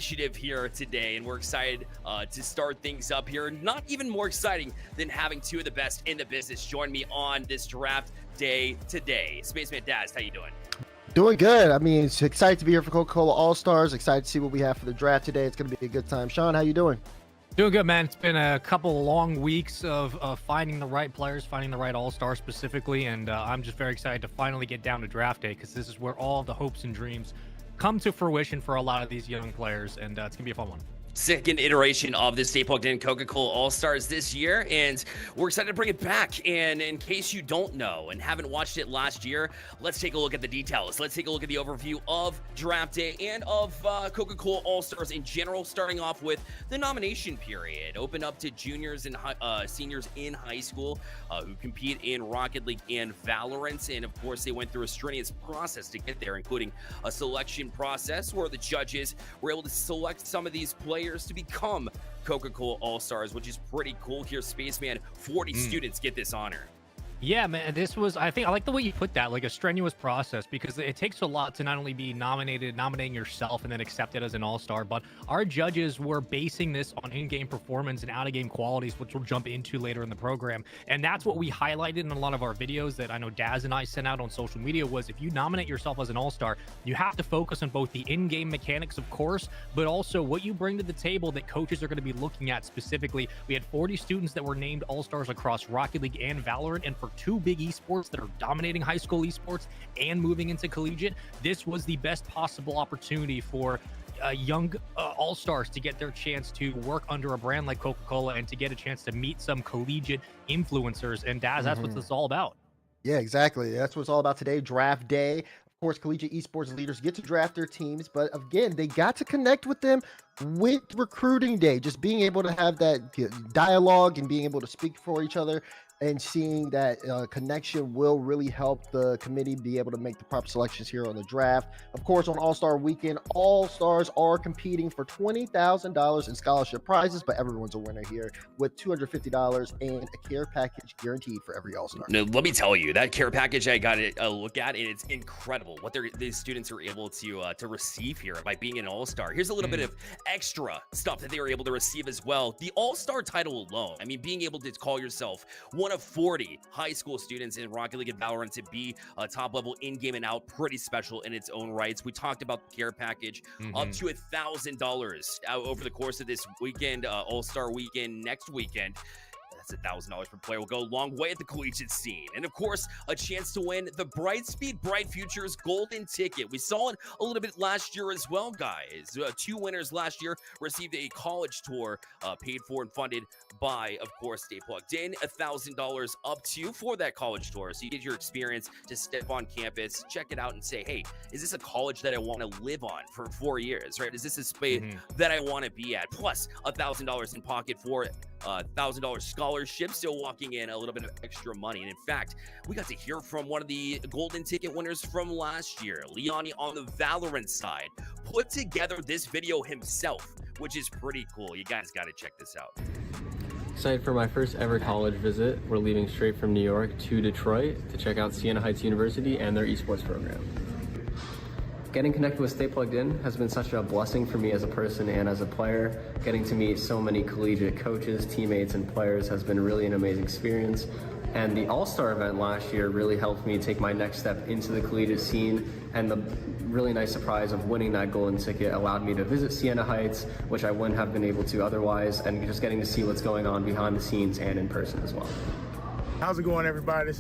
initiative here today, and we're excited to start things up here. Not even more exciting than having two of the best in the business join me on this draft day today. Spaceman Daz, how you doing? Doing good. I mean, it's excited to be here for Coca-Cola All-Stars. Excited to see what we have for the draft today. It's going to be a good time. Sean, how you doing? Doing good, man. It's been a couple of long weeks of finding the right players, finding the right all-stars specifically, and I'm just very excited to finally get down to draft day because this is where all the hopes and dreams come to fruition for a lot of these young players, and it's going to be a fun one. Second iteration of the Stay Plugged In Coca-Cola All-Stars this year, and we're excited to bring it back. And in case you don't know and haven't watched it last year, let's take a look at the details. Let's take a look at the overview of Draft Day and of Coca-Cola All-Stars in general, starting off with the nomination period. Open up to juniors and seniors in high school who compete in Rocket League and Valorant. And of course, they went through a strenuous process to get there, including a selection process where the judges were able to select some of these players to become Coca-Cola All-Stars, which is pretty cool. Here, Spaceman, 40 students get this honor. Yeah, man, this was, I think, I like the way you put that, like a strenuous process, because it takes a lot to not only be nominating yourself and then accepted as an all-star, but our judges were basing this on in-game performance and out-of-game qualities, which we'll jump into later in the program. And that's what we highlighted in a lot of our videos that I know Daz and I sent out on social media was if you nominate yourself as an all-star, you have to focus on both the in-game mechanics, of course, but also what you bring to the table that coaches are going to be looking at specifically. We had 40 students that were named all-stars across Rocket League and Valorant, and for two big esports that are dominating high school esports and moving into collegiate, this was the best possible opportunity for young all-stars to get their chance to work under a brand like Coca-Cola and to get a chance to meet some collegiate influencers. And Daz, that's what this is all about. Yeah, exactly. That's what it's all about today. Draft day. Of course, collegiate esports leaders get to draft their teams, but again, they got to connect with them with recruiting day. Just being able to have that dialogue and being able to speak for each other and seeing that connection will really help the committee be able to make the proper selections here on the draft. Of course, on All-Star Weekend, All-Stars are competing for $20,000 in scholarship prizes, but everyone's a winner here with $250 and a care package guaranteed for every All-Star. Now, let me tell you, that care package, I got a look at, and it's incredible what these students are able to receive here by being an All-Star. Here's a little bit of extra stuff that they were able to receive as well. The All-Star title alone, I mean, being able to call yourself one of 40 high school students in Rocket League and Valorant to be a top level in-game and out, pretty special in its own rights. We talked about the care package, up to $1,000 over the course of this weekend, All-Star Weekend next weekend. That's $1,000 per player will go a long way at the collegiate scene. And of course, a chance to win the Brightspeed Bright Futures golden ticket. We saw it a little bit last year as well, guys. Two winners last year received a college tour paid for and funded by, of course, Stay Plugged In. $1,000 up to for that college tour. So you get your experience to step on campus, check it out and say, hey, is this a college that I want to live on for 4 years, right? Is this a space that I want to be at? Plus $1,000 in pocket for $1,000 scholarship, still walking in a little bit of extra money. And in fact, we got to hear from one of the golden ticket winners from last year. Leone on the Valorant side put together this video himself, which is pretty cool. You guys got to check this out. Excited for my first ever college visit. We're leaving straight from New York to Detroit to check out Siena Heights University and their esports program. Getting connected with Stay Plugged In has been such a blessing for me as a person and as a player. Getting to meet so many collegiate coaches, teammates, and players has been really an amazing experience. And the All-Star event last year really helped me take my next step into the collegiate scene, and the really nice surprise of winning that golden ticket allowed me to visit Siena Heights, which I wouldn't have been able to otherwise, and just getting to see what's going on behind the scenes and in person as well. How's it going, everybody?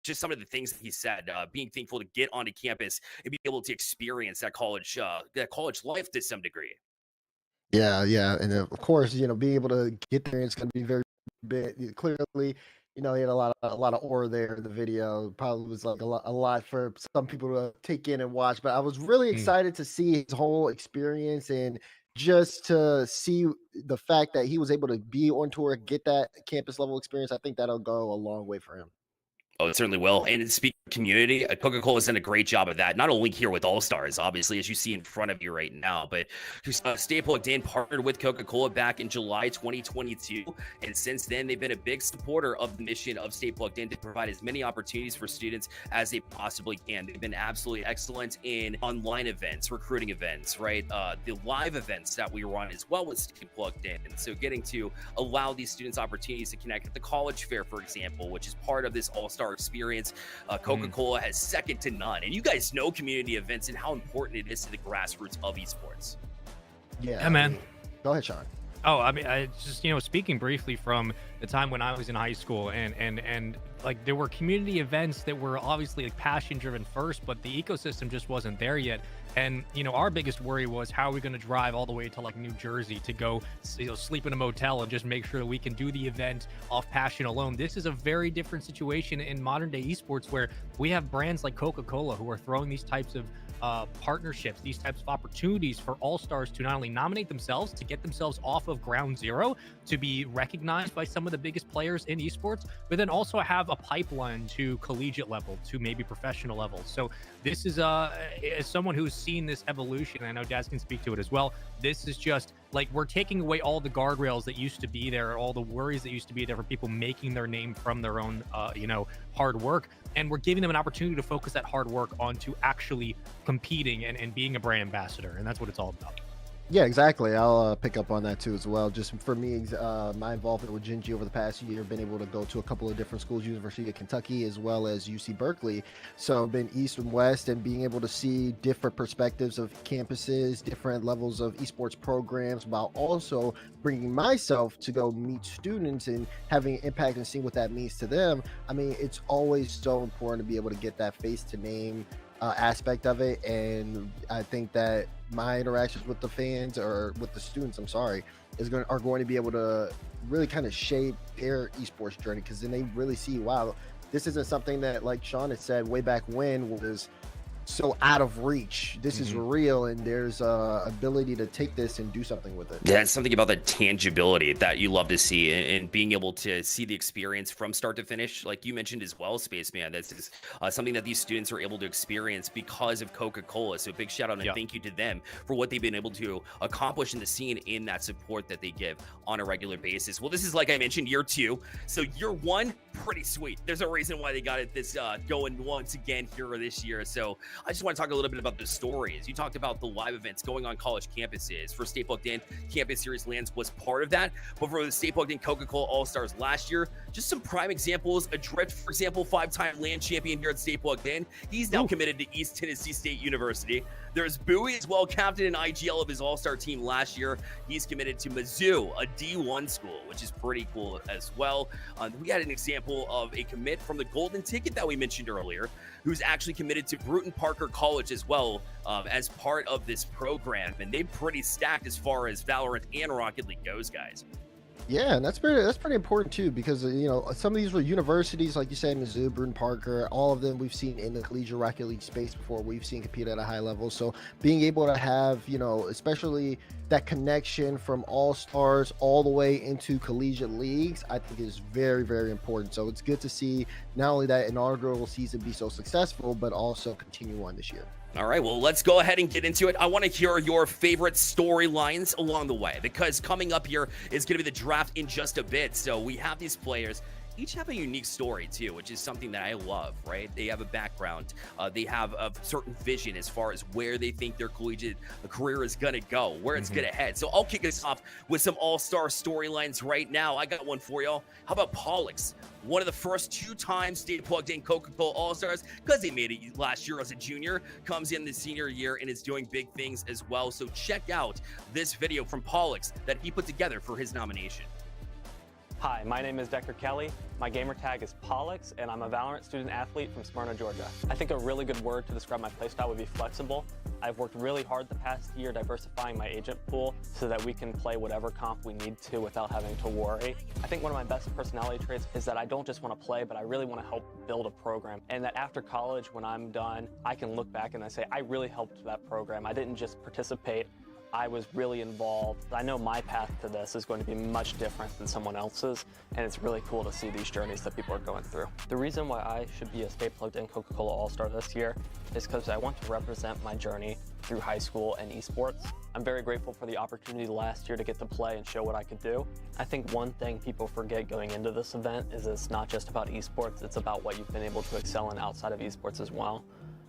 just some of the things that he said, being thankful to get onto campus and be able to experience that college life to some degree. Yeah, yeah, and of course, being able to get there, it's going to be very big. Clearly, he had a lot of aura there in the video. Probably was like a lot for some people to take in and watch. But I was really Mm. excited to see his whole experience and just to see the fact that he was able to be on tour, get that campus level experience. I think that'll go a long way for him. Oh, it certainly will. And speaking of community, Coca-Cola has done a great job of that. Not only here with All Stars, obviously, as you see in front of you right now, but Stay Plugged In partnered with Coca-Cola back in July 2022. And since then, they've been a big supporter of the mission of Stay Plugged In to provide as many opportunities for students as they possibly can. They've been absolutely excellent in online events, recruiting events, right? The live events that we run as well with Stay Plugged In. And so getting to allow these students opportunities to connect at the college fair, for example, which is part of this All-Star experience. Coca-Cola has second to none. And you guys know community events and how important it is to the grassroots of esports. Yeah, man. Go ahead, Sean. Oh, I mean, I just, speaking briefly from the time when I was in high school and like there were community events that were obviously like passion driven first, but the ecosystem just wasn't there yet. And, our biggest worry was how are we going to drive all the way to like New Jersey to go, sleep in a motel and just make sure that we can do the event off passion alone. This is a very different situation in modern day esports where we have brands like Coca-Cola who are throwing these types of partnerships, these types of opportunities for all stars to not only nominate themselves, to get themselves off of ground zero, to be recognized by some of the biggest players in esports, but then also have a pipeline to collegiate level, to maybe professional level. So this is as someone who's seen this evolution, I know Daz can speak to it as well, this is just like we're taking away all the guardrails that used to be there, all the worries that used to be there for people making their name from their own hard work, and we're giving them an opportunity to focus that hard work onto actually competing and being a brand ambassador, and that's what it's all about. Yeah, exactly. I'll pick up on that too as well. Just for me, my involvement with Genji over the past year, been able to go to a couple of different schools, University of Kentucky as well as UC Berkeley. So been East and West, and being able to see different perspectives of campuses, different levels of esports programs, while also bringing myself to go meet students and having an impact and seeing what that means to them. I mean, it's always so important to be able to get that face to name aspect of it, and I think that my interactions with the fans or with the students, are going to be able to really kind of shape their esports journey, because then they really see, wow, this isn't something that, like Sean had said way back when, was so out of reach. This is real, and there's ability to take this and do something with it. Yeah, it's something about the tangibility that you love to see, and being able to see the experience from start to finish, like you mentioned as well, Spaceman. This is something that these students are able to experience because of Coca-Cola. So big shout out and thank you to them for what they've been able to accomplish in the scene, in that support that they give on a regular basis. Well, this is, like I mentioned, year 2. So year 1, pretty sweet. There's a reason why they got it this going once again here this year. So I just want to talk a little bit about the stories. You talked about the live events going on college campuses. For Stay Plugged In, Campus Series Lands was part of that. But for the Stay Plugged In Coca-Cola All-Stars last year, just some prime examples. Adrift, for example, 5-time land champion here at Stay Plugged In. He's now committed to East Tennessee State University. There's Bowie as well, captain and IGL of his All-Star team last year. He's committed to Mizzou, a D1 school, which is pretty cool as well. We had an example of a commit from the Golden Ticket that we mentioned earlier, who's actually committed to Bruton Parker College as well, as part of this program. And they're pretty stacked as far as Valorant and Rocket League goes, guys. Yeah, and that's pretty important too, because some of these were universities, like you said, Mizzou, Bruton Parker, all of them we've seen in the collegiate Rocket League space before. We've seen compete at a high level. So being able to have, especially that connection from all stars all the way into collegiate leagues, I think is very, very important. So it's good to see not only that inaugural season be so successful, but also continue on this year. All right, well, let's go ahead and get into it. I want to hear your favorite storylines along the way, because coming up here is going to be the draft in just a bit. So we have these players. Each have a unique story too, which is something that I love, right? They have a background. They have a certain vision as far as where they think their collegiate career is going to go, where it's going to head. So I'll kick us off with some all-star storylines right now. I got one for y'all. How about Pollux? One of the first 2 times Stay Plugged In Coca-Cola All-Stars, because they made it last year as a junior, comes in the senior year and is doing big things as well. So check out this video from Pollux that he put together for his nomination. Hi, my name is Decker Kelly. My gamer tag is Pollux, and I'm a Valorant student athlete from Smyrna, Georgia. I think a really good word to describe my playstyle would be flexible. I've worked really hard the past year diversifying my agent pool so that we can play whatever comp we need to without having to worry. I think one of my best personality traits is that I don't just want to play, but I really want to help build a program. And that after college, when I'm done, I can look back and I say, I really helped that program. I didn't just participate. I was really involved. I know my path to this is going to be much different than someone else's, and it's really cool to see these journeys that people are going through. The reason why I should be a Stay Plugged In Coca-Cola All-Star this year is because I want to represent my journey through high school and esports. I'm very grateful for the opportunity last year to get to play and show what I could do. I think one thing people forget going into this event is it's not just about esports, it's about what you've been able to excel in outside of esports as well.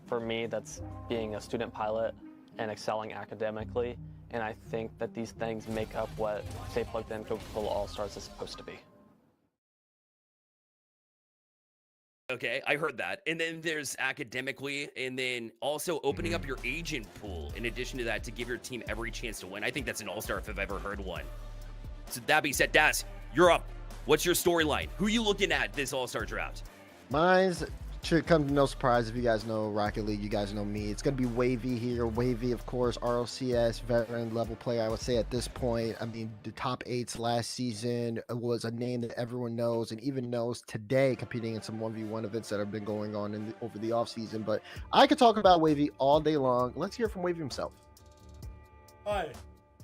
For me, that's being a student pilot and excelling academically, and I think that these things make up what Stay Plugged In Coca-Cola All-Stars is supposed to be. Okay, I heard that. And then there's academically, and then also opening up your agent pool in addition to that to give your team every chance to win. I think that's an all-star if I've ever heard one. So that being said, Daz, you're up. What's your storyline? Who are you looking at this all-star draft? Mine's should come to no surprise if you guys know Rocket League, you guys know me. It's going to be Wavy here. Wavy, of course, RLCS, veteran level player, I would say at this point. I mean, the top 8s last season was a name that everyone knows and even knows today, competing in some 1v1 events that have been going on over the offseason. But I could talk about Wavy all day long. Let's hear from Wavy himself. Hi,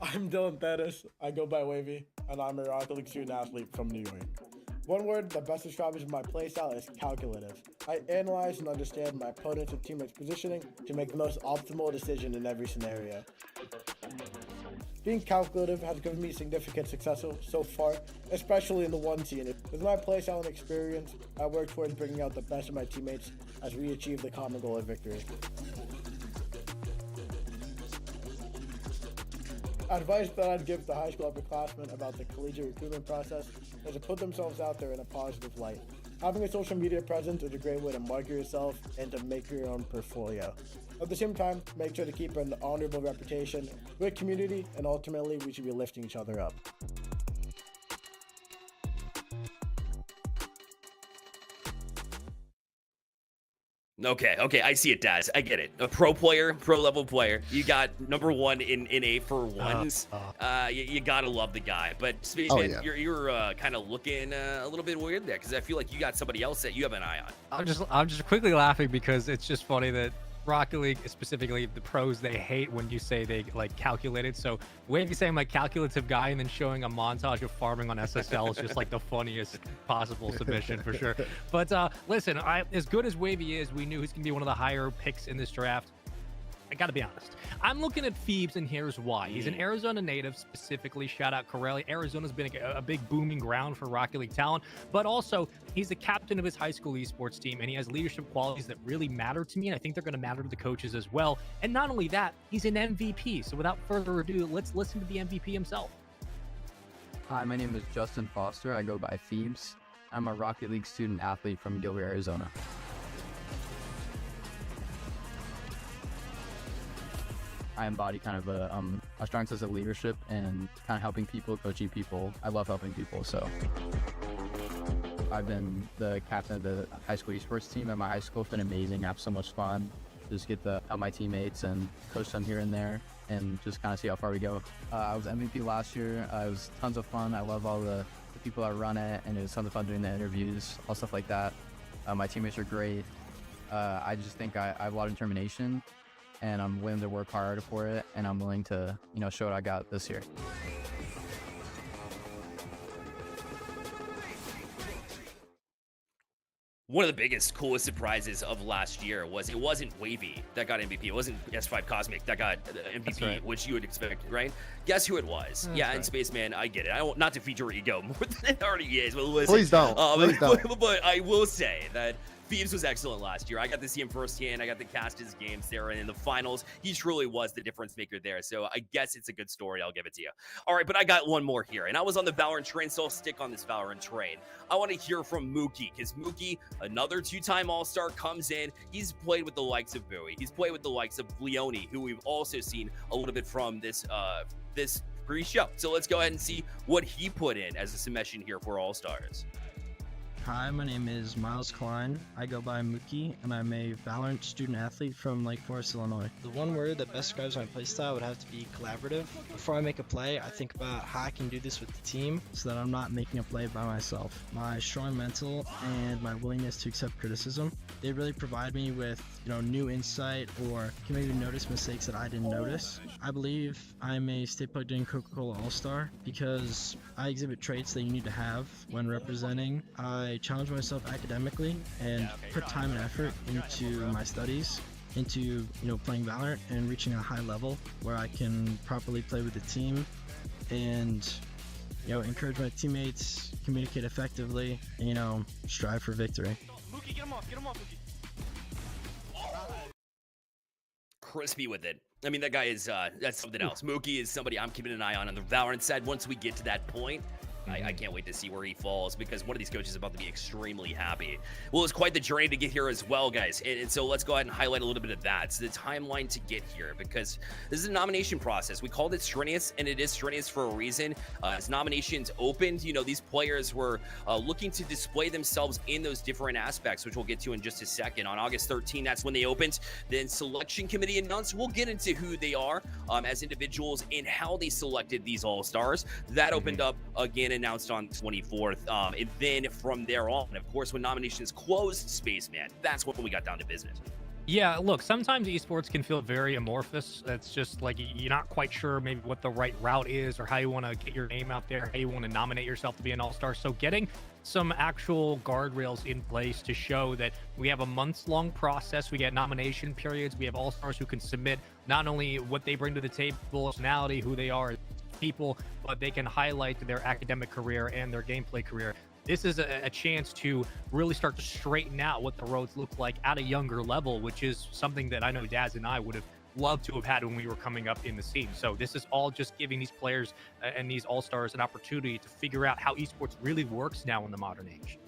I'm Dylan Pettis. I go by Wavy, and I'm a Rocket League student athlete from New York. One word that best describes my playstyle is calculative. I analyze and understand my opponent's and teammates' positioning to make the most optimal decision in every scenario. Being calculative has given me significant success so far, especially in the 1 scene. With my playstyle and experience, I work towards bringing out the best of my teammates as we achieve the common goal of victory. Advice that I'd give the high school upperclassmen about the collegiate recruitment process is to put themselves out there in a positive light. Having a social media presence is a great way to market yourself and to make your own portfolio. At the same time, make sure to keep an honorable reputation with community, and ultimately we should be lifting each other up. Okay, I see it, Daz. I get it. A pro player, pro level player. You got #1 in A for ones. You gotta love the guy. But Spaceman, yeah. you're kind of looking a little bit weird there because I feel like you got somebody else that you have an eye on. I'm just quickly laughing because it's just funny that Rocket League, specifically the pros, they hate when you say they like calculated. So Wavy saying like calculative guy and then showing a montage of farming on SSL is just like the funniest possible submission for sure. But listen, as good as Wavy is, we knew he's gonna be one of the higher picks in this draft. I gotta be honest. I'm looking at Phoebes, and here's why. He's an Arizona native, specifically. Shout out Corelli. Arizona's been a big booming ground for Rocket League talent, but also he's the captain of his high school esports team, and he has leadership qualities that really matter to me, and I think they're going to matter to the coaches as well. And not only that, he's an MVP. So without further ado, let's listen to the MVP himself. Hi, my name is Justin Foster. I go by Phoebes. I'm a Rocket League student athlete from Gilbert, Arizona. I embody kind of a strong sense of leadership and kind of helping people, coaching people. I love helping people, so I've been the captain of the high school esports team at my high school. It's been amazing. I have so much fun. Just get to help my teammates and coach them here and there and just kind of see how far we go. I was MVP last year. It was tons of fun. I love all the people that run it, and it was tons of fun doing the interviews, all stuff like that. My teammates are great. I just think I have a lot of determination, and I'm willing to work hard for it, and I'm willing to, show what I got this year. One of the biggest, coolest surprises of last year was it wasn't Wavy that got MVP. It wasn't S5 Cosmic that got MVP, right. which you would expect, right? Guess who it was? That's yeah, right. and Spaceman, I get it. I don't, not to feed your ego more than it already is, but listen. Please don't. Please don't. But I will say that Phoebes was excellent last year. I got to see him firsthand. I got to cast his games there, and in the finals, he truly was the difference maker there. So I guess it's a good story. I'll give it to you. All right, but I got one more here, and I was on the Valorant train, so I'll stick on this Valorant train. I want to hear from Mooki, because Mooki, another two-time All-Star, comes in. He's played with the likes of Bowie. He's played with the likes of Leone, who we've also seen a little bit from this pre-show. So let's go ahead and see what he put in as a submission here for All-Stars. Hi, my name is Miles Klein. I go by Mooki, and I'm a Valorant student athlete from Lake Forest, Illinois. The one word that best describes my playstyle would have to be collaborative. Before I make a play, I think about how I can do this with the team so that I'm not making a play by myself. My strong mental and my willingness to accept criticism, they really provide me with, new insight or can maybe notice mistakes that I didn't notice. I believe I'm a Stay Plugged In Coca-Cola All-Star because I exhibit traits that you need to have when representing. I challenge myself academically and put time and effort into my studies, into playing Valorant and reaching a high level where I can properly play with the team and encourage my teammates, communicate effectively, and strive for victory. Mooki, get him off, Mooki. Crispy with it. I mean, that guy is that's something else. Mooki is somebody I'm keeping an eye on the Valorant side. Once we get to that point, I can't wait to see where he falls because one of these coaches is about to be extremely happy. Well, it's quite the journey to get here as well, guys. And so let's go ahead and highlight a little bit of that. It's the timeline to get here because this is a nomination process. We called it strenuous, and it is strenuous for a reason. As nominations opened, these players were looking to display themselves in those different aspects, which we'll get to in just a second. On August 13, that's when they opened. Then selection committee announced. We'll get into who they are as individuals and how they selected these all-stars. That opened up again, announced on 24th, and then from there on, of course, when nominations closed, Spaceman, that's when we got down to business. Yeah, look, sometimes esports can feel very amorphous. It's just like you're not quite sure maybe what the right route is or how you want to get your name out there, how you want to nominate yourself to be an all-star. So getting some actual guardrails in place to show that we have a months-long process, we get nomination periods, we have all-stars who can submit not only what they bring to the table, personality, who they are, people, but they can highlight their academic career and their gameplay career. This is a chance to really start to straighten out what the roads look like at a younger level, which is something that I know Daz and I would have loved to have had when we were coming up in the scene. So this is all just giving these players and these all-stars an opportunity to figure out how esports really works now in the modern age.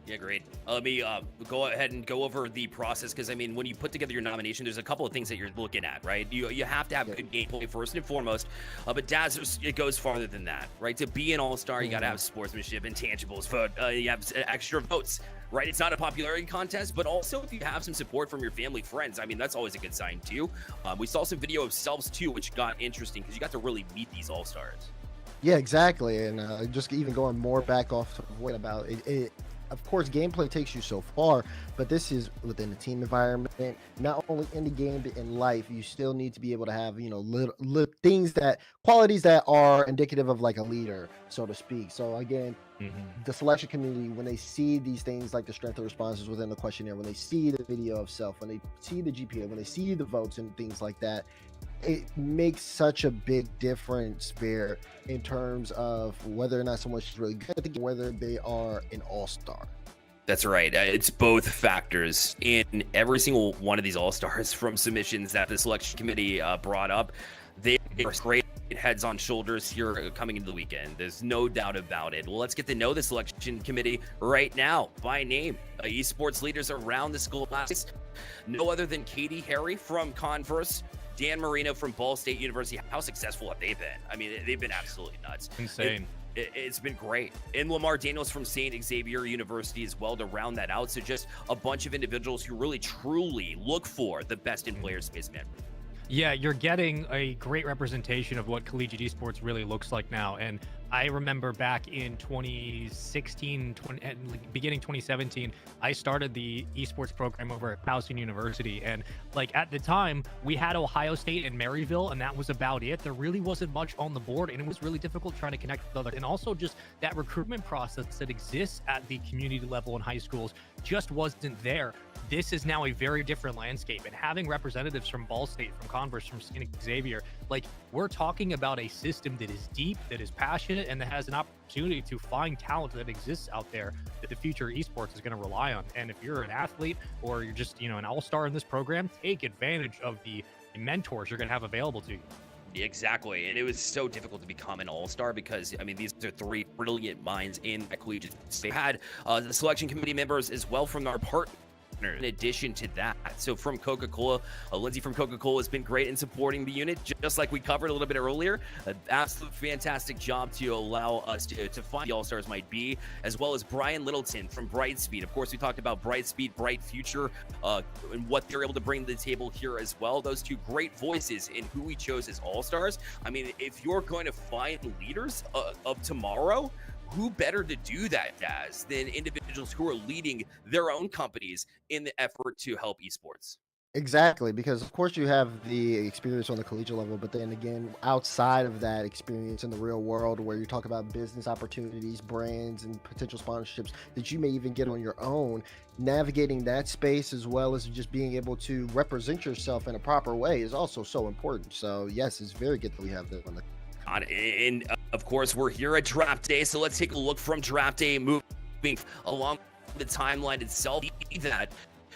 Yeah, great. Let me go ahead and go over the process because, I mean, when you put together your nomination, there's a couple of things that you're looking at, right? You have to have good gameplay first and foremost, but Daz, it goes farther than that, right? To be an all-star, you got to have sportsmanship, intangibles, you have extra votes, right? It's not a popularity contest, but also if you have some support from your family, friends, I mean, that's always a good sign too. We saw some video of selves too, which got interesting because you got to really meet these all-stars. Yeah, exactly. And just even going more back off to what about it, of course, gameplay takes you so far, but this is within a team environment, not only in the game, but in life. You still need to be able to have, little things qualities that are indicative of like a leader, so to speak. So again, the selection community, when they see these things like the strength of responses within the questionnaire, when they see the video of self, when they see the GPA, when they see the votes and things like that, it makes such a big difference there in terms of whether or not someone's really good at the game, whether they are an all-star. That's right. It's both factors in every single one of these all-stars from submissions that the selection committee brought up. They are great heads on shoulders here coming into the weekend. There's no doubt about it. Well, let's get to know the selection committee right now by name. Esports leaders around the school class. No other than Katie Harry from Converse, Dan Marino from Ball State University. How successful have they been? I mean, they've been absolutely nuts. Insane. It's been great. And Lamar Daniels from St. Xavier University as well to round that out. So just a bunch of individuals who really, truly look for the best in player space, man. Yeah, you're getting a great representation of what collegiate esports really looks like now. And I remember back in 2016, beginning 2017, I started the esports program over at Towson University. And like at the time, we had Ohio State and Maryville, and that was about it. There really wasn't much on the board, and it was really difficult trying to connect with others. And also just that recruitment process that exists at the community level in high schools just wasn't there. This is now a very different landscape, and having representatives from Ball State, from Converse, from St. Xavier, like we're talking about a system that is deep, that is passionate, and that has an opportunity to find talent that exists out there that the future esports is going to rely on. And if you're an athlete or you're just, an all-star in this program, take advantage of the mentors you're going to have available to you. Exactly. And it was so difficult to become an all-star because, I mean, these are three brilliant minds in that collegiate state. We had the selection committee members as well from our part in addition to that. So from Coca-Cola, Lindsay from Coca-Cola has been great in supporting the unit, just like we covered a little bit earlier. An absolute fantastic job to allow us to find the All-Stars might be, as well as Brian Littleton from Brightspeed. Of course, we talked about Brightspeed, Bright Future, and what they're able to bring to the table here as well. Those two great voices in who we chose as All-Stars. I mean, if you're going to find leaders of tomorrow, who better to do that as than individuals who are leading their own companies in the effort to help esports? Exactly, because of course you have the experience on the collegiate level, but then again, outside of that experience in the real world, where you talk about business opportunities, brands, and potential sponsorships that you may even get on your own, navigating that space as well as just being able to represent yourself in a proper way is also so important. So yes, it's very good that we have that on the. And of course, we're here at Draft Day, so let's take a look from Draft Day, moving along the timeline itself. That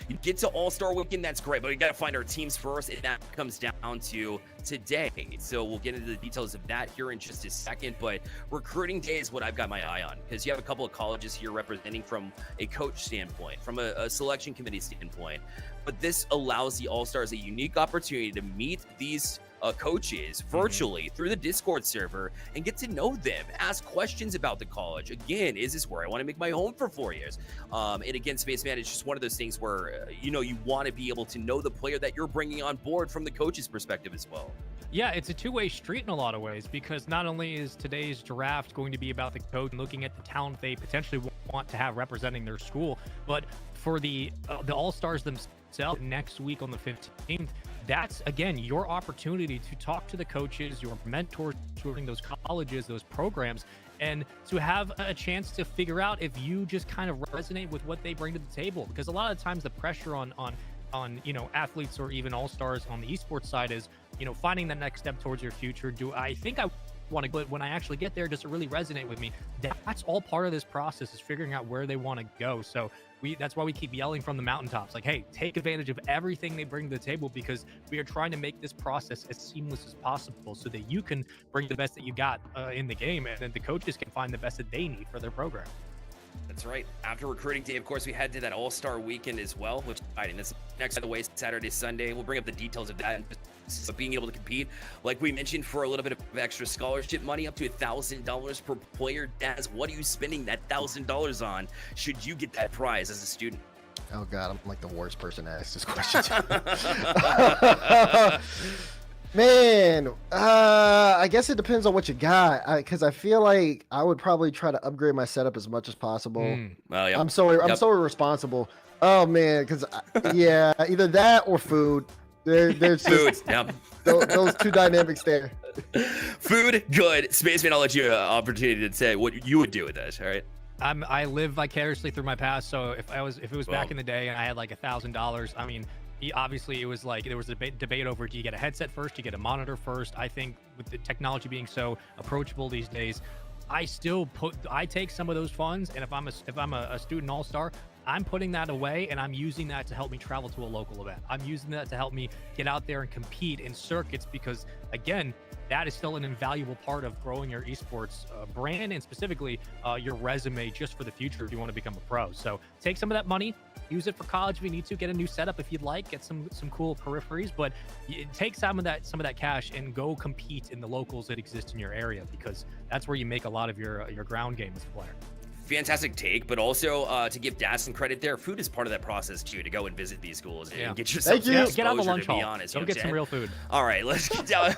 you get to All-Star Weekend, that's great, but we got to find our teams first, and that comes down to today. So we'll get into the details of that here in just a second, but recruiting day is what I've got my eye on, because you have a couple of colleges here representing from a coach standpoint, from a selection committee standpoint, but this allows the All-Stars a unique opportunity to meet these coaches virtually through the Discord server and get to know them, ask questions about the college. Again, is this where I want to make my home for 4 years? And again, Spaceman, it's just one of those things where, you want to be able to know the player that you're bringing on board from the coach's perspective as well. Yeah, it's a two-way street in a lot of ways, because not only is today's draft going to be about the coach and looking at the talent they potentially want to have representing their school, but for the All-Stars themselves next week on the 15th, that's, again, your opportunity to talk to the coaches, your mentors during those colleges, those programs, and to have a chance to figure out if you just kind of resonate with what they bring to the table. Because a lot of times the pressure on athletes or even all-stars on the esports side is, finding the next step towards your future. Do I think I want to, but when I actually get there, does it really resonate with me? That's all part of this process, is figuring out where they want to go. So that's why we keep yelling from the mountaintops, like, hey, take advantage of everything they bring to the table, because we are trying to make this process as seamless as possible so that you can bring the best that you got in the game, and then the coaches can find the best that they need for their program. That's right. After recruiting day, of course, we head to that All-Star Weekend as well, which is exciting. That's next, by the way, Saturday, Sunday. We'll bring up the details of that and just being able to compete, like we mentioned, for a little bit of extra scholarship money, up to $1,000 per player. Daz, what are you spending that $1,000 on should you get that prize as a student? Oh God, I'm like the worst person to ask this question. Man, I guess it depends on what you got, because I feel like I would probably try to upgrade my setup as much as possible. Well, yep. I'm so irresponsible. Oh man, because yeah, either that or food. There's food. Just, yep. those two dynamics there. Food, good. Spaceman, I'll let you an opportunity to say what you would do with this. All right. I live vicariously through my past, so if it was back in the day and I had like $1,000, I mean, obviously it was like there was a debate over, do you get a headset first, do you get a monitor first? I think with the technology being so approachable these days, I take some of those funds, and if I'm a student all-star, I'm putting that away, and I'm using that to help me travel to a local event. I'm using that to help me get out there and compete in circuits, because again, that is still an invaluable part of growing your esports brand, and specifically your resume, just for the future if you want to become a pro. So take some of that money, use it for college if you need to, get a new setup if you'd like, get some cool peripheries, but take some of that cash and go compete in the locals that exist in your area, because that's where you make a lot of your ground game as a player. Fantastic take, but also to give Daz some credit there, food is part of that process too, to go and visit these schools and get yourself some exposure, get out the lunch to be hall. honest. Go get some real food. All right, let's get down.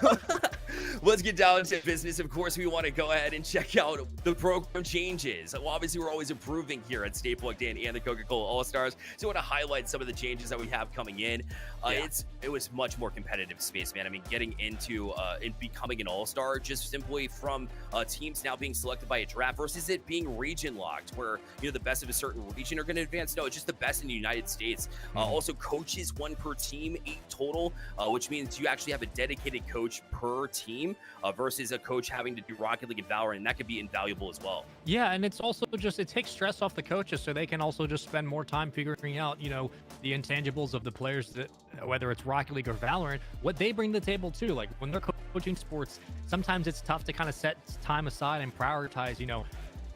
Let's get down to business. Of course, we want to go ahead and check out the program changes. Well, obviously, we're always improving here at Stay Plugged In and the Coca-Cola All-Stars. So I want to highlight some of the changes that we have coming in. It was much more competitive, Spaceman. I mean, getting into and becoming an All-Star just simply from teams now being selected by a draft versus it being region locked, where the best of a certain region are going to advance. No, it's just the best in the United States. Also, coaches, 1 per team, 8 total, which means you actually have a dedicated coach per team versus a coach having to do Rocket League and Valorant, and that could be invaluable as well. Yeah, and it's also just, it takes stress off the coaches, so they can also just spend more time figuring out, the intangibles of the players, that whether it's Rocket League or Valorant, what they bring to the table too. Like when they're coaching sports, sometimes it's tough to kind of set time aside and prioritize,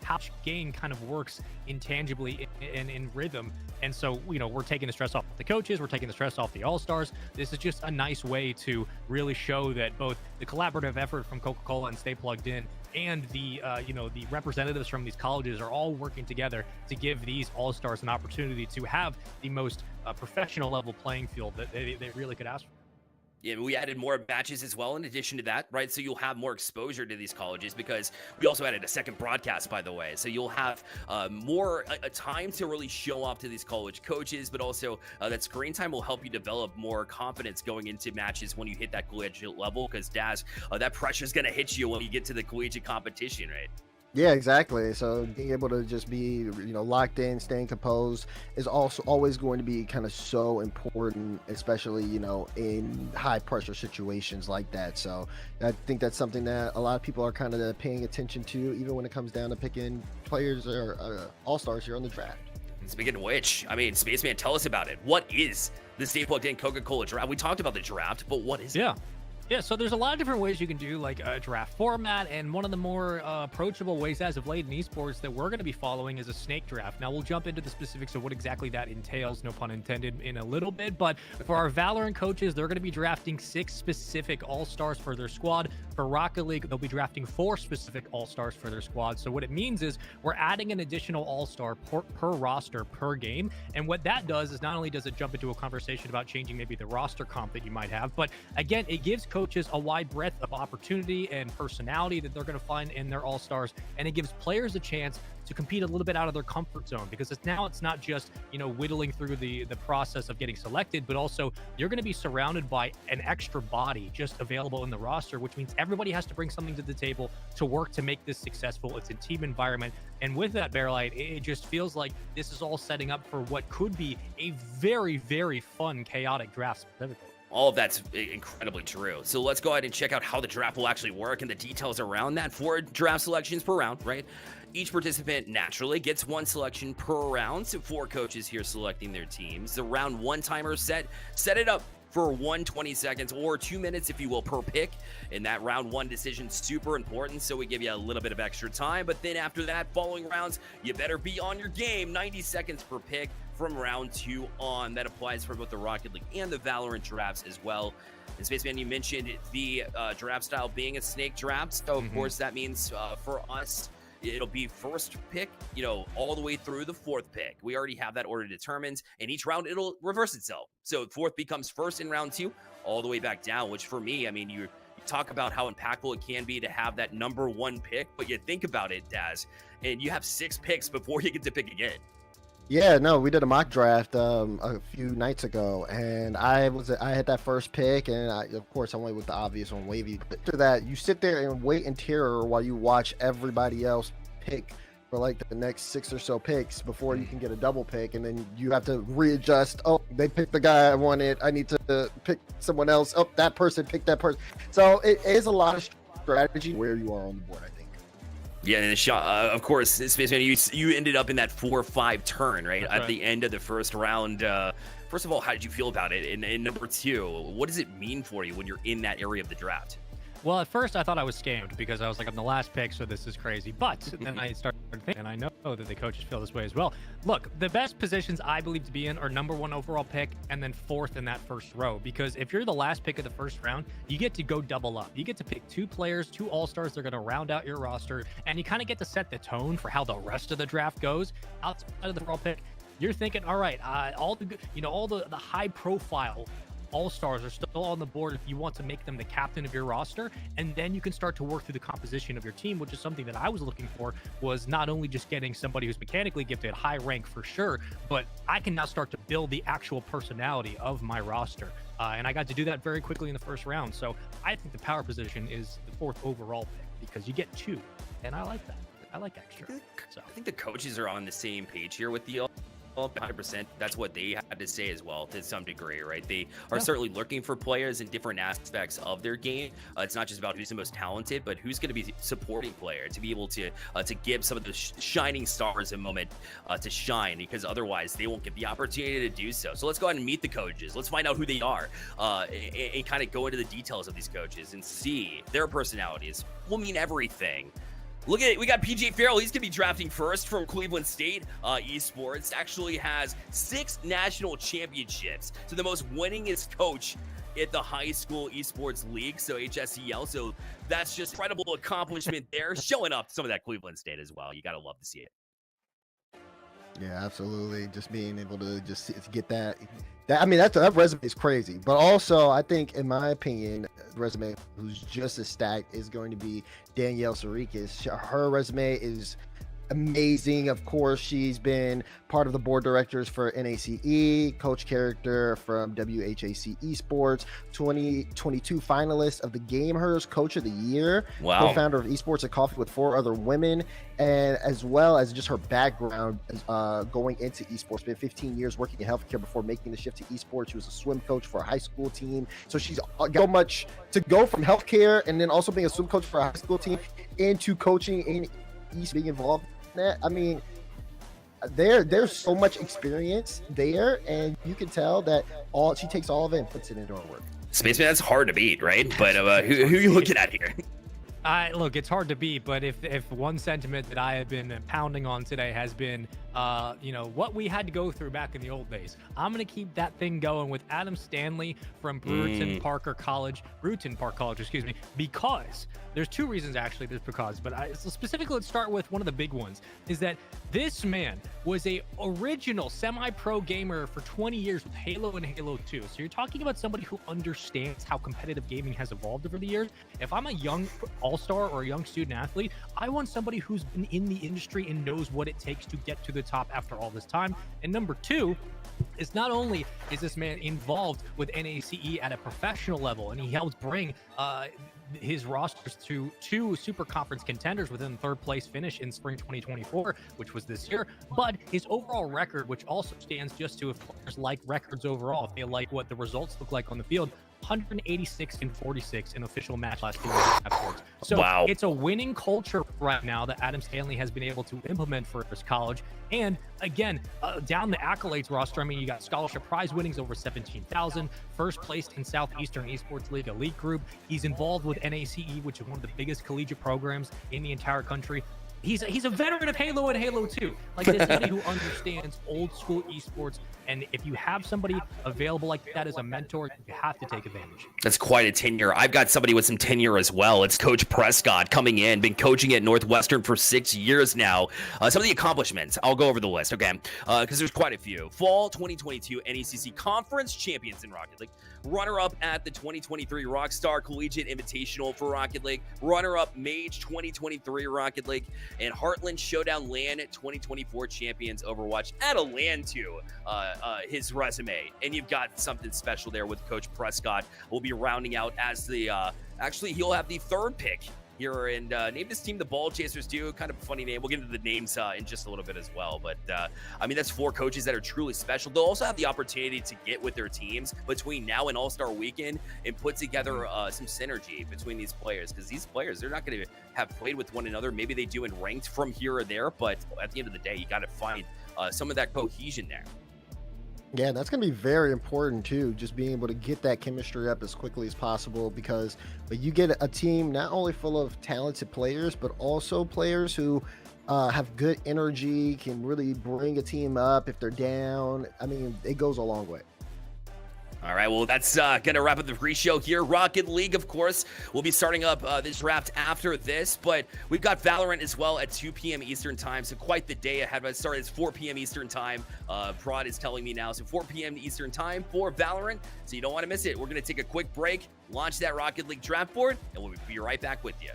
how each game kind of works intangibly in rhythm. And so, we're taking the stress off the coaches, we're taking the stress off the all-stars. This is just a nice way to really show that both the collaborative effort from Coca-Cola and Stay Plugged In and the the representatives from these colleges are all working together to give these all-stars an opportunity to have the most professional level playing field that they really could ask for. Yeah, we added more matches as well in addition to that, right? So you'll have more exposure to these colleges because we also added a second broadcast, by the way. So you'll have more time to really show off to these college coaches, but also that screen time will help you develop more confidence going into matches when you hit that collegiate level because, Daz, that pressure is going to hit you when you get to the collegiate competition, right? Yeah, exactly. So being able to just be, locked in, staying composed is also always going to be kind of so important, especially, in high pressure situations like that. So I think that's something that a lot of people are kind of paying attention to, even when it comes down to picking players or all-stars here on the draft. Speaking of which, Spaceman, tell us about it. What is the Stay Plugged In Coca-Cola draft? We talked about the draft, but what is it? Yeah, so there's a lot of different ways you can do like a draft format, and one of the more approachable ways as of late in esports that we're going to be following is a snake draft. Now we'll jump into the specifics of what exactly that entails, no pun intended, in a little bit, but for our Valorant coaches, they're going to be drafting 6 specific all-stars for their squad. For Rocket League, they'll be drafting 4 specific all-stars for their squad. So what it means is we're adding an additional all-star per roster per game, and what that does is not only does it jump into a conversation about changing maybe the roster comp that you might have, but again, it gives coaches a wide breadth of opportunity and personality that they're going to find in their all-stars, and it gives players a chance to compete a little bit out of their comfort zone, because it's not just whittling through the process of getting selected, but also you're going to be surrounded by an extra body just available in the roster, which means everybody has to bring something to the table to work to make this successful. It's a team environment, and with that, Bearlight, it just feels like this is all setting up for what could be a very, very fun, chaotic draft specifically. All of that's incredibly true. So let's go ahead and check out how the draft will actually work and the details around that. 4 draft selections per round, right? Each participant naturally gets 1 selection per round. So 4 coaches here selecting their teams. The round 1 timer set it up for 120 seconds or 2 minutes, if you will, per pick. And that round 1 decision super important, so we give you a little bit of extra time. But then after that, following rounds, you better be on your game. 90 seconds per pick from round 2 on. That applies for both the Rocket League and the Valorant drafts as well. And Spaceman, you mentioned the draft style being a snake draft. So of course that means for us, it'll be first pick, all the way through the 4th pick. We already have that order determined, and each round it'll reverse itself. So 4th becomes first in round 2, all the way back down, which for me, you talk about how impactful it can be to have that number 1 pick, but you think about it, Daz, and you have 6 picks before you get to pick again. Yeah, no, we did a mock draft a few nights ago, and I had that first pick, and of course I went with the obvious one, Wavy. But after that, you sit there and wait in terror while you watch everybody else pick for like the next 6 or so picks before you can get a double pick, and then you have to readjust. Oh, they picked the guy I wanted. I need to pick someone else. Oh, that person picked that person. So it is a lot of strategy where you are on the board, I think. Yeah, and the shot, of course, Spaceman, you ended up in that 4-5 turn, right? That's At right. the end of the first round. First of all, how did you feel about it? And number 2, what does it mean for you when you're in that area of the draft? Well, at first I thought I was scammed because I was like, I'm the last pick, so this is crazy. But then I started thinking, and I know that the coaches feel this way as well. Look, the best positions I believe to be in are number 1 overall pick and then 4th in that first row. Because if you're the last pick of the first round, you get to go double up. You get to pick 2 players, 2 all-stars. They're going to round out your roster, and you kind of get to set the tone for how the rest of the draft goes. Outside of the overall pick, you're thinking, all right, all the high-profile all-stars are still on the board if you want to make them the captain of your roster, and then you can start to work through the composition of your team, which is something that I was looking for, was not only just getting somebody who's mechanically gifted, high rank for sure, but I can now start to build the actual personality of my roster. And I got to do that very quickly in the first round. So I think the power position is the 4th overall pick because you get 2, and I like that. I like extra. So I think the coaches are on the same page here with the 100%. That's what they had to say as well, to some degree, right? They are certainly looking for players in different aspects of their game. It's not just about who's the most talented, but who's going to be supporting player to be able to give some of the shining stars a moment to shine, because otherwise they won't get the opportunity to do so. So let's go ahead and meet the coaches. Let's find out who they are and kind of go into the details of these coaches and see their personalities will mean everything Look at it. We got PJ Farrell. He's going to be drafting first from Cleveland State Esports. Actually has 6 national championships. So the most winningest coach at the high school esports league, so HSEL. So that's just incredible accomplishment there. Showing up some of that Cleveland State as well. You got to love to see it. Yeah, absolutely. Just being able to just get that I mean, that resume is crazy. But also, I think, in my opinion, the resume who's just as stacked is going to be Danielle Sarikis. Her resume is amazing. Of course, she's been part of the board directors for NACE, coach character from WHAC Esports, 2022 finalist of the Gamehers Coach of the Year, Wow. co-founder of Esports and Coffee with 4 other women, and as well as just her background going into esports. Been 15 years working in healthcare before making the shift to esports. She was a swim coach for a high school team, so she's got so much to go from healthcare and then also being a swim coach for a high school team into coaching and being involved. I mean, there's so much experience there, and you can tell that she takes all of it and puts it into her work. Spaceman, that's hard to beat, right? But who are you looking at here? Look, it's hard to beat, but if one sentiment that I have been pounding on today has been, what we had to go through back in the old days, I'm going to keep that thing going with Adam Stanley from Brereton Park College, because there's 2 reasons, actually. There's because, but specifically, let's start with one of the big ones, is that this man was a original semi-pro gamer for 20 years with Halo and Halo 2. So you're talking about somebody who understands how competitive gaming has evolved over the years. If I'm a young all-star or a young student athlete, I want somebody who's been in the industry and knows what it takes to get to the top after all this time. And number 2 is, not only is this man involved with NACE at a professional level, and he helped bring his rosters to 2 super conference contenders within 3rd place finish in spring 2024, which was this year, but his overall record, which also stands just to, if players like records overall, if they like what the results look like on the field, 186-46 in official match last 2 years. So wow. It's a winning culture right now that Adam Stanley has been able to implement for his college. And again, down the accolades roster, I mean, you got scholarship prize winnings over 17,000, first place in Southeastern Esports League Elite Group. He's involved with NACE, which is one of the biggest collegiate programs in the entire country. He's a veteran of Halo and Halo 2. Like, this somebody who understands old school esports. And if you have somebody available like that as a mentor, you have to take advantage. That's quite a tenure. I've got somebody with some tenure as well. It's Coach Prescott coming in, been coaching at Northwestern for 6 years now. Some of the accomplishments, I'll go over the list, okay? Because there's quite a few. Fall 2022 NECC Conference Champions in Rocket League. Runner-up at the 2023 Rockstar Collegiate Invitational for Rocket League. Runner-up Mage 2023 Rocket League. And Heartland Showdown LAN 2024 champions Overwatch. Add a LAN to his resume, and you've got something special there with Coach Prescott. We'll be rounding out as the actually he'll have the 3rd pick here, and named his team the Ball Chasers too. Kind of a funny name. We'll get into the names in just a little bit as well, but I mean, that's 4 coaches that are truly special. They'll also have the opportunity to get with their teams between now and All-Star Weekend and put together some synergy between these players, because these players, they're not going to have played with one another. Maybe they do in ranked from here or there, but at the end of the day, you got to find some of that cohesion there. Yeah, that's going to be very important too, just being able to get that chemistry up as quickly as possible, because you get a team not only full of talented players, but also players who have good energy, can really bring a team up if they're down. I mean, it goes a long way. All right, well, that's going to wrap up the pre-show here. Rocket League, of course, will be starting up this draft after this, but we've got Valorant as well at 2 p.m. Eastern time, so quite the day ahead. But sorry, it's 4 p.m. Eastern time. Prod is telling me now, so 4 p.m. Eastern time for Valorant, so you don't want to miss it. We're going to take a quick break, launch that Rocket League draft board, and we'll be right back with you.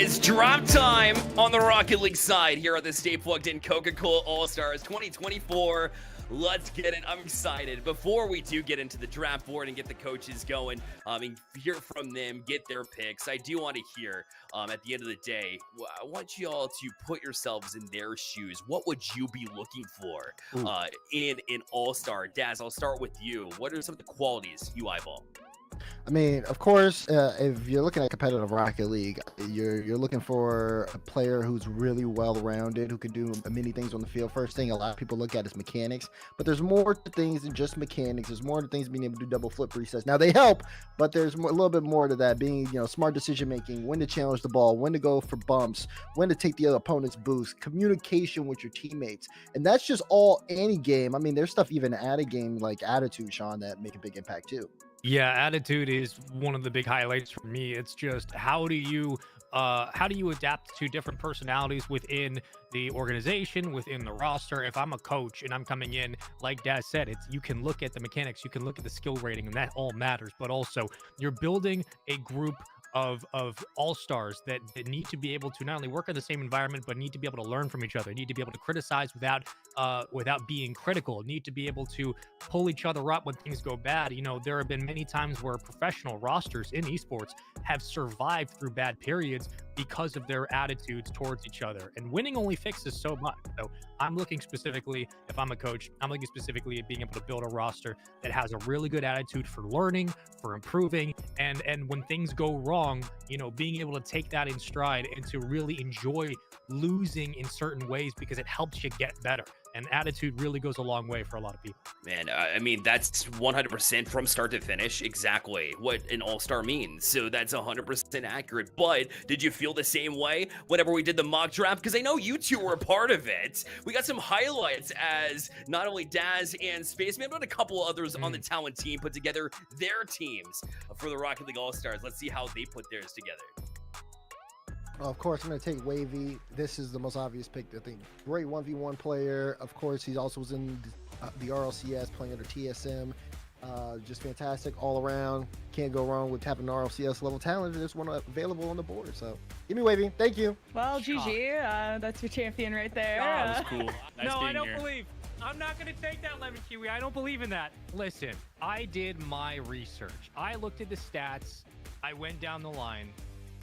is drop time on the Rocket League side here at the Stay Plugged In Coca-Cola All-Stars 2024. Let's get it. I'm excited. Before we do get into the draft board and get the coaches going, and hear from them, get their picks, I do want to hear, at the end of the day, I want you all to put yourselves in their shoes. What would you be looking for in an All-Star? Daz, I'll start with you. What are some of the qualities you eyeball? I mean, of course, if you're looking at competitive Rocket League, you're looking for a player who's really well-rounded, who can do many things on the field. First thing a lot of people look at is mechanics, but there's more to things than just mechanics. There's more to things being able to do double flip resets. Now they help, but there's more, a little bit more to that. Being, smart decision making, when to challenge the ball, when to go for bumps, when to take the other opponent's boost, communication with your teammates, and that's just all any game. I mean, there's stuff even at a game like attitude, Sean, that make a big impact too. Yeah, attitude is one of the big highlights for me. It's just how do you adapt to different personalities within the organization, within the roster. If I'm a coach and I'm coming in, like Daz said, you can look at the mechanics, you can look at the skill rating, and that all matters. But also, you're building a group of all-stars that need to be able to not only work in the same environment, but need to be able to learn from each other, need to be able to criticize without being critical, need to be able to pull each other up when things go bad. There have been many times where professional rosters in esports have survived through bad periods because of their attitudes towards each other, and winning only fixes so much. So I'm looking specifically, if I'm a coach, I'm looking specifically at being able to build a roster that has a really good attitude for learning, for improving, and when things go wrong, being able to take that in stride and to really enjoy losing in certain ways because it helps you get better. And attitude really goes a long way for a lot of people. Man, I mean, that's 100% from start to finish exactly what an all-star means. So that's 100% accurate. But did you feel the same way whenever we did the mock draft? Because I know you two were a part of it. We got some highlights as not only Daz and Spaceman, but a couple others on the talent team put together their teams for the Rocket League All-Stars. Let's see how they put theirs together. Of course, I'm going to take Wavy. This is the most obvious pick, I think. Great 1v1 player. Of course, he also was in the RLCS playing under TSM. Just fantastic all around. Can't go wrong with tapping RLCS level talent. There's one available on the board. So give me Wavy. Thank you. Well, GG. That's your champion right there. That was cool. Nice No, I don't here. believe. I'm not going to take that lemon kiwi. I don't believe in that. Listen, I did my research. I looked at the stats. I went down the line.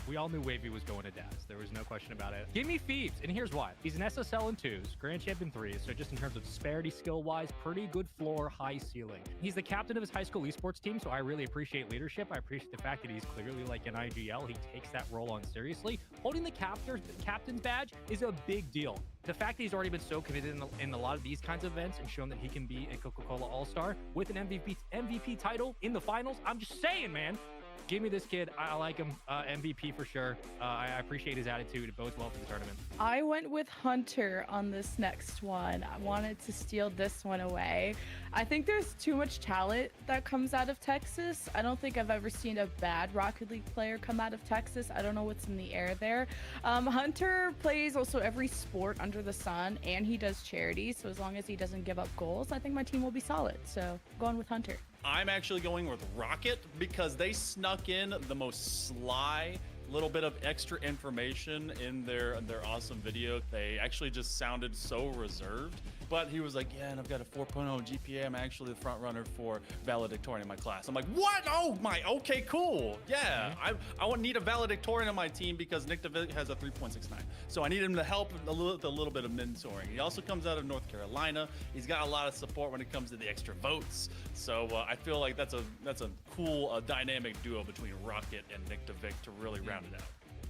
We all knew Wavy was going to Daz. There was no question about it. Give me Phoebes, and here's why. He's an SSL in 2s, Grand Champ in 3s, so just in terms of disparity skill-wise, pretty good floor, high ceiling. He's the captain of his high school esports team, so I really appreciate leadership. I appreciate the fact that he's clearly like an IGL. He takes that role on seriously. Holding the captain's badge is a big deal. The fact that he's already been so committed in a lot of these kinds of events and shown that he can be a Coca-Cola All-Star with an MVP title in the finals, I'm just saying, man. Give me this kid. I like him. MVP for sure. I appreciate his attitude. It bodes well for the tournament. I went with Hunter on this next one. I wanted to steal this one away. I think there's too much talent that comes out of Texas. I don't think I've ever seen a bad Rocket League player come out of Texas. I don't know what's in the air there. Hunter plays also every sport under the sun, and he does charity. So as long as he doesn't give up goals, I think my team will be solid. So I'm going with Hunter. I'm actually going with Rocket because they snuck in the most sly little bit of extra information in their awesome video. They actually just sounded so reserved, but he was like, yeah, and I've got a 4.0 GPA. I'm actually the front runner for valedictorian in my class. I'm like, what? Oh my, okay, cool. Yeah, I need a valedictorian on my team because Nick DeVitt has a 3.69. So I need him to help a little bit of mentoring. He also comes out of North Carolina. He's got a lot of support when it comes to the extra votes. So I feel like that's a cool dynamic duo between Rocket and Nick DeVitt to really round it out.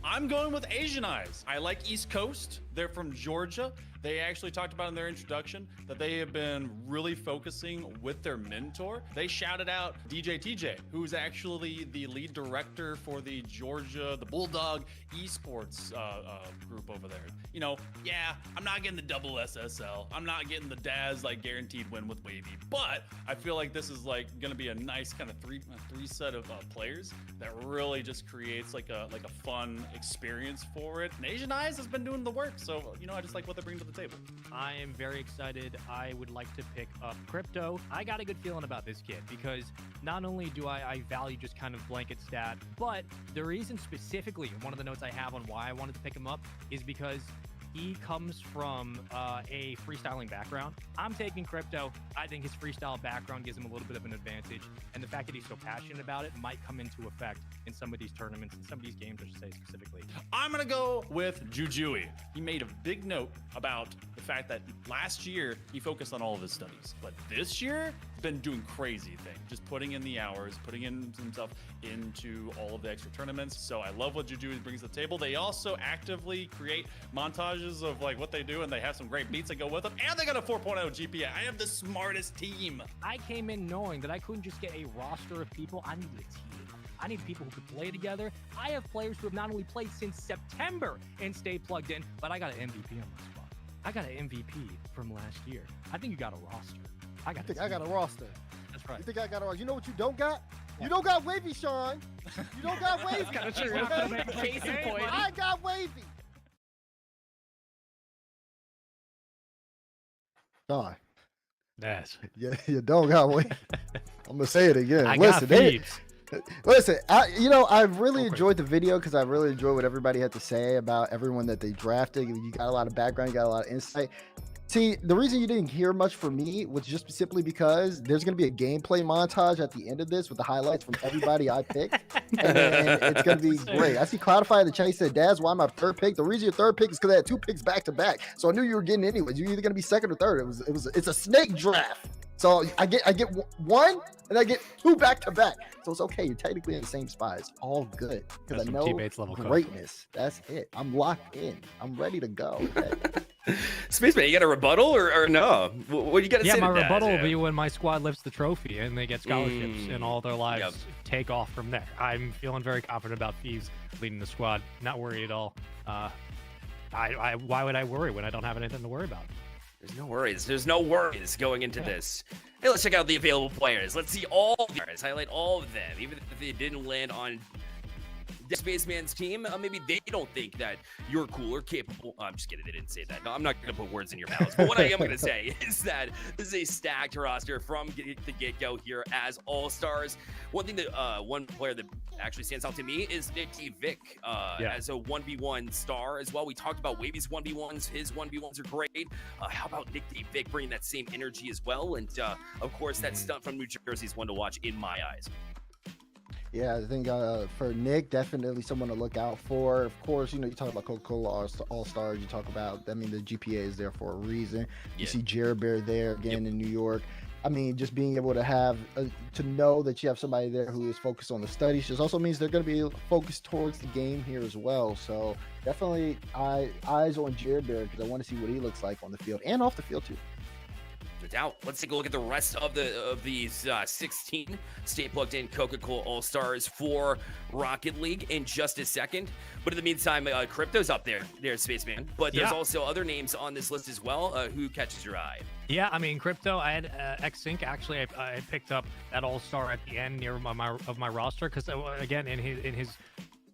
I'm going with Asian Eyes. I like East Coast. They're from Georgia. They actually talked about in their introduction that they have been really focusing with their mentor. They shouted out DJ TJ, who's actually the lead director for the Bulldog esports group over there. Yeah, I'm not getting the double SSL. I'm not getting the Daz guaranteed win with Wavy, but I feel like this is gonna be a nice kind of three set of players that really just creates a fun experience for it. And Asian Eyes has been doing the work So, I just like what they bring to the table. I am very excited. I would like to pick up Crypto. I got a good feeling about this kid because not only do I value just kind of blanket stat, but the reason specifically, one of the notes I have on why I wanted to pick him up is because he comes from a freestyling background. I'm taking Crypto. I think his freestyle background gives him a little bit of an advantage. And the fact that he's so passionate about it might come into effect in some of these tournaments and some of these games, I should say specifically. I'm going to go with Jujui. He made a big note about the fact that last year he focused on all of his studies. But this year, he's been doing crazy things. Just putting in the hours, putting in himself into all of the extra tournaments. So I love what Jujui brings to the table. They also actively create montages of like what they do, and they have some great beats that go with them, and they got a 4.0 GPA. I have the smartest team. I came in knowing that I couldn't just get a roster of people. I needed a team. I need people who could play together. I have players who have not only played since September and stay plugged in, but I got an MVP on my squad. I got an MVP from last year. I think you got a roster. I got a roster. That's right. You think I got a roster? You know what you don't got? You don't got Wavy, Sean. You don't got Wavy. That's true. Okay? Case in point. I got Wavy. Sean. Yes. Yeah, you don't got Wavy. I'm gonna say it again. I Listen, got Phoebes. Listen, I've really enjoyed the video because I really enjoyed what everybody had to say about everyone that they drafted. You got a lot of background, you got a lot of insight. See, the reason you didn't hear much from me was just simply because there's going to be a gameplay montage at the end of this with the highlights from everybody I picked, and it's going to be great. I see Cloudify in the chat. He said, "Daz, why my third pick?" The reason your third pick is because I had 2 picks back to back, so I knew you were getting anyways. You're either going to be second or third. It's a snake draft. So I get 1 and I get 2 back to back. So it's okay. You're technically in the same spot. It's all good because I know greatness. That's it. I'm locked in. I'm ready to go. Okay? Spaceman, you got a rebuttal or no? What do you got to say? Yeah, my to that? rebuttal will be when my squad lifts the trophy and they get scholarships and all their lives Yep. take off from there. I'm feeling very confident about Thieves leading the squad. Not worried at all. Why would I worry when I don't have anything to worry about? There's no worries. There's no worries going into this. Hey, let's check out the available players. Let's see all the players. Highlight all of them. Even if they didn't land on Spaceman's team, maybe they don't think that you're cool or capable. I'm just kidding. They didn't say that. No, I'm not going to put words in your mouth. But what I am going to say is that this is a stacked roster from the get-go here as All-Stars. One thing that one player that actually stands out to me is Nick Vic as a 1v1 star as well. We talked about Wavy's 1v1s. His 1v1s are great. How about Nick Vic bringing that same energy as well? And of course, that stunt from New Jersey is one to watch in my eyes. Yeah, I think for Nick, definitely someone to look out for. Of course, you talk about Coca-Cola All-Stars. You talk about, the GPA is there for a reason. You see Jared Bear there again in New York. I mean, just being able to have, to know that you have somebody there who is focused on the studies just also means they're going to be focused towards the game here as well. So definitely eyes on Jared Bear because I want to see what he looks like on the field and off the field too. Out. Let's take a look at the rest of these 16 stay plugged in Coca-Cola All-Stars for Rocket League in just a second. But in the meantime, Crypto's up there, Spaceman. But there's also other names on this list as well. Who catches your eye? Yeah, I mean, Crypto, I had X-Sync. Actually, I picked up that All-Star at the end near my roster because, again, in his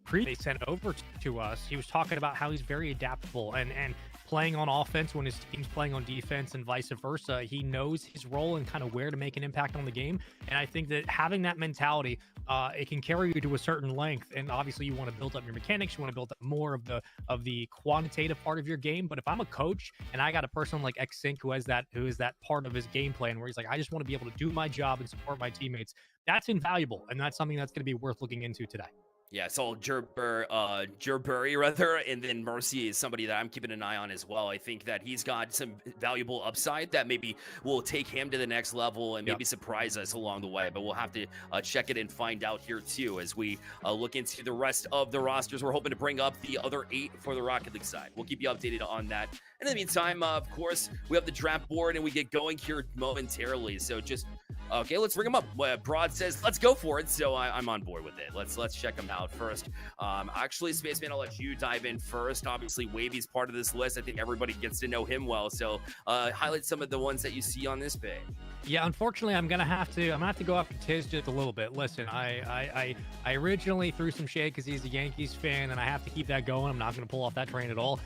pre they sent over to us, he was talking about how he's very adaptable and playing on offense when his team's playing on defense and vice versa. He knows his role and kind of where to make an impact on the game. And I think that having that mentality, it can carry you to a certain length. And obviously you want to build up your mechanics. You want to build up more of the quantitative part of your game. But if I'm a coach and I got a person like X-Sync who is that part of his game plan where he's like, I just want to be able to do my job and support my teammates, that's invaluable. And that's something that's going to be worth looking into today. Yeah, it's all Jerbury rather, and then Mercy is somebody that I'm keeping an eye on as well. I think that he's got some valuable upside that maybe will take him to the next level and maybe surprise us along the way. But we'll have to check it and find out here too as we look into the rest of the rosters. We're hoping to bring up the other 8 for the Rocket League side. We'll keep you updated on that. In the meantime, of course, we have the draft board and we get going here momentarily. So just okay, let's bring them up. Broad says, let's go for it. So I'm on board with it. Let's check them out first. Actually, Spaceman, I'll let you dive in first. Obviously, Wavy's part of this list. I think everybody gets to know him well. So highlight some of the ones that you see on this page. Yeah, unfortunately, I'm gonna have to go after Tiz just a little bit. Listen, I originally threw some shade because he's a Yankees fan, and I have to keep that going. I'm not gonna pull off that train at all.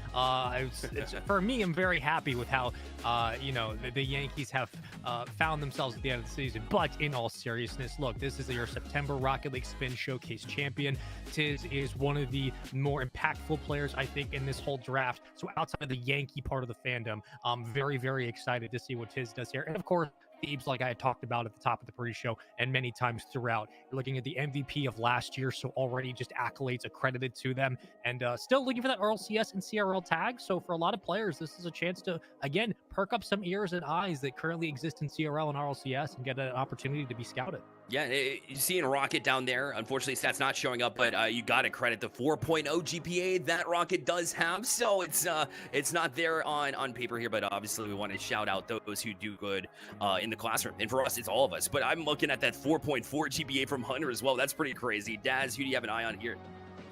For me, I'm very happy with how the Yankees have found themselves at the end of the season. But in all seriousness, look, this is your September Rocket League Spin Showcase champion. Tiz is one of the more impactful players, I think, in this whole draft. So outside of the Yankee part of the fandom, I'm very, very excited to see what Tiz does here. And of course, Thebes, like I had talked about at the top of the pre-show and many times throughout. You're looking at the MVP of last year, so already just accolades accredited to them, and still looking for that RLCS and CRL tag. So for a lot of players, this is a chance to, again, perk up some ears and eyes that currently exist in CRL and RLCS and get an opportunity to be scouted. Yeah, you seeing Rocket down there. Unfortunately, stats not showing up, but you got to credit the 4.0 GPA that Rocket does have. So it's not there on paper here, but obviously we want to shout out those who do good in the classroom. And for us, it's all of us. But I'm looking at that 4.4 GPA from Hunter as well. That's pretty crazy. Daz, who do you have an eye on here?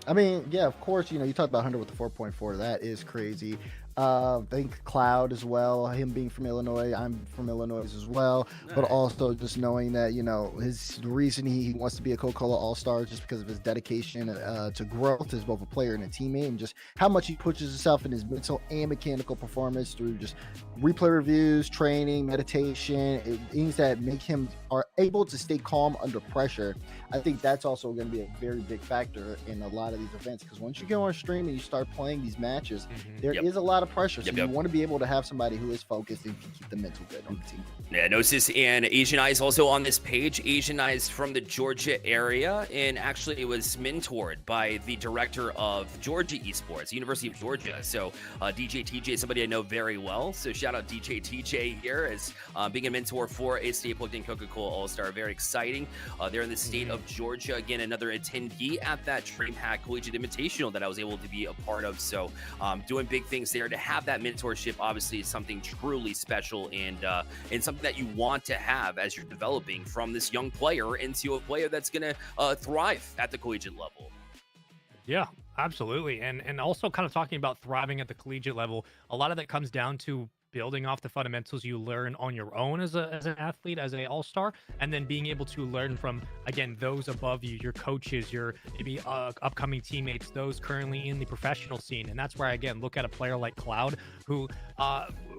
I mean, yeah, of course, you talked about Hunter with the 4.4. That is crazy. I think Cloud as well, him being from Illinois. I'm from Illinois as well. But also just knowing that, the reason he wants to be a Coca-Cola All-Star is just because of his dedication to growth as both a player and a teammate, and just how much he pushes himself in his mental and mechanical performance through just replay reviews, training, meditation, things that make him are able to stay calm under pressure. I think that's also going to be a very big factor in a lot of these events, because once you go on stream and you start playing these matches, there is a lot of pressure. So you want to be able to have somebody who is focused and can keep the mental good on the team. Yeah, Gnosis and Asian Eyes also on this page. Asian Eyes from the Georgia area, and actually it was mentored by the director of Georgia Esports, University of Georgia. So DJ TJ, somebody I know very well. So shout out DJ TJ here as being a mentor for a Stay Plugged In Coca-Cola All-Star. Very exciting. They're in the state of Georgia. Again, another attendee at that DreamHack Collegiate Invitational that I was able to be a part of. So doing big things there. To have that mentorship obviously is something truly special, and something that you want to have as you're developing from this young player into a player that's going to thrive at the collegiate level. Yeah, absolutely. And also kind of talking about thriving at the collegiate level, a lot of that comes down to building off the fundamentals you learn on your own as an athlete, as an all-star, and then being able to learn from, again, those above you, your coaches, your maybe upcoming teammates, those currently in the professional scene. And that's where I, again, look at a player like Cloud, who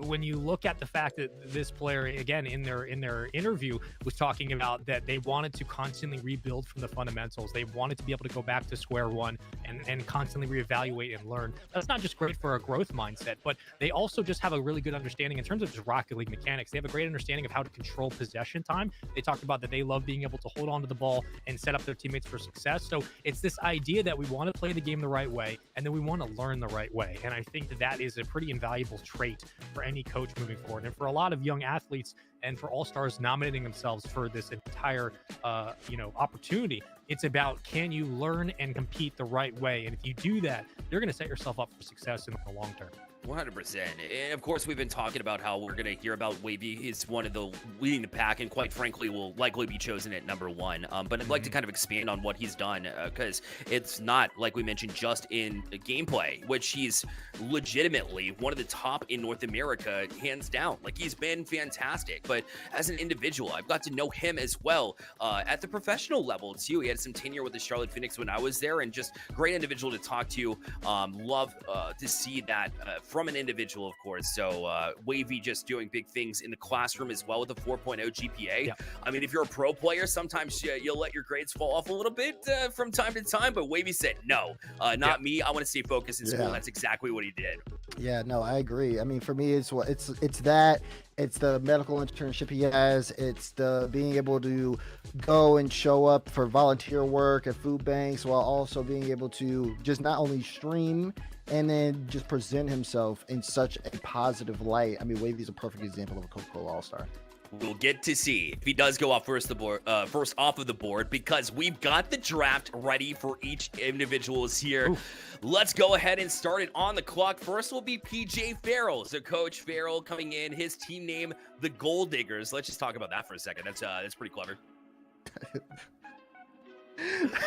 when you look at the fact that this player, again, in their interview was talking about that they wanted to constantly rebuild from the fundamentals. They wanted to be able to go back to square one and constantly reevaluate and learn. That's not just great for a growth mindset, but they also just have a really good understanding in terms of just Rocket League mechanics. They have a great understanding of how to control possession time. They talked about that they love being able to hold on to the ball and set up their teammates for success. So it's this idea that we want to play the game the right way, and then we want to learn the right way. And I think that is a pretty invaluable trait for any coach moving forward. And for a lot of young athletes and for all-stars nominating themselves for this entire opportunity, it's about, can you learn and compete the right way? And if you do that, you're going to set yourself up for success in the long term. 100%. And of course, we've been talking about how we're going to hear about Wavy. He's one of the leading the pack, and quite frankly, will likely be chosen at number one. But I'd like to kind of expand on what he's done, because it's not, like we mentioned, just in gameplay, which he's legitimately one of the top in North America, hands down. Like, he's been fantastic. But as an individual, I've got to know him as well at the professional level, too. He had some tenure with the Charlotte Phoenix when I was there, and just great individual to talk to. Love to see that from an individual, of course. So Wavy just doing big things in the classroom as well with a 4.0 GPA. Yeah. I mean, if you're a pro player, sometimes you'll let your grades fall off a little bit from time to time, but Wavy said, no, not me. I want to stay focused in school. That's exactly what he did. Yeah, no, I agree. I mean, for me, it's that. It's the medical internship he has. It's the being able to go and show up for volunteer work at food banks, while also being able to just not only stream and then just present himself in such a positive light. I mean, Wavy's a perfect example of a Coca-Cola All-Star. We'll get to see if he does go off first off of the board, because we've got the draft ready for each individuals here. Ooh. Let's go ahead and start it on the clock. First will be PJ Farrell. So Coach Farrell coming in, his team name, the Gold Diggers. Let's just talk about that for a second. That's pretty clever.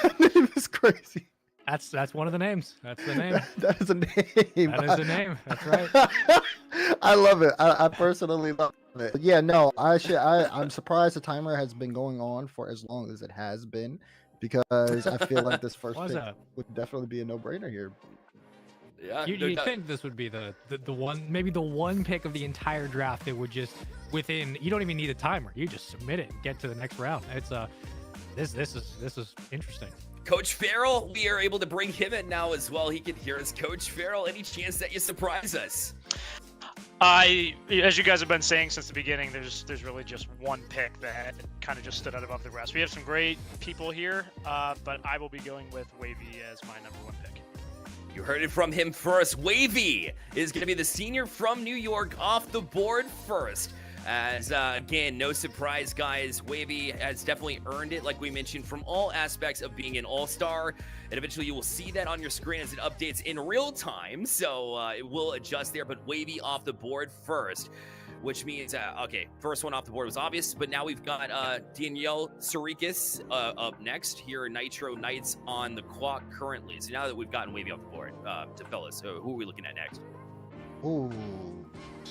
That name is crazy. That's one of the names. That's the name. That is a name. That is a name. That's right. I love it. I personally love it. But yeah, no, I'm surprised the timer has been going on for as long as it has been, because I feel like this first Why is pick that? would definitely be a no-brainer here. Yeah, You'd think this would be the one, maybe the one pick of the entire draft that would just within, you don't even need a timer. You just submit it and get to the next round. It's this is interesting. Coach Farrell, we are able to bring him in now as well. He can hear us. Coach Farrell, any chance that you surprise us? As you guys have been saying since the beginning, there's really just one pick that kind of just stood out above the rest. We have some great people here, but I will be going with Wavy as my #1 pick. You heard it from him first. Wavy is going to be the senior from New York off the board first. As, again, no surprise, guys, Wavy has definitely earned it, like we mentioned, from all aspects of being an all-star. And eventually you will see that on your screen as it updates in real time. So it will adjust there, but Wavy off the board first, which means, okay, first one off the board was obvious, but now we've got Danielle Sarikis up next here. Nitro Knights on the clock currently. So now that we've gotten Wavy off the board, to fellas, so who are we looking at next? Ooh,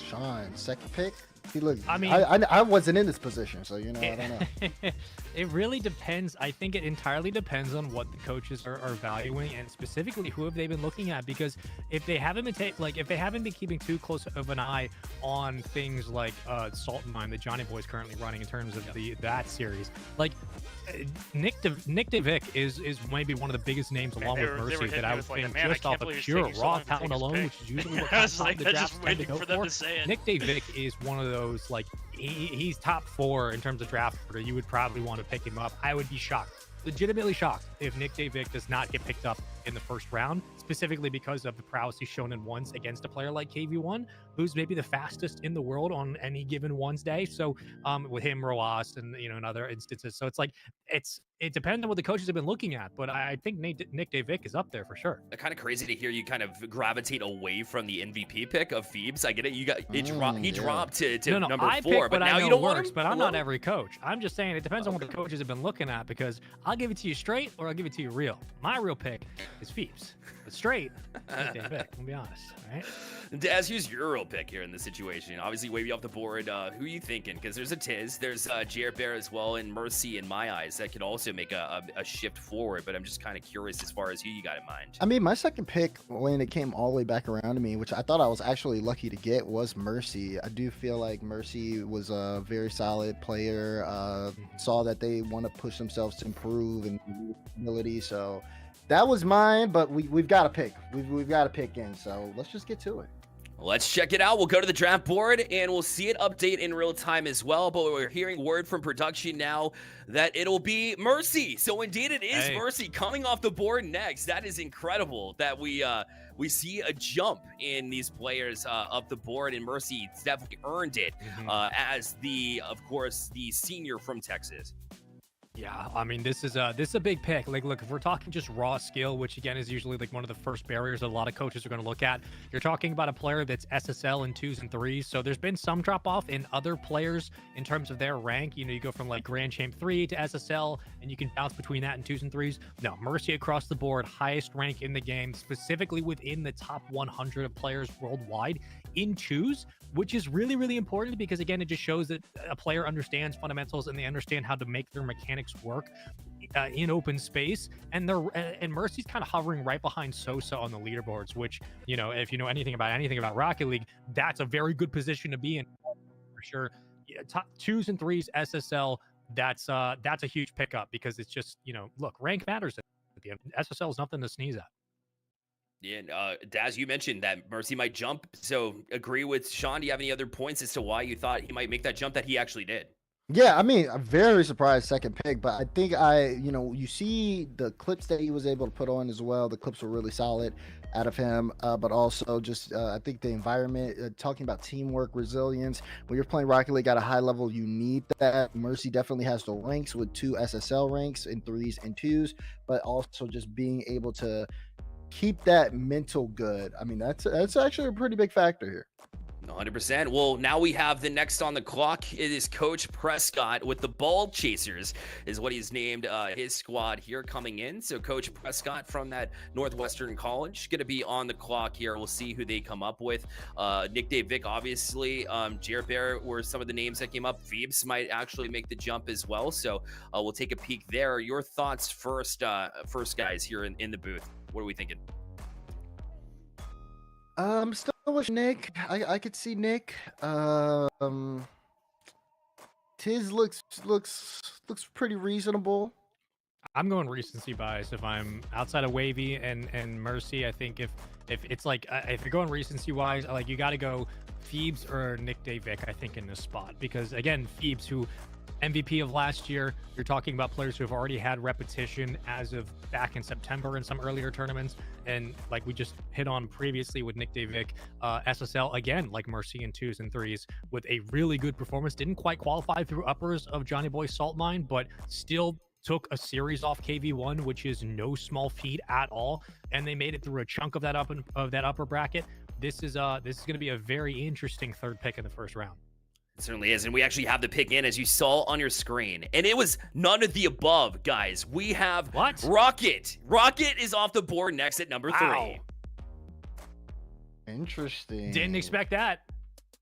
Sean, second pick. See, look, I mean, I wasn't in this position, so I don't know. It really depends. I think it entirely depends on what the coaches are valuing, and specifically who have they been looking at. Because if they haven't been if they haven't been keeping too close of an eye on things like Salt and Mine that Johnny Boy's currently running in terms of that series, like Nick DeVic is maybe one of the biggest names along with Mercy that I would think just off of pure raw talent alone, which is usually what I was the like, draft just waiting for them to say it. Nick DeVic is one of those, like, he's top 4 in terms of draft order. You would probably want to pick him up. I would be shocked, legitimately shocked, if Nick DeVic does not get picked up in the first round, specifically because of the prowess he's shown in ones against a player like KV1, who's maybe the fastest in the world on any given ones day. So with him, Roas, and in other instances. So it's like it depends on what the coaches have been looking at, but I think Nick DeVic is up there for sure. Kind of crazy to hear you kind of gravitate away from the MVP pick of Phoebes. I get it. You got he dropped to number 4, but now you don't want him. But I'm not every coach. I'm just saying it depends on what the coaches have been looking at, because I'll give it to you straight or I'll give it to you real. My real pick is Phoebes. But straight, Nick DeVic, I'll be honest, right? Daz, who's your real pick here in this situation? Obviously, Wavy off the board. Who are you thinking? Because there's a Tiz, there's Jared Bear as well, and Mercy in my eyes that could also make a shift forward. But I'm just kind of curious as far as who you got in mind. I mean, my second pick, when it came all the way back around to me, which I thought I was actually lucky to get, was Mercy. I do feel like Mercy was a very solid player. Saw that they want to push themselves to improve and ability. So that was mine, but we've got to pick. We've got to pick in. So let's just get to it. Let's check it out. We'll go to the draft board and we'll see it update in real time as well. But we're hearing word from production now that it'll be Mercy. So indeed it is Mercy coming off the board next. That is incredible that we see a jump in these players up the board, and Mercy definitely earned it as of course, the senior from Texas. Yeah, I mean, this is a big pick. Like, look, if we're talking just raw skill, which again is usually like one of the first barriers that a lot of coaches are going to look at, you're talking about a player that's SSL in 2s and 3s. So there's been some drop off in other players in terms of their rank. You go from like Grand Champ 3 to SSL, and you can bounce between that in 2s and 3s. No, Mercy across the board, highest rank in the game, specifically within the top 100 of players worldwide in 2s, which is really, really important, because again, it just shows that a player understands fundamentals and they understand how to make their mechanics work in open space. And Mercy's kind of hovering right behind Sosa on the leaderboards, which, if you know anything about Rocket League, that's a very good position to be in for sure. Yeah, top 2s and 3s SSL, that's a huge pickup, because it's just, look, rank matters at the end. SSL is nothing to sneeze at. Yeah, Daz, you mentioned that Mercy might jump. So agree with Sean. Do you have any other points as to why you thought he might make that jump that he actually did? Yeah, I mean, I'm very surprised second pick, but I think you see the clips that he was able to put on as well. The clips were really solid out of him, but also just I think the environment, talking about teamwork, resilience. When you're playing Rocket League at a high level, you need that. Mercy definitely has the ranks with 2 SSL ranks in 3s and 2s, but also just being able to keep that mental good. I mean, that's actually a pretty big factor here. 100%. Well, now we have the next on the clock. It is Coach Prescott with the Ball Chasers, is what he's named his squad here coming in. So Coach Prescott from that Northwestern College going to be on the clock here. We'll see who they come up with. Nick Dave Vick, obviously. Jared Bear were some of the names that came up. Phoebes might actually make the jump as well. So we'll take a peek there. Your thoughts first, guys, here in the booth. What are we thinking? Still with Nick. I could see Nick. Tiz looks pretty reasonable. I'm going recency bias if I'm outside of Wavy and Mercy. I think if it's like if you're going recency wise, like you got to go Phoebes or Nick Davick, I think, in this spot, because again, Phoebes, who MVP of last year, you're talking about players who have already had repetition as of back in September in some earlier tournaments, and like we just hit on previously with Nick Davick, SSL again, like Mercy in 2s and 3s with a really good performance. Didn't quite qualify through uppers of Johnny Boy Salt Mine, but still took a series off KV1, which is no small feat at all, and they made it through a chunk of that upper bracket. This is going to be a very interesting third pick in the first round. It certainly is, and we actually have the pick in, as you saw on your screen, and it was none of the above, guys. We have what? Rocket. Rocket is off the board next at number 3. Interesting. Didn't expect that.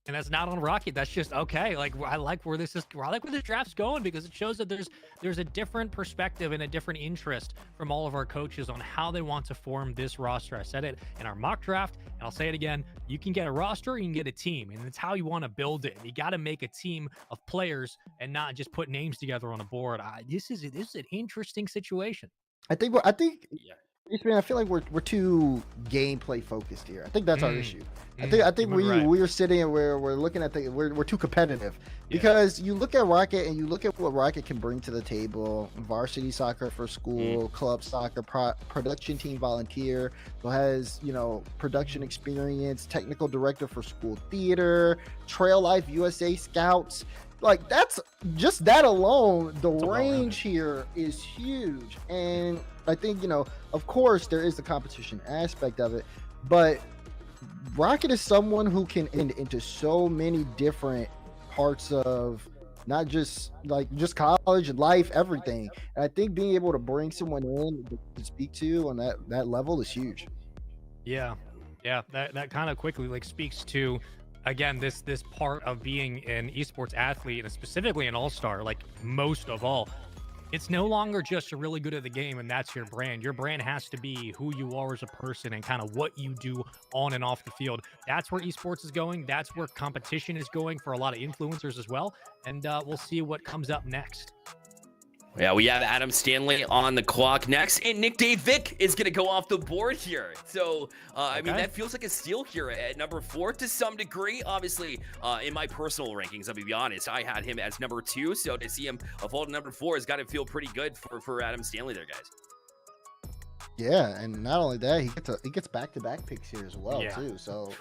And that's not on Rocket. That's just okay. Like, I like where this draft's going, because it shows that there's a different perspective and a different interest from all of our coaches on how they want to form this roster. I said it in our mock draft, and I'll say it again. You can get a roster, you can get a team, and it's how you want to build it. You got to make a team of players and not just put names together on a board. This is an interesting situation. I think I feel like we're too gameplay focused here. I think that's our issue. I think we're sitting and we're looking at we're too competitive, because you look at Rocket and you look at what Rocket can bring to the table: varsity soccer for school, club soccer, production team volunteer, who has production experience, technical director for school theater, Trail Life USA Scouts. Like, that's just that alone, the range here is huge. And I think, of course there is the competition aspect of it, but Rocket is someone who can into so many different parts of not just college and life, everything. And I think being able to bring someone in to speak to on that level is huge. Yeah. That kind of quickly speaks to, again, this part of being an esports athlete, and specifically an all-star, like most of all. It's no longer just you're really good at the game and that's your brand. Your brand has to be who you are as a person and kind of what you do on and off the field. That's where esports is going. That's where competition is going for a lot of influencers as well. And we'll see what comes up next. Yeah, we have Adam Stanley on the clock next, and Nick Dave Vick is going to go off the board here. So, I mean, that feels like a steal here at number 4 to some degree. Obviously, in my personal rankings, I'll be honest, I had him as number 2, so to see him fall to number 4 has got to feel pretty good for Adam Stanley there, guys. Yeah, and not only that, he gets back-to-back picks here as well, too. So,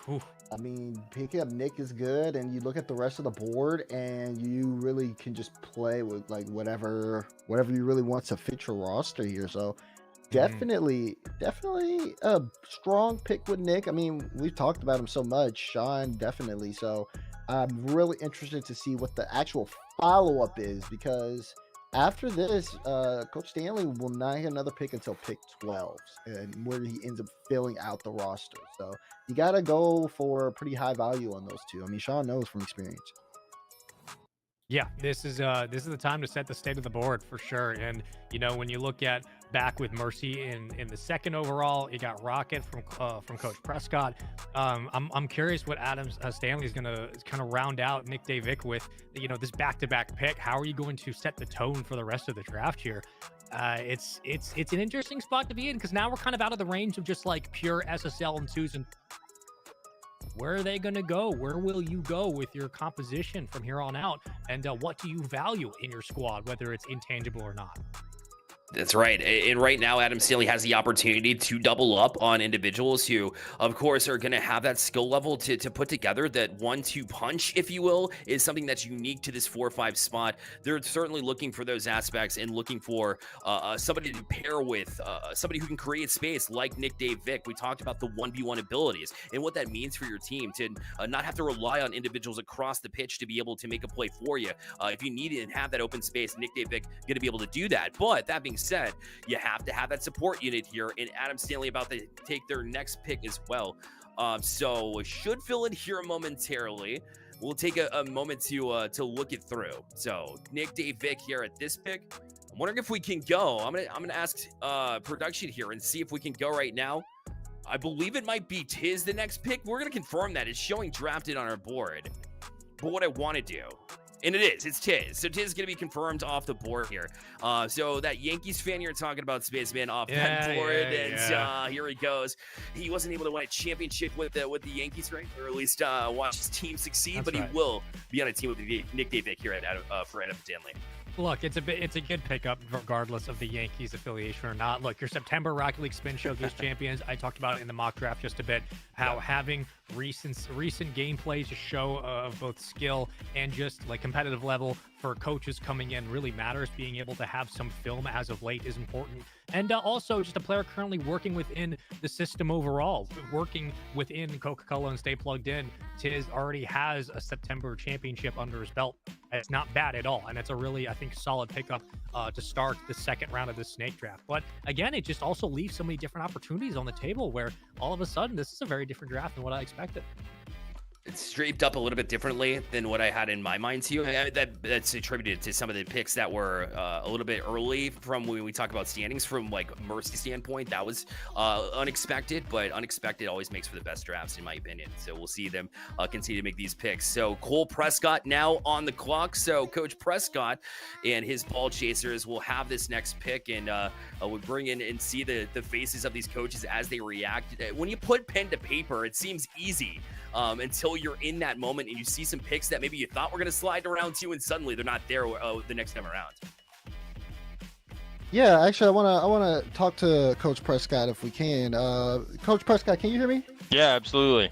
I mean, picking up Nick is good, and you look at the rest of the board, and you really can just play with whatever you really want to fit your roster here. So, definitely a strong pick with Nick. I mean, we've talked about him so much. Sean, definitely. So, I'm really interested to see what the actual follow-up is, because after this, Coach Stanley will not get another pick until pick 12, and where he ends up filling out the roster. So you got to go for pretty high value on those two. I mean, Sean knows from experience. Yeah, this is the time to set the state of the board for sure. And when you look at back with Mercy in the second overall, you got Rocket from Coach Prescott. I'm curious what Adam Stanley is going to kind of round out Nick Davick with, this back-to-back pick. How are you going to set the tone for the rest of the draft here? It's an interesting spot to be in, because now we're kind of out of the range of just like pure SSL and 2s and where are they going to go? Where will you go with your composition from here on out? And what do you value in your squad, whether it's intangible or not? That's right. And right now, Adam Stanley has the opportunity to double up on individuals who, of course, are going to have that skill level to put together that 1-2 punch, if you will, is something that's unique to this 4-5 spot. They're certainly looking for those aspects and looking for somebody to pair with, somebody who can create space like Nick Dave Vic. We talked about the 1v1 abilities and what that means for your team to not have to rely on individuals across the pitch to be able to make a play for you. If you need it and have that open space, Nick Dave Vic going to be able to do that. But that being said, you have to have that support unit here, and Adam Stanley about to take their next pick as well. So should fill in here momentarily. We'll take a moment to look it through. So Nick Dave Vic here at this pick. I'm wondering if we can go. I'm gonna ask production here and see if we can go right now. I believe it might be Tiz the next pick. We're gonna confirm that. It's showing drafted on our board. But what I want to do, and it's Tiz. So Tiz is going to be confirmed off the board here. So that Yankees fan you're talking about, Spaceman, off that board. And here he goes. He wasn't able to win a championship with the Yankees, right? Or at least watch his team succeed. That's but right. He will be on a team with Nick Davick here for Adam Stanley. Look, it's a good pickup regardless of the Yankees affiliation or not. Look, your September Rocket League Spin Showcase champions, I talked about it in the mock draft just a bit, how having recent gameplay to show of both skill and just like competitive level for coaches coming in really matters. Being able to have some film as of late is important. And also just a player currently working within the system overall, working within Coca-Cola and stay plugged in. Tiz already has a September championship under his belt. It's not bad at all. And it's a really, I think, solid pickup to start the second round of the snake draft. But again, it just also leaves so many different opportunities on the table where all of a sudden this is a very different draft than what I expected. It's shaped up a little bit differently than what I had in my mind too. That's attributed to some of the picks that were a little bit early from when we talk about standings from like Mercy standpoint. That was unexpected, but unexpected always makes for the best drafts in my opinion. So we'll see them continue to make these picks. So Cole Prescott now on the clock. So Coach Prescott and his ball chasers will have this next pick, and we'll bring in and see the faces of these coaches as they react. When you put pen to paper, it seems easy. Until you're in that moment and you see some picks that maybe you thought were going to slide around to, and suddenly they're not there the next time around. Yeah, actually, I want to talk to Coach Prescott if we can. Coach Prescott, can you hear me? Yeah, absolutely.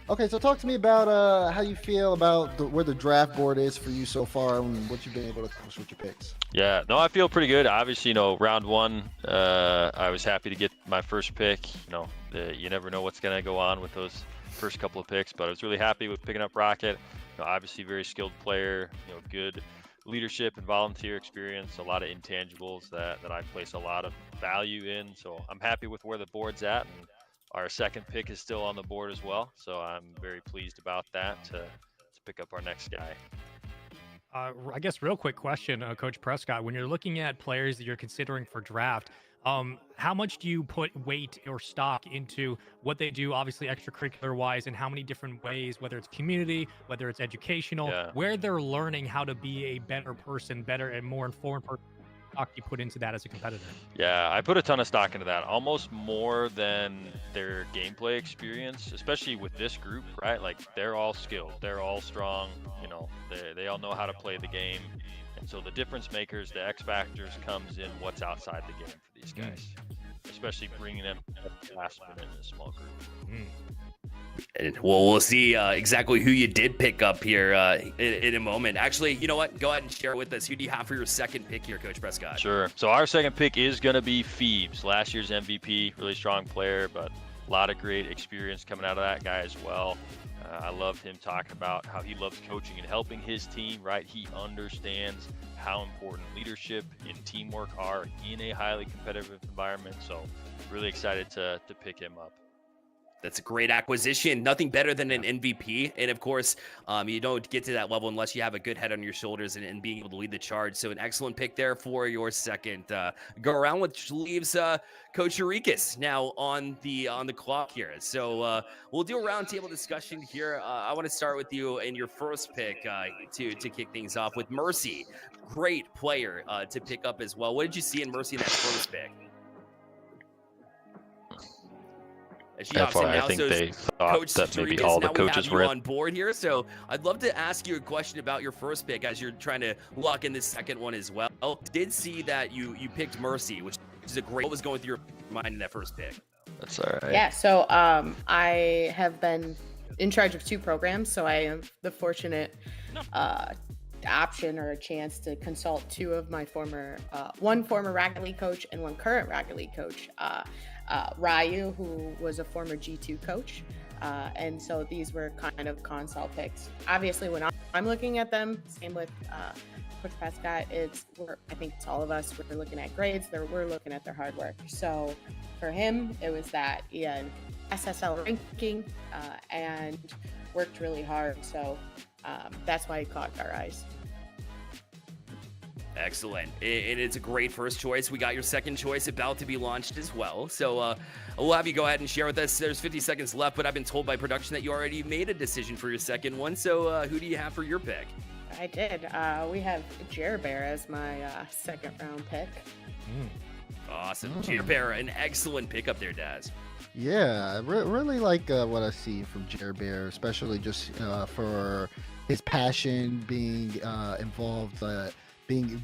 Okay, so talk to me about how you feel about where the draft board is for you so far and what you've been able to accomplish with your picks. Yeah, no, I feel pretty good. Obviously, round one, I was happy to get my first pick. You never know what's going to go on with those first couple of picks, but I was really happy with picking up Rocket. Obviously very skilled player, good leadership and volunteer experience, a lot of intangibles that I place a lot of value in. So I'm happy with where the board's at, and our second pick is still on the board as well. So I'm very pleased about that to pick up our next guy. I guess real quick question, Coach Prescott, when you're looking at players that you're considering for draft, how much do you put weight or stock into what they do, obviously extracurricular wise, and how many different ways, whether it's community, whether it's educational, where they're learning how to be a better person, better and more informed person? Stock you put into that as a competitor? Yeah, I put a ton of stock into that, almost more than their gameplay experience, especially with this group, right? Like they're all skilled, they're all strong, they all know how to play the game. And so the difference makers, the X factors comes in what's outside the game for these guys, especially bringing them last minute in a small group. And we'll see exactly who you did pick up here in a moment. Actually, you know what? Go ahead and share with us. Who do you have for your second pick here, Coach Prescott? Sure. So our second pick is going to be Phoebes, last year's MVP, really strong player, but a lot of great experience coming out of that guy as well. I loved him talking about how he loves coaching and helping his team, right? He understands how important leadership and teamwork are in a highly competitive environment. So really excited to pick him up. That's a great acquisition. Nothing better than an MVP. And of course, you don't get to that level unless you have a good head on your shoulders and being able to lead the charge. So an excellent pick there for your second go around, which leaves Coach Eureka's now on the clock here. So we'll do a roundtable discussion here. I want to start with you in your first pick to kick things off with Mercy. Great player to pick up as well. What did you see in Mercy in that first pick? She That's hops in why I now. think So they thought Coach that maybe Rodriguez, all the now we have coaches you were in. on board here. So I'd love to ask you a question about your first pick as you're trying to lock in this second one as well. Did see that you picked Mercy, which is a great. What was going through your mind in that first pick? That's all right. Yeah, so I have been in charge of 2 programs, so I have the fortunate option or a chance to consult 2 of my one former Rocket League coach and one current Rocket League coach, Ryu, who was a former G2 coach. And so these were kind of consult picks. Obviously, when I'm looking at them, same with Coach Prescott, I think it's all of us, we're looking at grades, we're looking at their hard work. So for him, it was that he had SSL ranking and worked really hard. So that's why he caught our eyes. Excellent. And it's a great first choice. We got your second choice about to be launched as well. So we'll have you go ahead and share with us. There's 50 seconds left, but I've been told by production that you already made a decision for your second one. So who do you have for your pick? I did. We have Jer Bear as my second round pick. Awesome. Jer Bear, an excellent pickup there, Daz. Yeah, I really like what I see from Jer Bear, especially just for his passion, being involved,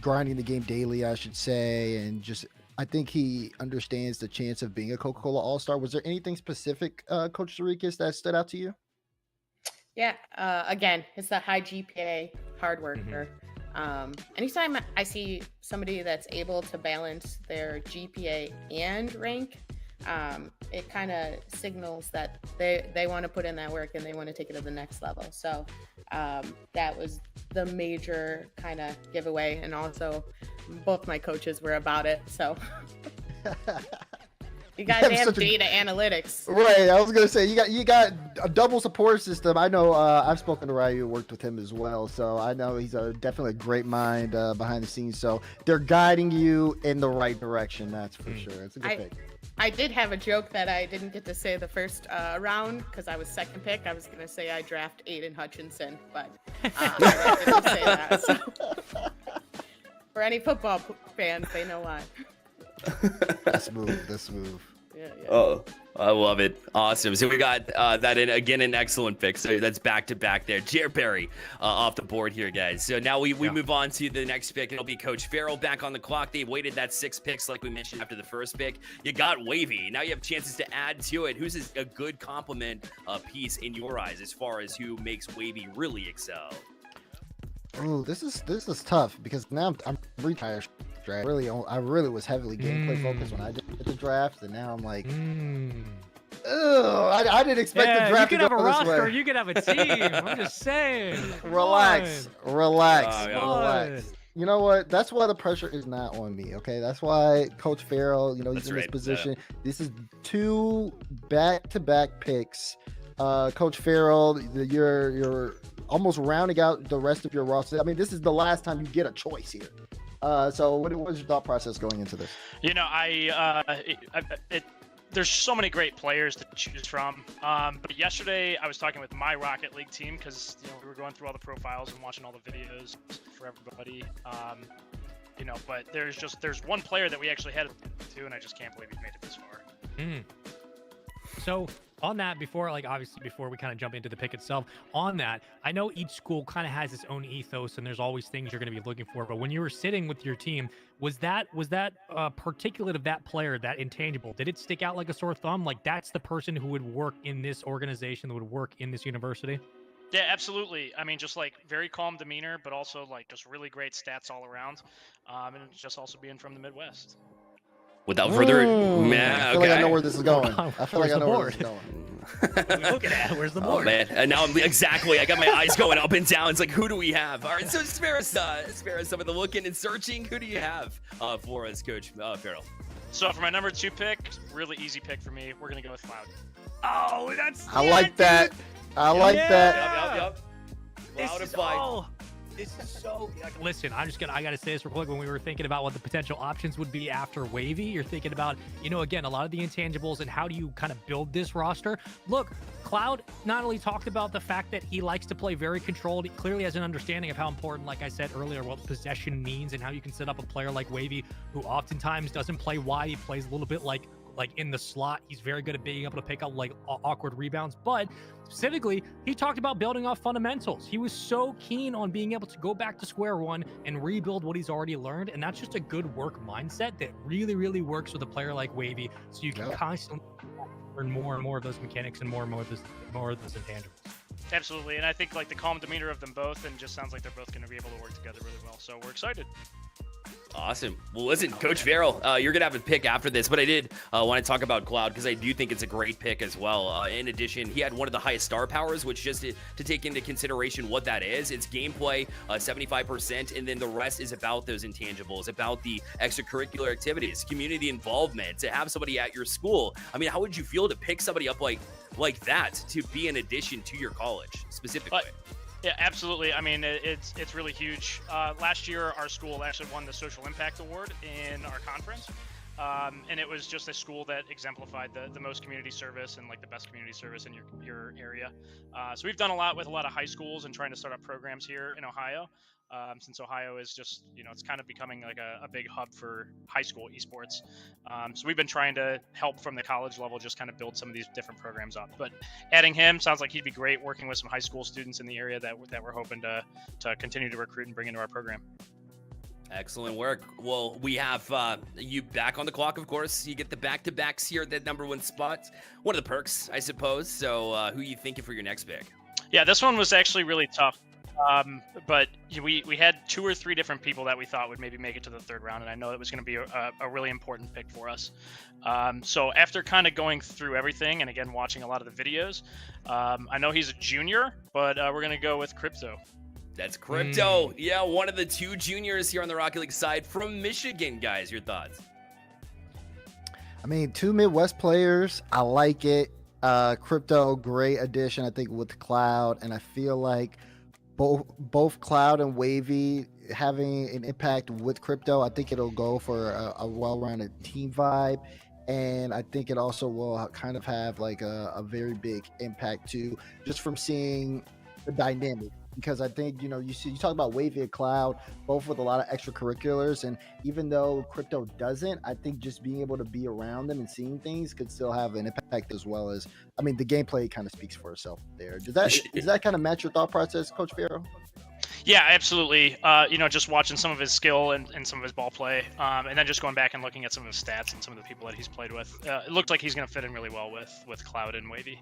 grinding the game daily, I should say, and just I think he understands the chance of being a Coca-Cola All-Star. Was there anything specific, Coach Sarikas, that stood out to you? Yeah, again, it's the high GPA hard worker. Anytime I see somebody that's able to balance their GPA and rank, it kind of signals that they want to put in that work and they want to take it to the next level. So that was the major kind of giveaway, and also both my coaches were about it. So you guys have data analytics, right? I was gonna say you got a double support system. I know I've spoken to Ryu, worked with him as well, so I know he's definitely a great mind behind the scenes. So they're guiding you in the right direction. That's for sure. It's a good pick. I did have a joke that I didn't get to say the first round because I was second pick. I was going to say I draft Aiden Hutchinson, but I didn't say that. So. For any football fans, they know why. This move. Yeah. Oh, I love it. Awesome. So we got that in again, an excellent pick. So that's back to back there. Jer Perry off the board here, guys. So now we move on to the next pick. It'll be Coach Farrell back on the clock. They waited that 6 picks, like we mentioned after the first pick. You got Wavy. Now you have chances to add to it. Who's a good complement piece in your eyes as far as who makes Wavy really excel? Oh, this is tough because now I'm retired. I really was heavily gameplay focused when I did the draft, and now I'm like, I didn't expect the draft to go this way. You could have a roster, you could have a team. I'm just saying. Relax. You know what? That's why the pressure is not on me. Okay, that's why Coach Farrell, he's in this position. This is 2 back-to-back picks. Coach Farrell, you're almost rounding out the rest of your roster. I mean, this is the last time you get a choice here. So what was your thought process going into this? There's so many great players to choose from. But yesterday I was talking with my Rocket League team because we were going through all the profiles and watching all the videos for everybody. But there's one player that we actually had to, and I just can't believe he made it this far. So on that, before we kind of jump into the pick itself, on that, I know each school kind of has its own ethos and there's always things you're going to be looking for. But when you were sitting with your team, was that particulate of that player, that intangible, did it stick out like a sore thumb? Like that's the person who would work in this organization, that would work in this university? Yeah, absolutely. I mean, just like very calm demeanor, but also like just really great stats all around. And it's just also being from the Midwest. Without further I feel like I know where this is going. I feel like I know where this is going. What are you looking at? Where's the board? Oh, man. And now I got my eyes going up and down. It's like, who do we have? All right, so spare us some of the looking and searching. Who do you have for us, Coach Farrell? So for my number 2 pick, really easy pick for me. We're going to go with Cloud. Oh, I like that. I like that. Yep. Cloudify. This is so. Listen, I got to say this real quick. When we were thinking about what the potential options would be after Wavy, you're thinking about, again, a lot of the intangibles and how do you kind of build this roster. Look, Cloud not only talked about the fact that he likes to play very controlled, he clearly has an understanding of how important, like I said earlier, what possession means and how you can set up a player like Wavy, who oftentimes doesn't play wide. He plays a little bit like like in the slot. He's very good at being able to pick up like awkward rebounds. But specifically, he talked about building off fundamentals. He was so keen on being able to go back to square one and rebuild what he's already learned. And that's just a good work mindset that really, really works with a player like Wavy. So you can constantly learn more and more of those mechanics and more of those intangibles. Absolutely, and I think like the calm demeanor of them both, and just sounds like they're both going to be able to work together really well. So we're excited. Awesome. Well, listen, Coach Farrell, you're going to have a pick after this, but I did want to talk about Cloud because I do think it's a great pick as well. In addition, he had one of the highest star powers, which just to take into consideration what that is, it's gameplay, 75%, and then the rest is about those intangibles, about the extracurricular activities, community involvement, to have somebody at your school. I mean, how would you feel to pick somebody up like that to be an addition to your college specifically? Yeah, absolutely. I mean, it's really huge. Last year, our school actually won the Social Impact Award in our conference. And it was just a school that exemplified the most community service and like the best community service in your area. So we've done a lot with a lot of high schools and trying to start up programs here in Ohio. Since Ohio is just, it's kind of becoming like a big hub for high school esports. So we've been trying to help from the college level, just kind of build some of these different programs up. But adding him sounds like he'd be great working with some high school students in the area that we're hoping to continue to recruit and bring into our program. Excellent work. Well, we have you back on the clock, of course. You get the back-to-backs here at that #1 spot. One of the perks, I suppose. So who are you thinking for your next pick? Yeah, this one was actually really tough. But we had 2 or 3 different people that we thought would maybe make it to the 3rd round, and I know it was going to be a really important pick for us. So after kind of going through everything and again watching a lot of the videos, I know he's a junior, but we're going to go with Crypto. That's Crypto. Yeah, one of the 2 juniors here on the Rocket League side from Michigan, guys. Your thoughts? I mean, 2 Midwest players. I like it. Crypto, great addition, I think, with Cloud, and I feel like both Cloud and Wavy having an impact with Crypto, I think it'll go for a well-rounded team vibe, and I think it also will kind of have like a very big impact too, just from seeing the dynamic. Because I think, you talk about Wavy and Cloud, both with a lot of extracurriculars, and even though Crypto doesn't, I think just being able to be around them and seeing things could still have an impact, as well as, I mean, the gameplay kind of speaks for itself there. Does that kind of match your thought process, Coach Farrell? Yeah, absolutely. Just watching some of his skill and some of his ball play, and then just going back and looking at some of his stats and some of the people that he's played with, it looked like he's going to fit in really well with Cloud and Wavy.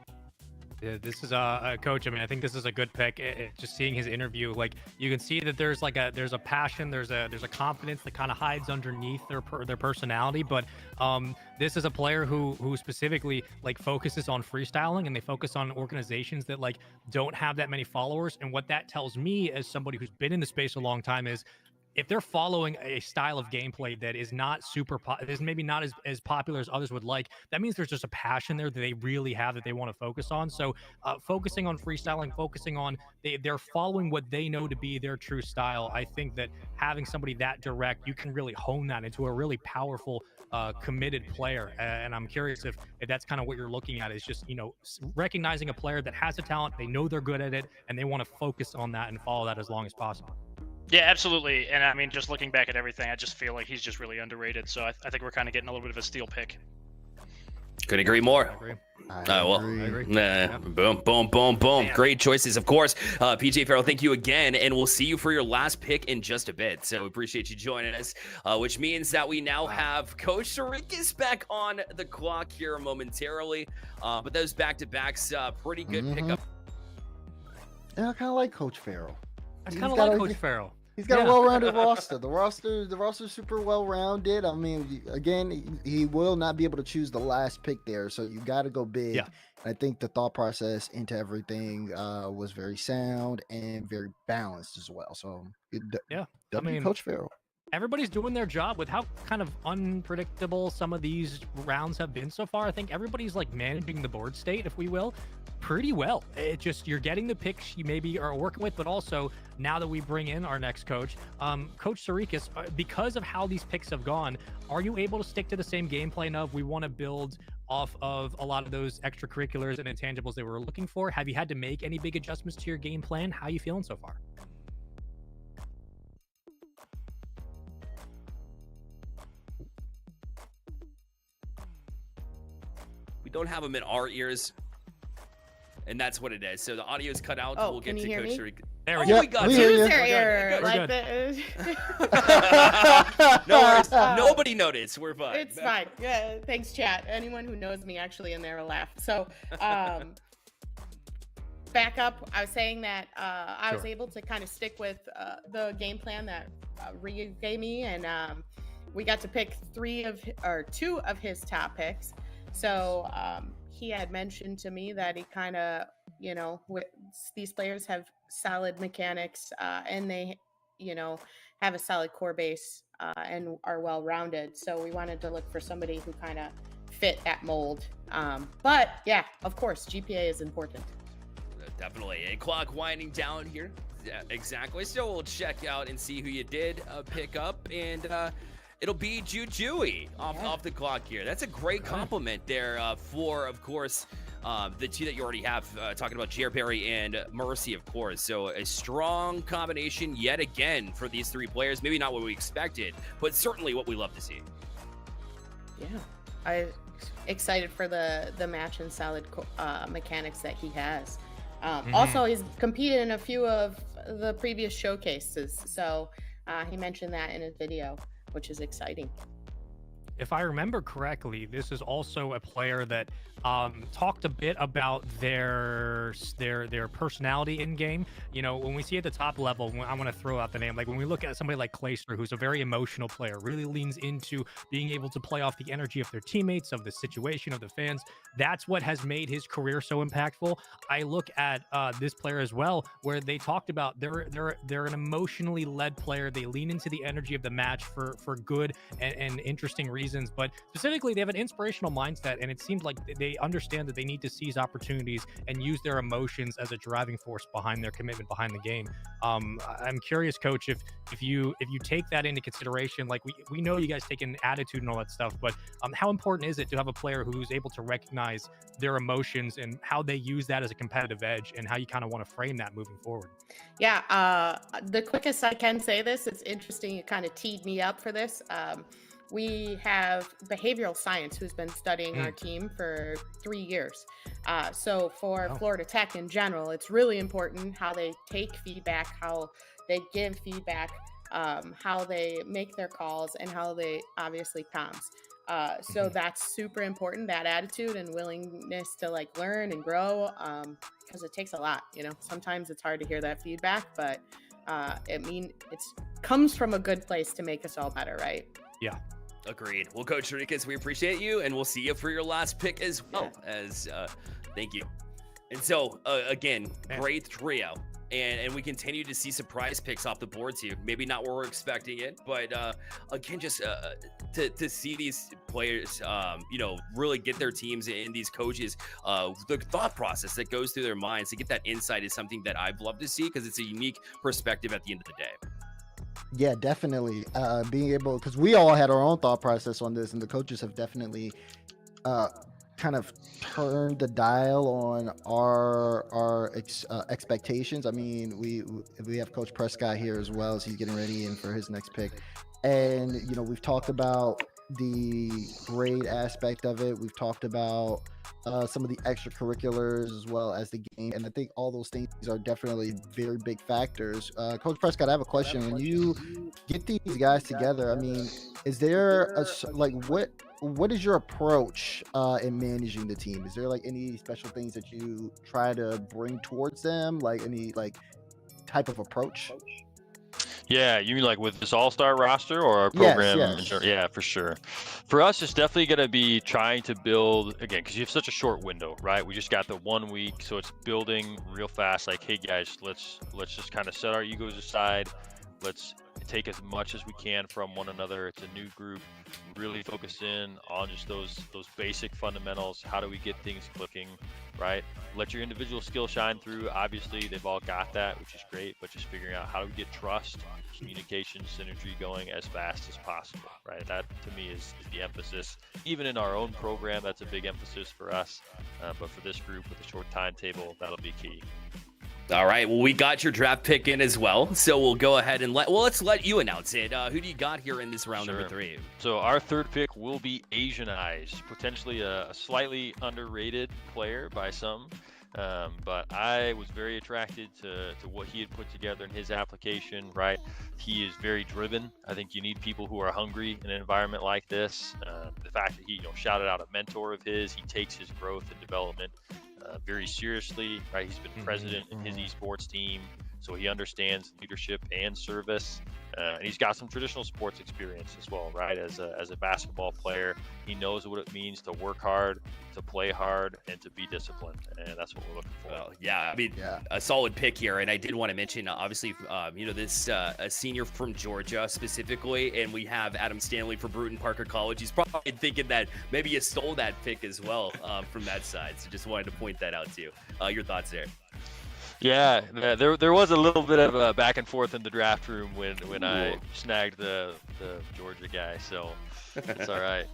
Yeah, this is a coach. I mean, I think this is a good pick. Just seeing his interview, like you can see that there's a passion, there's a confidence that kind of hides underneath their personality. But this is a player who specifically like focuses on freestyling, and they focus on organizations that like don't have that many followers. And what that tells me, as somebody who's been in the space a long time, is if they're following a style of gameplay that is not is maybe not as popular as others would like, that means there's just a passion there that they really have that they want to focus on. So focusing on freestyling, focusing on they're following what they know to be their true style. I think that having somebody that direct, you can really hone that into a really powerful, committed player. And I'm curious if that's kind of what you're looking at, is just, recognizing a player that has a talent, they know they're good at it, and they want to focus on that and follow that as long as possible. Yeah, absolutely. And I mean, just looking back at everything, I just feel like he's just really underrated. So I think we're kind of getting a little bit of a steal pick. Couldn't agree more. I agree. Nah, boom, boom, boom, boom. Damn. Great choices, of course. PJ Farrell, thank you again, and we'll see you for your last pick in just a bit. So we appreciate you joining us, which means that we now have Coach Sarikis back on the clock here momentarily. But those back-to-backs, pretty good pickup. Yeah, I kind of like Coach Farrell. I kind of like Coach Farrell. He's got a well-rounded roster. The roster's super well-rounded. I mean, again, he will not be able to choose the last pick there, so you got to go big. Yeah. I think the thought process into everything was very sound and very balanced as well. So, Coach Farrell. Everybody's doing their job with how kind of unpredictable some of these rounds have been so far. I think everybody's like managing the board state, if we will, pretty well. It just, you're getting the picks you maybe are working with, but also now that we bring in our next coach, Coach Sarikis, because of how these picks have gone, are you able to stick to the same game plan of we want to build off of a lot of those extracurriculars and intangibles they were looking for? Have you had to make any big adjustments to your game plan? How are you feeling so far? don't have them in our ears, and that's what it is. So the audio's cut out. Oh, we'll can get you to hear Coach me? Rick. There we Oh, go. we got We you. hear you. User We're good. error. We're Like good. No worries. Nobody noticed. We're fine. It's fine. Yeah, thanks, chat. Anyone who knows me actually in there will laugh. So, back up. I was saying that I was able to kind of stick with the game plan that Ryu gave me, and we got to pick two of his top picks. So he had mentioned to me that he kind of, these players have solid mechanics and they, have a solid core base and are well rounded. So we wanted to look for somebody who kind of fit that mold. But yeah, of course, GPA is important. Definitely. A clock winding down here. Yeah, exactly. So we'll check out and see who you did pick up, and it'll be Jujui off the clock here. That's a great compliment there for, of course, the two that you already have, talking about Jerry and Mercy, of course. So a strong combination yet again for these three players. Maybe not what we expected, but certainly what we love to see. Yeah, I'm excited for the match and solid mechanics that he has. Also, he's competed in a few of the previous showcases, so he mentioned that in his video, which is exciting. If I remember correctly, this is also a player that talked a bit about their personality in game. When we see at the top level, I want to throw out the name. Like when we look at somebody like Clayster, who's a very emotional player, really leans into being able to play off the energy of their teammates, of the situation, of the fans. That's what has made his career so impactful. I look at this player as well, where they talked about they're an emotionally led player. They lean into the energy of the match for good and interesting reasons, but specifically they have an inspirational mindset, and it seems like they understand that they need to seize opportunities and use their emotions as a driving force behind their commitment behind the game. I'm curious, Coach, if you take that into consideration, like we know you guys take an attitude and all that stuff, but how important is it to have a player who's able to recognize their emotions and how they use that as a competitive edge, and how you kind of want to frame that moving forward? Yeah, the quickest I can say this, it's interesting, you kind of teed me up for this. We have behavioral science who's been studying our team for 3 years. So for Florida Tech in general, it's really important how they take feedback, how they give feedback, how they make their calls, and how they obviously comms. So that's super important, that attitude and willingness to learn and grow, because it takes a lot. Sometimes it's hard to hear that feedback, but it comes from a good place to make us all better, right? Yeah. Agreed. Well, Coach Rikas, we appreciate you, and we'll see you for your last pick as well. Thank you. And so, again, great trio. And we continue to see surprise picks off the board too. Maybe not where we're expecting it, but again, just to see these players, really get their teams and these coaches, the thought process that goes through their minds, to get that insight is something that I've loved to see, because it's a unique perspective at the end of the day. Yeah, definitely. Being able, because we all had our own thought process on this, and the coaches have definitely kind of turned the dial on our expectations. I mean, we have Coach Prescott here as well, so he's getting ready in for his next pick. And we've talked about the grade aspect of it. We've talked about some of the extracurriculars as well as the game, and I think all those things are definitely very big factors. Coach Prescott, I have a question. When you get these guys together, I mean, is there what is your approach in managing the team? Is there any special things that you try to bring towards them, any type of approach? Yeah, you mean with this all-star roster or our program? Yes. Yeah, for sure. For us, it's definitely going to be trying to build, again, because you have such a short window, right? We just got the 1 week, so it's building real fast. Hey guys, let's just kind of set our egos aside. Let's take as much as we can from one another. It's a new group. Really focus in on just those basic fundamentals. How do we get things clicking, right? Let your individual skill shine through. Obviously, they've all got that, which is great, but just figuring out how do we get trust, communication, synergy going as fast as possible, right? That, to me, is the emphasis. Even in our own program, that's a big emphasis for us. But for this group with a short timetable, that'll be key. All right, well, we got your draft pick in as well, so we'll go ahead and let's let you announce it. Who do you got here in this round number 3? So our third pick will be Asian Eyes, potentially a slightly underrated player by some. But I was very attracted to what he had put together in his application, right? He is very driven. I think you need people who are hungry in an environment like this. The fact that he shouted out a mentor of his, he takes his growth and development very seriously, right? He's been president in his esports team, so he understands leadership and service. And he's got some traditional sports experience as well, right? As a basketball player, he knows what it means to work hard, to play hard, and to be disciplined, and that's what we're looking for. Well, yeah, I mean, a solid pick here, and I did want to mention, obviously, this a senior from Georgia specifically, and we have Adam Stanley for Bruton Parker College. He's probably thinking that maybe you stole that pick as well from that side, so just wanted to point that out to you. Your thoughts there? Yeah, there was a little bit of a back and forth in the draft room when I snagged the Georgia guy, so it's all right.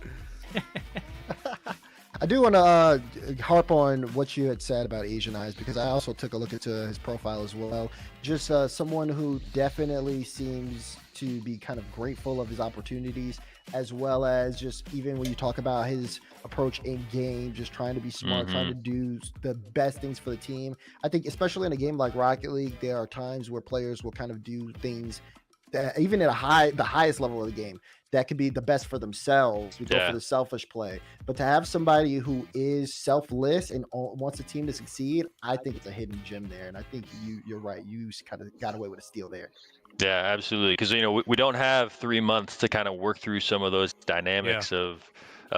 I do want to harp on what you had said about Asian Eyes, because I also took a look into his profile as well. Just someone who definitely seems to be kind of grateful of his opportunities, as well as just even when you talk about his approach in game, just trying to be smart, trying to do the best things for the team. I think especially in a game like Rocket League, there are times where players will kind of do things that even at the highest level of the game, that could be the best for themselves. We go for the selfish play, but to have somebody who is selfless and wants the team to succeed, I think it's a hidden gem there. And I think you're right. You kind of got away with a steal there. Yeah, absolutely. Because we don't have 3 months to kind of work through some of those dynamics of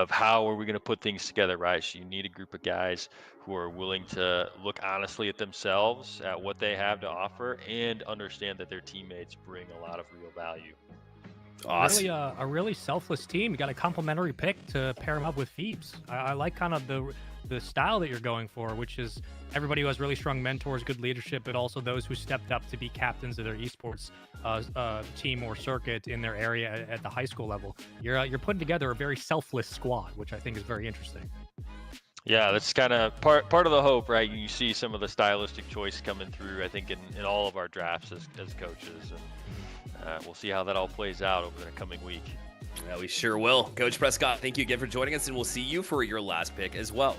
how are we going to put things together, right? So you need a group of guys who are willing to look honestly at themselves, at what they have to offer, and understand that their teammates bring a lot of real value. Awesome. Really, a really selfless team. You got a complimentary pick to pair him up with Phoebes. I like kind of the style that you're going for, which is everybody who has really strong mentors, good leadership, but also those who stepped up to be captains of their esports team or circuit in their area at the high school level. You're putting together a very selfless squad, which I think is very interesting. Yeah, that's kind of part of the hope, right? You see some of the stylistic choice coming through, I think, in all of our drafts as coaches. And we'll see how that all plays out over the coming week. Yeah, we sure will. Coach Prescott, thank you again for joining us, and we'll see you for your last pick as well.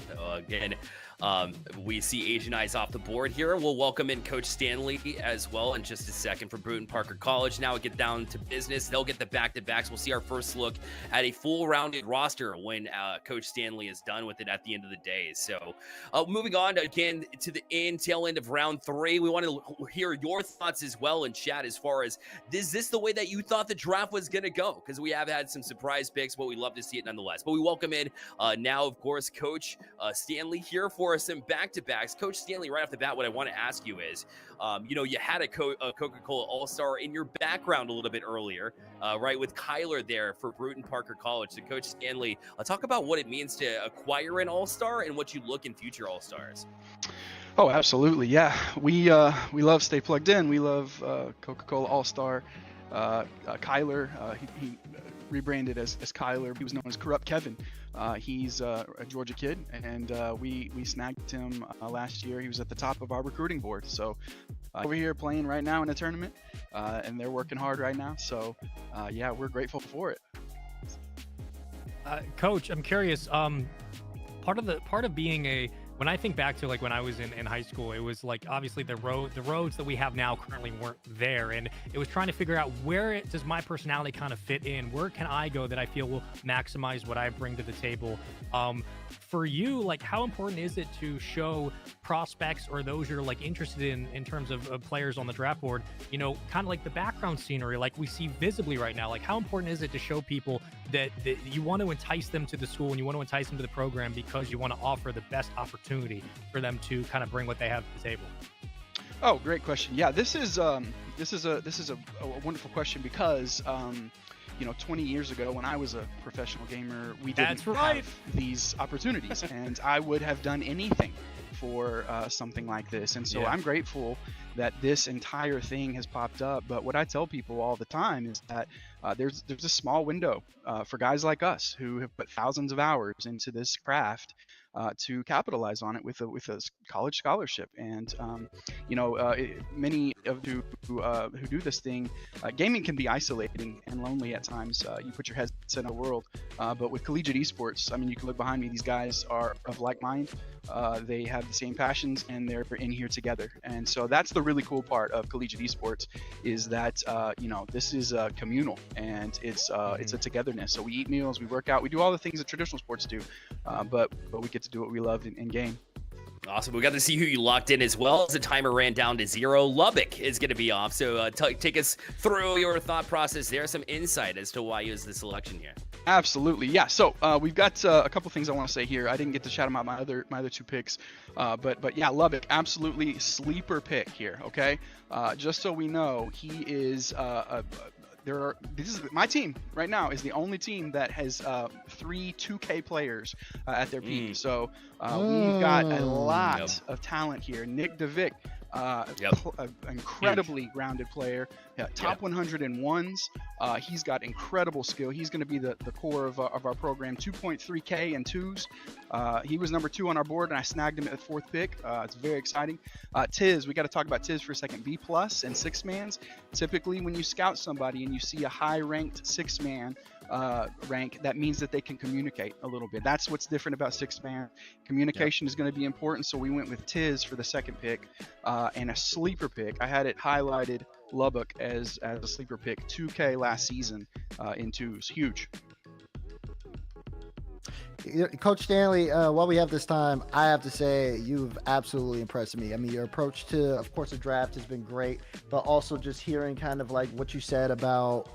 So again, we see Asian Eyes off the board here. We'll welcome in Coach Stanley as well in just a second for Bruton Parker College. Now we get down to business. They'll get the back-to-backs. We'll see our first look at a full-rounded roster when Coach Stanley is done with it at the end of the day. So moving on again to the tail end of round 3, we want to hear your thoughts as well in chat as far as, is this the way that you thought the draft was going to go? Because we have had some surprise picks, but we love to see it nonetheless. But we welcome in now, of course, Coach Stanley here for some back-to-backs. Coach Stanley, right off the bat, what I want to ask you is, you had a Coca-Cola All-Star in your background a little bit earlier, right, with Kyler there for Bruton Parker College. So Coach Stanley, talk about what it means to acquire an All-Star and what you look in future All-Stars. Oh, absolutely. Yeah, we love Stay Plugged In. We love Coca-Cola All-Star. Kyler, he rebranded as Kyler. He was known as Corrupt Kevin. He's a Georgia kid, and we snagged him last year. He was at the top of our recruiting board. So over here playing right now in a tournament, and they're working hard right now. So yeah, we're grateful for it. Coach, I'm curious. Part of being when I think back to like when I was in high school, it was like obviously the roads that we have now currently weren't there, and it was trying to figure out where does my personality kind of fit in? Where can I go that I feel will maximize what I bring to the table? For you, like how important is it to show prospects or those you're like interested in terms of players on the draft board, kind of like the background scenery like we see visibly right now? Like how important is it to show people that you want to entice them to the school and you want to entice them to the program because you want to offer the best opportunity for them to kind of bring what they have to the table? Oh, great question. Yeah, this is a wonderful question because 20 years ago when I was a professional gamer, we didn't have these opportunities, and I would have done anything for something like this. And so I'm grateful that this entire thing has popped up. But what I tell people all the time is that there's a small window for guys like us who have put thousands of hours into this craft to capitalize on it with a college scholarship. And many of you who do this thing, gaming can be isolating and lonely at times. You put your headset in the world, but with collegiate esports, I mean, you can look behind me. These guys are of like mind. They have the same passions, and they're in here together. And so that's the really cool part of collegiate esports, is that this is communal, and it's a togetherness. So we eat meals, we work out, we do all the things that traditional sports do, but we get to do what we love in game. Awesome. We got to see who you locked in as well as the timer ran down to 0. Lubbock is going to be off. So take us through your thought process there, some insight as to why you was the selection here. Absolutely, yeah. So we've got a couple things I want to say here. I didn't get to shout them out my other 2 picks, but yeah, Lubbock, absolutely sleeper pick here. Okay, just so we know, he is this is my team right now is the only team that has 3 2K players at their peak. So we've got a lot of talent here. Nick DeVick, incredibly grounded player, top 101s. He's got incredible skill. He's going to be the core of our program. 2.3K and 2s. He was number 2 on our board, and I snagged him at the 4th pick. It's very exciting. Tiz, we got to talk about Tiz for a second. B+ and 6-mans. Typically, when you scout somebody and you see a high-ranked 6-man rank, that means that they can communicate a little bit. That's what's different about 6-man. Communication is going to be important, so we went with Tiz for the 2nd pick, and a sleeper pick. I had it highlighted, Lubbock, as a sleeper pick. 2K last season in 2s. Huge. Coach Stanley, while we have this time, I have to say you've absolutely impressed me. I mean, your approach to, of course, the draft has been great, but also just hearing kind of like what you said about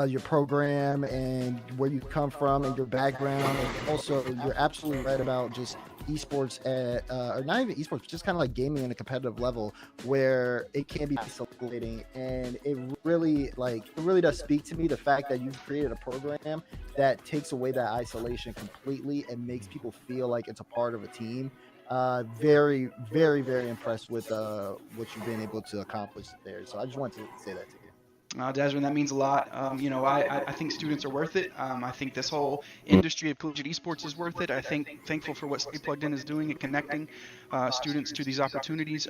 your program and where you come from and your background. And also, you're absolutely right about just esports or not even esports, just kind of like gaming on a competitive level where it can be isolating. And it really does speak to me, the fact that you've created a program that takes away that isolation completely and makes people feel like it's a part of a team. Very, very, very impressed with what you've been able to accomplish there. So I just wanted to say that to you. Desmond, that means a lot. I think students are worth it. I think this whole industry of collegiate esports is worth it. I think thankful for what Stay Plugged In is doing and connecting students to these opportunities.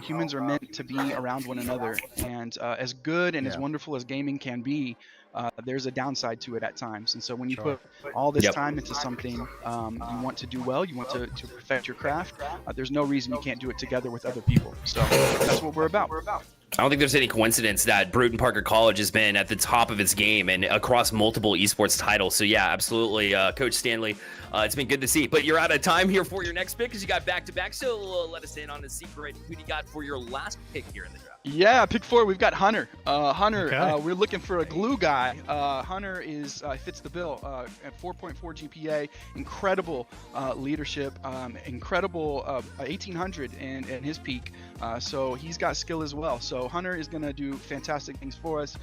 Humans are meant to be around one another, and as good and as wonderful as gaming can be, there's a downside to it at times. And so when you put all this time into something, you want to do well, you want to perfect your craft, there's no reason you can't do it together with other people. So that's what we're about. I don't think there's any coincidence that Bruton Parker College has been at the top of its game and across multiple esports titles. So yeah, absolutely, Coach Stanley, it's been good to see. But you're out of time here for your next pick because you got back-to-back. So let us in on the secret. Who do you got for your last pick here in the draft? Yeah, pick 4. We've got Hunter. Hunter, Okay. We're looking for a glue guy. Hunter fits the bill. At 4.4 GPA, incredible leadership, incredible 1800 in his peak. So he's got skill as well. So Hunter is going to do fantastic things for us.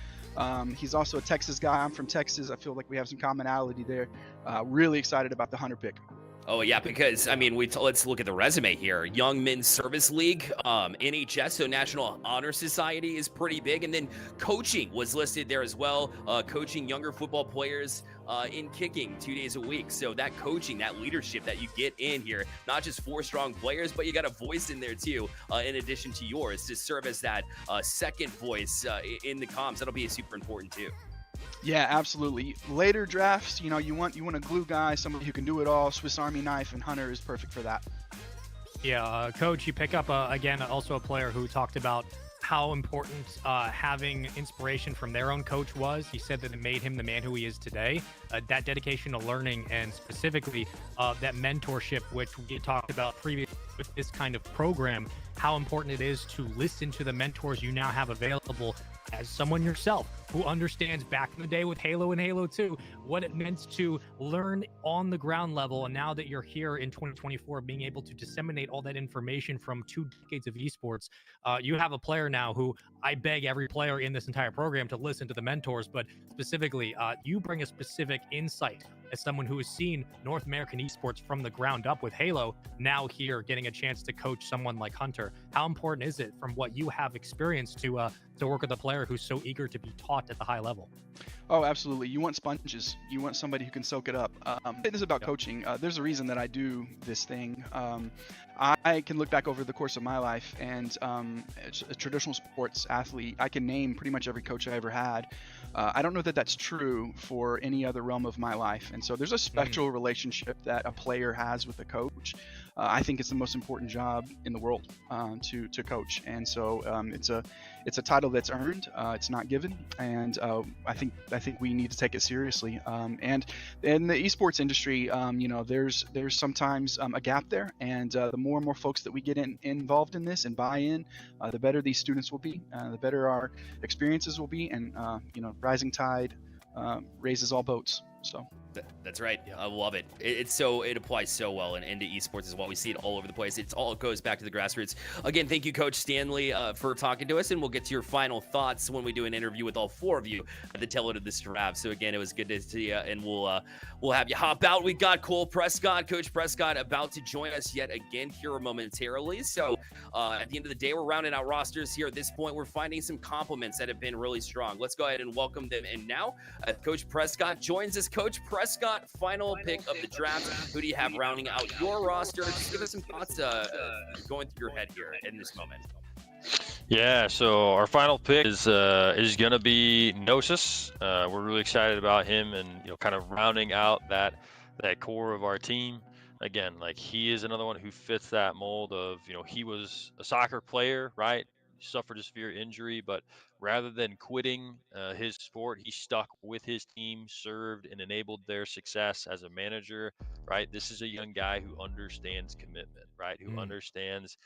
He's also a Texas guy. I'm from Texas. I feel like we have some commonality there. Really excited about the Hunter pick. Oh yeah, because I mean, let's look at the resume here. Young Men's Service League, NHS, so National Honor Society is pretty big, and then coaching was listed there as well. Coaching younger football players in kicking 2 days a week. So that coaching, that leadership that you get in here, not just 4 strong players, but you got a voice in there too, in addition to yours, to serve as that second voice in the comms. That'll be super important too. Yeah, absolutely. Later drafts, you want a glue guy, somebody who can do it all, Swiss Army knife, and Hunter is perfect for that. Yeah, Coach, you pick up, again, also a player who talked about how important having inspiration from their own coach was. He said that it made him the man who he is today. That dedication to learning and specifically that mentorship, which we talked about previously with this kind of program, how important it is to listen to the mentors you now have available as someone yourself who understands back in the day with Halo and Halo 2 what it meant to learn on the ground level. And now that you're here in 2024, being able to disseminate all that information from 2 decades of esports, you have a player now who I beg every player in this entire program to listen to the mentors, but specifically, you bring a specific insight as someone who has seen North American esports from the ground up with Halo, now here getting a chance to coach someone like Hunter. How important is it, from what you have experienced, to work with a player who's so eager to be taught at the high level? Oh, absolutely. You want sponges. You want somebody who can soak it up. It is about coaching. There's a reason that I do this thing. I can look back over the course of my life, and a traditional sports athlete, I can name pretty much every coach I ever had. I don't know that that's true for any other realm of my life. And so there's a special relationship that a player has with a coach. I think it's the most important job in the world, to coach. And so it's a title that's earned. It's not given, and I think we need to take it seriously. And in the esports industry, there's sometimes a gap there, and the more and more folks that we get involved in this and buy in, the better these students will be, the better our experiences will be, and rising tide raises all boats. So. That's right. I love it. It applies so well into esports as well. We see it all over the place. It goes back to the grassroots. Again, thank you, Coach Stanley, for talking to us, and we'll get to your final thoughts when we do an interview with all four of you at the tail end of this draft. So again, it was good to see you, and we'll have you hop out. We got Coach Prescott, about to join us yet again here momentarily. So at the end of the day, we're rounding out rosters here. At this point, we're finding some compliments that have been really strong. Let's go ahead and welcome them. And now, Coach Prescott joins us. Coach Prescott, final pick of the draft. Who do you have rounding out your roster? Just give us some thoughts going through your head here in this moment. Yeah, so our final pick is gonna be Gnosis. We're really excited about him, and kind of rounding out that core of our team. Again, like, he is another one who fits that mold of, he was a soccer player, right? Suffered a severe injury, but rather than quitting his sport, he stuck with his team, served, and enabled their success as a manager, right? This is a young guy who understands commitment, right? Who understands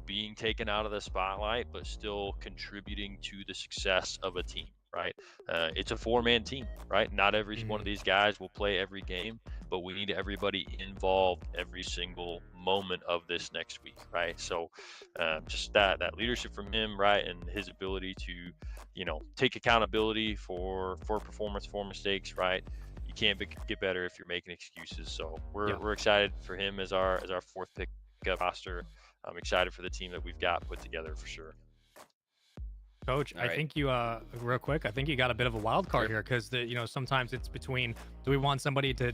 being taken out of the spotlight, but still contributing to the success of a team, right? It's a four-man team, right? Not every one of these guys will play every game, but we need everybody involved every single moment of this next week, right? So just that leadership from him, right, and his ability to, take accountability for performance, for mistakes, right? You can't get better if you're making excuses. So we're excited for him as our fourth pick of roster. I'm excited for the team that we've got put together for sure. Coach, I think you real quick, I think you got a bit of a wild card here, because sometimes it's between, do we want somebody to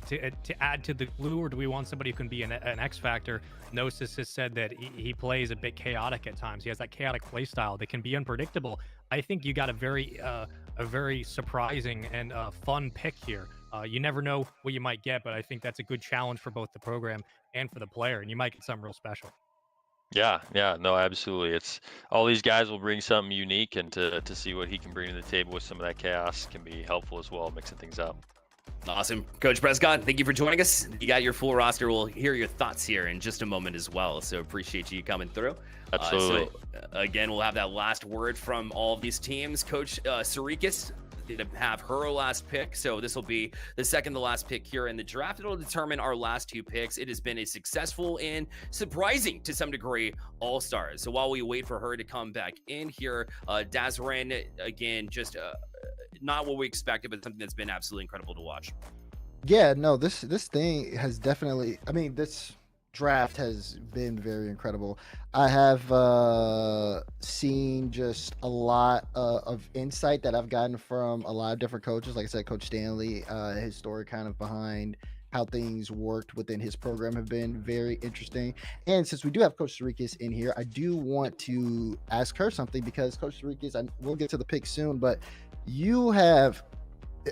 add to the glue, or do we want somebody who can be an X factor? Gnosis has said that he plays a bit chaotic at times. He has that chaotic play style that can be unpredictable. I think you got a very surprising and fun pick here. You never know what you might get, but I think that's a good challenge for both the program and for the player, and you might get something real special. Yeah, no, absolutely. It's all these guys will bring something unique, and to see what he can bring to the table with some of that chaos can be helpful as well, mixing things up. Awesome. Coach Prescott, thank you for joining us. You got your full roster. We'll hear your thoughts here in just a moment as well. So appreciate you coming through. Absolutely. Again, we'll have that last word from all of these teams. Coach Sarikis to have her last pick, so this will be the second to last pick here in the draft. It'll determine our last two picks. It has been a successful and surprising to some degree all-stars. So while we wait for her to come back in here, Dazran, again, just not what we expected, but something that's been absolutely incredible to watch. Yeah, no, this thing has definitely, this draft has been very incredible. I have seen just a lot of insight that I've gotten from a lot of different coaches. Like I said, Coach Stanley, his story kind of behind how things worked within his program have been very interesting. And since we do have Coach Sarikis in here, I do want to ask her something, because Coach Sarikis, we'll get to the pick soon, but you have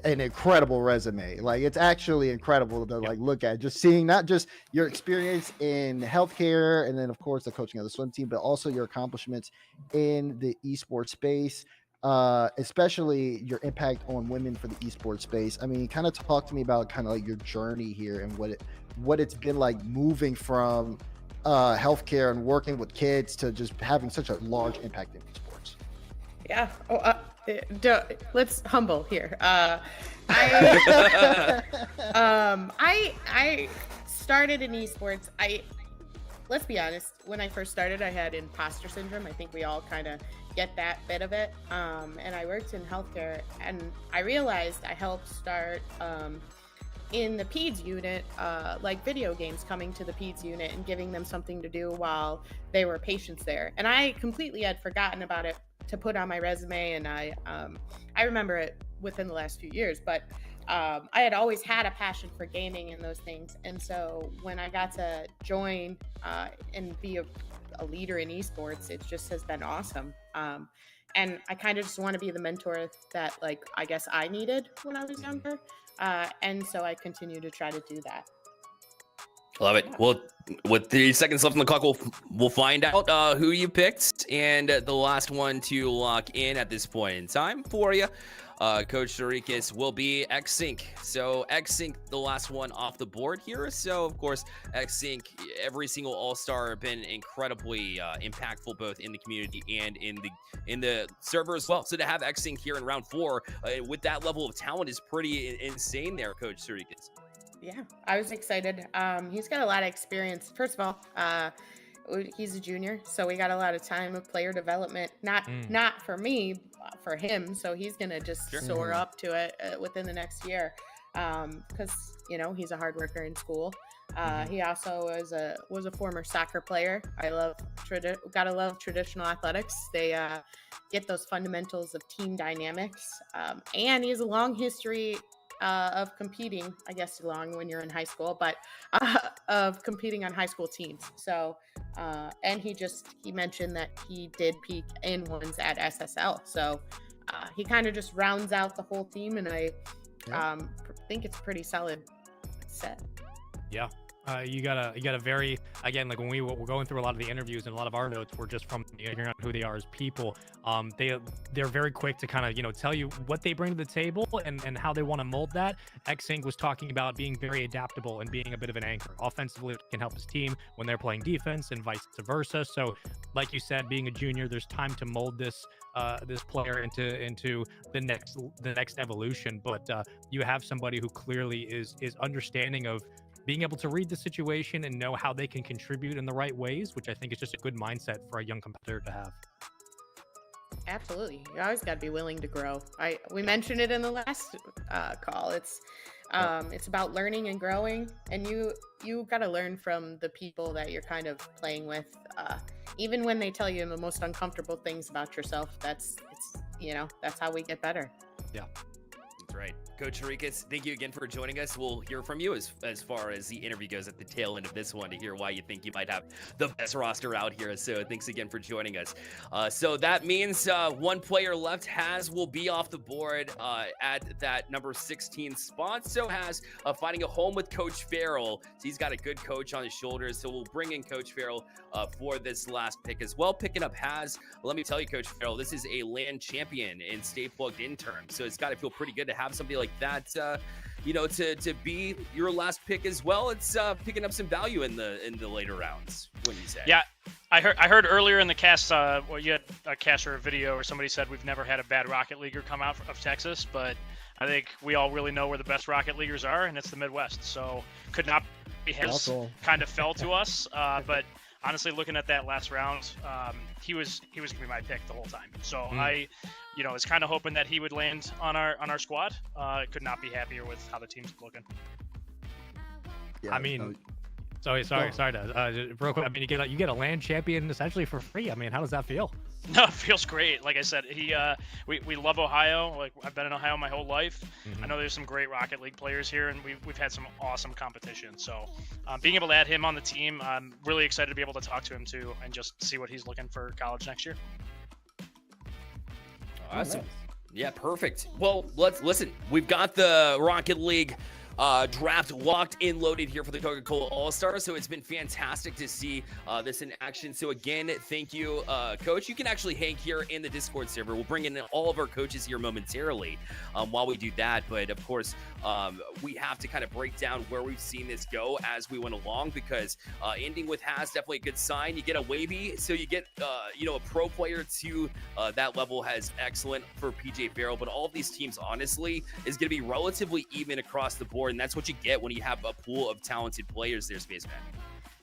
an incredible resume. Like, it's actually incredible to look at, just seeing not just your experience in healthcare and then of course the coaching of the swim team, but also your accomplishments in the esports space, especially your impact on women for the esports space. Kind of talk to me about kind of like your journey here and what it's been like moving from healthcare and working with kids to just having such a large impact in esports. Yeah. Let's humble here. I started in esports. Let's be honest, when I first started, I had imposter syndrome. I think we all kind of get that bit of it. And I worked in healthcare, and I realized I helped start in the peds unit, like video games, coming to the peds unit and giving them something to do while they were patients there. And I completely had forgotten about it to put on my resume, and I remember it within the last few years, but I had always had a passion for gaming and those things. And so when I got to join and be a leader in esports, it just has been awesome. And I kind of just want to be the mentor that, like, I guess I needed when I was younger. And so I continue to try to do that. Love it. Well, with 3 seconds left on the clock, we'll find out who you picked, and the last one to lock in at this point in time for you, Coach Sarikas, will be X-Sync. So X-Sync, the last one off the board here. So of course, X-Sync, every single All-Star been incredibly impactful, both in the community and in the server as well. So to have X-Sync here in round 4 with that level of talent is pretty insane there, Coach Sarikas. Yeah, I was excited. He's got a lot of experience. First of all, he's a junior, so we got a lot of time of player development. Not for me, for him. So he's gonna just soar up to it within the next year, because he's a hard worker in school. He also was a former soccer player. Gotta love traditional athletics. They get those fundamentals of team dynamics, and he has a long history of competing, I guess long when you're in high school, but of competing on high school teams. So, and he mentioned that he did peak in ones at SSL. So he kind of just rounds out the whole team, and I think it's a pretty solid set. Yeah. You got a very, again, like when we were going through a lot of the interviews and a lot of our notes were just from figuring out who they are as people. They're very quick to kind of, tell you what they bring to the table and how they want to mold that. X-Sync was talking about being very adaptable and being a bit of an anchor. Offensively, it can help his team when they're playing defense and vice versa. So like you said, being a junior, there's time to mold this player into the next evolution. But you have somebody who clearly is understanding of being able to read the situation and know how they can contribute in the right ways, which I think is just a good mindset for a young competitor to have. Absolutely. You always got to be willing to grow. We mentioned it in the last call. It's about learning and growing, and you got to learn from the people that you're kind of playing with. Even when they tell you the most uncomfortable things about yourself, that's how we get better. Yeah. That's right. Coach Sarikas, thank you again for joining us. We'll hear from you as far as the interview goes at the tail end of this one to hear why you think you might have the best roster out here. So thanks again for joining us. So that means one player left. Will be off the board at that number 16 spot. So finding a home with Coach Farrell. So he's got a good coach on his shoulders. So we'll bring in Coach Farrell for this last pick as well. Picking up let me tell you, Coach Farrell, this is a land champion in Stay Plugged In terms. So it's got to feel pretty good to have somebody like that, to be your last pick as well. It's picking up some value in the later rounds, wouldn't you say? Yeah, I heard earlier in the cast, you had a cast or a video where somebody said we've never had a bad Rocket Leaguer come out of Texas, but I think we all really know where the best Rocket Leaguers are, and it's the Midwest. So could not be his. Kind of fell to us, but honestly, looking at that last round, he was gonna be my pick the whole time. So I was kind of hoping that he would land on our squad. Could not be happier with how the team's looking. Yeah, I mean, sorry to real quick. I mean, you get a land champion essentially for free. I mean, how does that feel? No, it feels great. Like I said, we love Ohio. Like I've been in Ohio my whole life. I know there's some great Rocket League players here, and we've had some awesome competition. So being able to add him on the team, I'm really excited to be able to talk to him too and just see what he's looking for college next year. Awesome. Yeah, perfect. Well, let's listen. We've got the Rocket League draft locked and loaded here for the Coca-Cola All-Star. So it's been fantastic to see this in action. So again, thank you, Coach. You can actually hang here in the Discord server. We'll bring in all of our coaches here momentarily while we do that. But of course, we have to kind of break down where we've seen this go as we went along, because ending with definitely a good sign. You get a Wavy, so you get a pro player to that level has excellent for PJ Farrell. But all of these teams, honestly, is going to be relatively even across the board. And that's what you get when you have a pool of talented players there, Spaceman.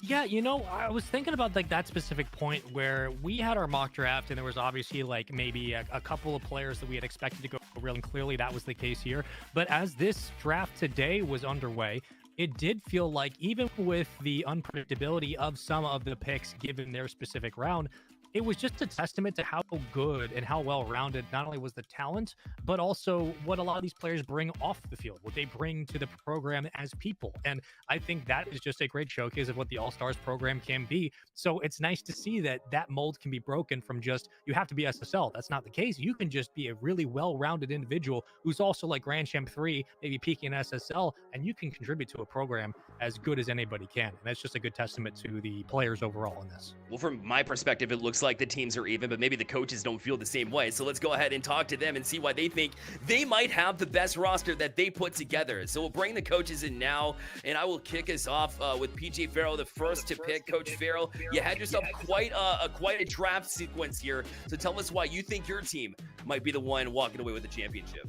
Yeah, I was thinking about like that specific point where we had our mock draft and there was obviously like maybe a couple of players that we had expected to go real, and clearly that was the case here. But as this draft today was underway, it did feel like even with the unpredictability of some of the picks given their specific round, it was just a testament to how good and how well-rounded not only was the talent, but also what a lot of these players bring off the field, what they bring to the program as people. And I think that is just a great showcase of what the All-Stars program can be. So it's nice to see that that mold can be broken from just, you have to be SSL. That's not the case. You can just be a really well-rounded individual who's also like Grand Champ 3, maybe peaking SSL, and you can contribute to a program as good as anybody can. And that's just a good testament to the players overall in this. Well, from my perspective, it looks like the teams are even, but maybe the coaches don't feel the same way. So let's go ahead and talk to them and see why they think they might have the best roster that they put together. So we'll bring the coaches in now, and I will kick us off with PJ Farrell, the first to pick. Coach Farrell, you had yourself quite a draft sequence here. So tell us why you think your team might be the one walking away with the championship.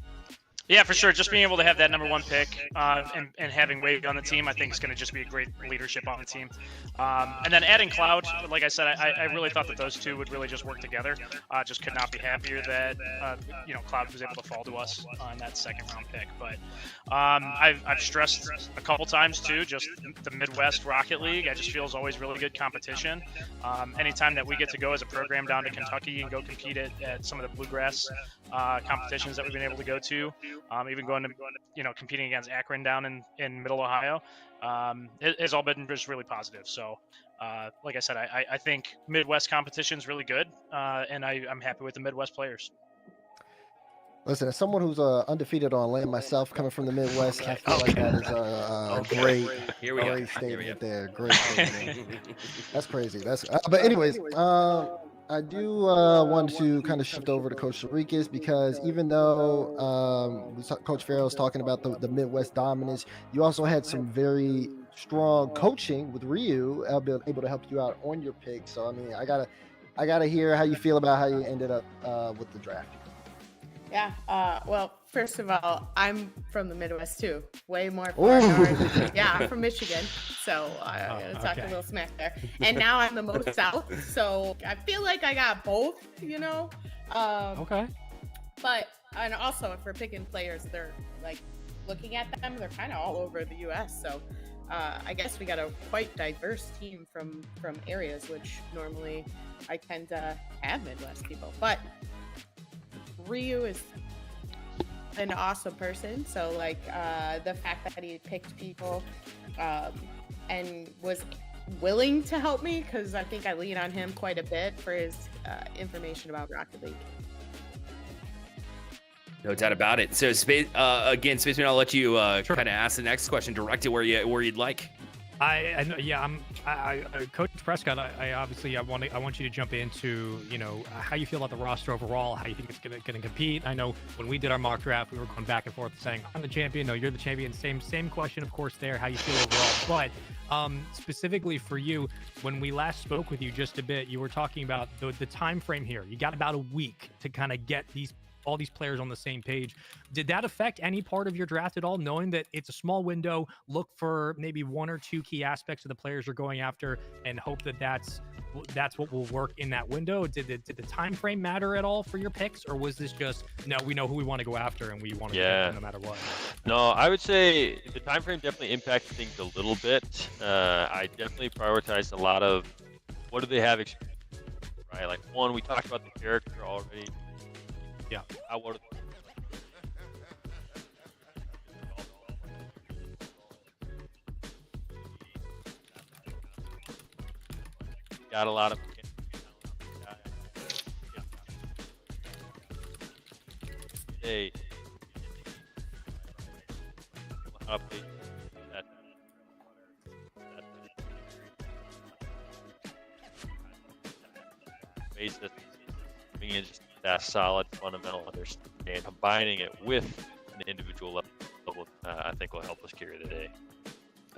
Yeah, for sure. Just being able to have that #1 pick and having Wavy on the team, I think is going to just be a great leadership on the team. And then adding Cloud, like I said, I really thought that those two would really just work together. Just could not be happier that Cloud was able to fall to us on that second-round pick. But I've stressed a couple times too, just the Midwest Rocket League. I just feel is always really good competition. Anytime that we get to go as a program down to Kentucky and go compete at some of the bluegrass competitions that we've been able to go to. Even going to, competing against Akron down in Middle Ohio, it has all been just really positive. So, like I said, I think Midwest competition is really good, and I'm happy with the Midwest players. Listen, as someone who's undefeated on land myself, coming from the Midwest, I feel like that is a great statement there. Great statement. That's crazy. But anyways, I do want to kind of shift over to Coach Sarikas, because even though Coach Farrell was talking about the Midwest dominance, you also had some very strong coaching with Ryu, able to help you out on your pick. So I mean, I gotta hear how you feel about how you ended up with the draft. Yeah. Well, first of all, I'm from the Midwest too. Way more far north. Yeah, I'm from Michigan, so I'm gonna talk a little smack there. And now I'm the most south, so I feel like I got both. Okay. But and also, if we're picking players, they're like looking at them, they're kind of all over the U.S. So I guess we got a quite diverse team from areas which normally I tend to have Midwest people, but. Ryu is an awesome person, so like the fact that he picked people and was willing to help me, because I think I lean on him quite a bit for his information about Rocket League. No doubt about it. So again, Spaceman, I'll let you kind of ask the next question, direct it where you'd like. Coach Prescott, I want you to jump into, how you feel about the roster overall, how you think it's going to compete. I know when we did our mock draft, we were going back and forth saying, I'm the champion. No, you're the champion. Same question, of course, there, how you feel overall. But specifically for you, when we last spoke with you just a bit, you were talking about the time frame here. You got about a week to kind of get all these players on the same page. Did that affect any part of your draft at all, knowing that it's a small window, look for maybe one or two key aspects of the players you're going after and hope that that's what will work in that window? Did the time frame matter at all for your picks, or was this just, no, we know who we want to go after and we want to pick them no matter what? No, I would say the time frame definitely impacted things a little bit. I definitely prioritized a lot of what do they have experience, right? Like, one, we talked about the character already. Yeah. Got a lot of update that basis, bringing in just that solid fundamental understanding, combining it with an individual level, I think will help us carry the day.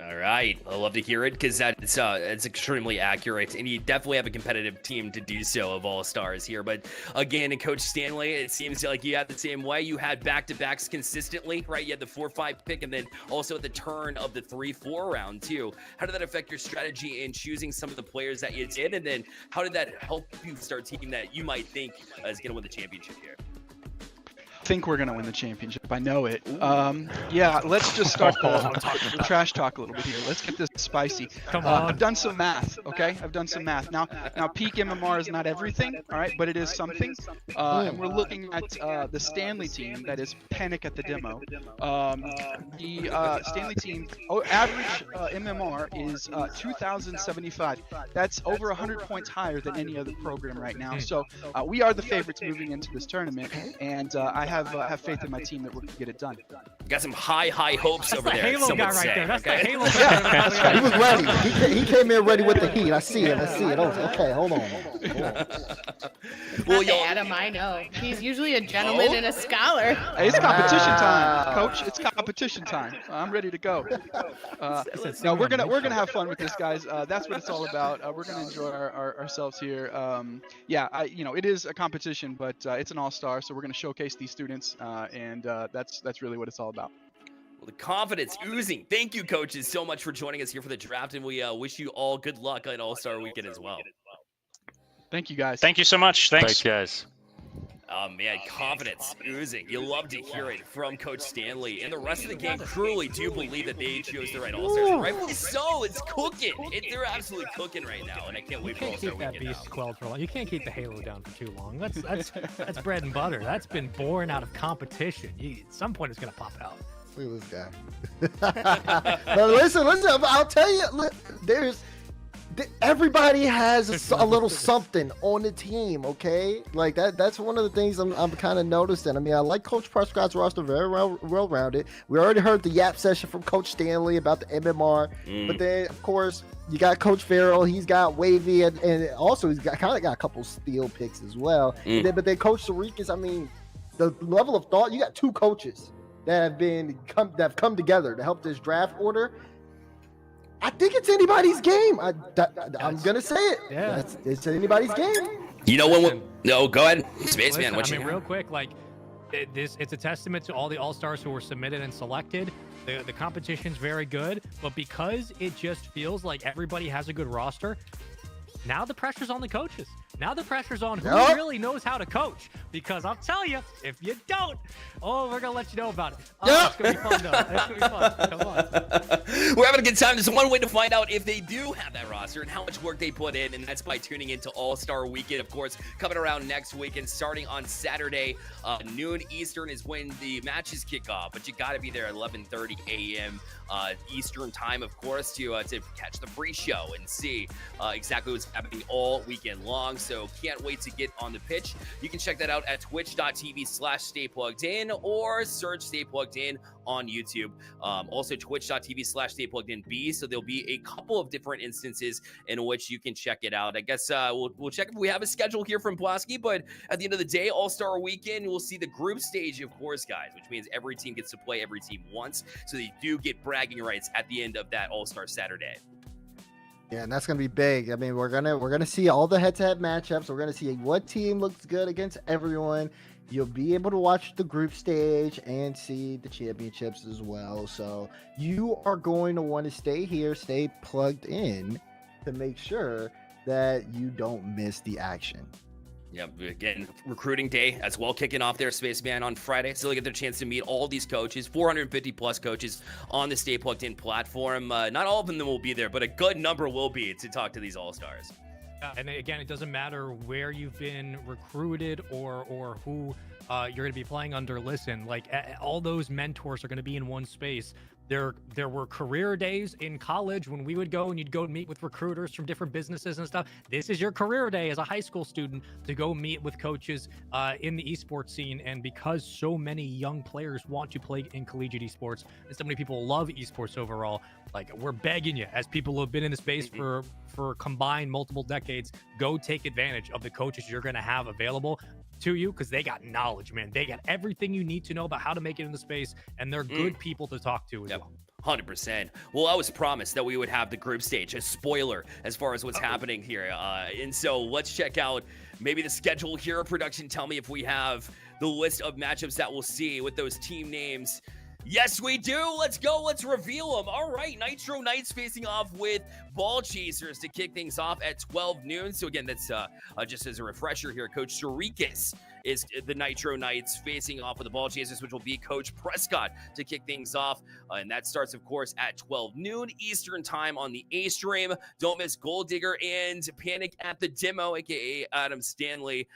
All right, I love to hear it because it's extremely accurate, and you definitely have a competitive team to do so of all stars here. But again, Coach Stanley, it seems like you had the same way. You had back-to-backs consistently, right? You had the 4-5 pick, and then also at the turn of the 3-4 round too. How did that affect your strategy in choosing some of the players that you did, and then how did that help you start a team that you might think is going to win the championship here? Think we're gonna win the championship. I know it. Yeah, let's just start the trash talk a little bit here. Let's get this spicy. Come on. I've done some math. Okay, I've done some math. Now peak MMR is not everything. All right, but it is something. And we're looking at the Stanley team. That is Panic at the Demo. The Stanley team average MMR is 2,075. That's over 100 points higher than any other program right now. So we are the favorites moving into this tournament, and I have faith in my team that we're gonna get it done. Got some high hopes That's over the there. Halo some guy would right say, there. That's okay? the Halo guy. He was ready. He came in ready with the heat. I see it. Okay, hold on. Well, Adam, I know. He's usually a gentleman and a scholar. Hey, it's competition time, Coach. It's competition time. I'm ready to go. No, we're gonna have fun with this, guys. That's what it's all about. We're gonna enjoy ourselves here. Yeah, it is a competition, but it's an all-star, so we're gonna showcase these students, and that's really what it's all about. Well, the confidence oozing. Thank you, coaches, so much for joining us here for the draft, and we wish you all good luck on All-Star Weekend as well. Thank you, guys. Thank you so much. Thanks guys. Oh man, confidence oozing. You love to hear it from Coach Stanley, and the rest of the game truly do believe that they chose the right All-Stars. And rightfully so, it's cooking. They're absolutely cooking right now, and I can't wait for All-Star Keep that Weekend beast now. quelled for long. You can't keep the Halo down for too long. That's bread and butter. That's been born out of competition. At some point, it's gonna pop out. Look at this guy. But listen, I'll tell you, everybody has a little something on the team, okay? Like that's one of the things I'm kind of noticing. I mean, I like Coach Prescott's roster, very well-rounded. We already heard the yap session from Coach Stanley about the MMR, but then of course you got Coach Farrell, he's got Wavy, and also he's got a couple steal picks as well. But then Coach Sarikas, I mean, the level of thought, you got two coaches that have come together to help this draft order. I think it's anybody's game. I'm gonna say it. Yeah, it's anybody's game. You know when? No, go ahead, Spaceman. Listen, real quick, like it's a testament to all the All-Stars who were submitted and selected. The competition's very good, but because it just feels like everybody has a good roster, now the pressure's on the coaches. Now the pressure's on who really knows how to coach. Because I'll tell you, if you don't, we're going to let you know about it. It's going to be fun, though. It's going to be fun. Come on. We're having a good time. There's one way to find out if they do have that roster and how much work they put in, and that's by tuning into All-Star Weekend, of course, coming around next week. And starting on Saturday, noon Eastern is when the matches kick off. But you got to be there at 11:30 a.m. Eastern time, of course, to catch the pre-show and see exactly what's happening all weekend long. So can't wait to get on the pitch. You can check that out at twitch.tv/staypluggedin or search Stay Plugged In on YouTube. Also twitch.tv/staypluggedinb. So there'll be a couple of different instances in which you can check it out. I guess we'll check if we have a schedule here from Pulaski, but at the end of the day, All-Star Weekend, we'll see the group stage, of course, guys, which means every team gets to play every team once. So they do get bragging rights at the end of that All-Star Saturday. Yeah, and that's gonna be big. I mean, we're gonna see all the head-to-head matchups. We're gonna see what team looks good against everyone. You'll be able to watch the group stage and see the championships as well. So you are going to want to stay plugged in to make sure that you don't miss the action. Yep, again, recruiting day as well, kicking off there, Spaceman, on Friday. So they'll get their chance to meet all these coaches, 450 plus coaches on the Stay Plugged In platform. Not all of them will be there, but a good number will be to talk to these All-Stars. And again, it doesn't matter where you've been recruited or who you're going to be playing under. Listen, like all those mentors are going to be in one space. There were career days in college when we would go and you'd go meet with recruiters from different businesses and stuff. This is your career day as a high school student to go meet with coaches in the esports scene. And because so many young players want to play in collegiate esports and so many people love esports overall, like we're begging you, as people who have been in the space for combined multiple decades, go take advantage of the coaches you're going to have available to you, because they got knowledge, man. They got everything you need to know about how to make it in the space, and they're good people to talk to as well. 100%. Well, I was promised that we would have the group stage, a spoiler as far as what's happening here. And so let's check out maybe the schedule here. Production, tell me if we have the list of matchups that we'll see with those team names. Yes, we do. Let's go. Let's reveal them. All right. Nitro Knights facing off with Ball Chasers to kick things off at 12 noon. So, again, that's just as a refresher here. Coach Sharikis is the Nitro Knights facing off with the Ball Chasers, which will be Coach Prescott to kick things off. And that starts, of course, at 12 noon Eastern time on the A stream. Don't miss Gold Digger and Panic at the Demo, a.k.a. Adam Stanley,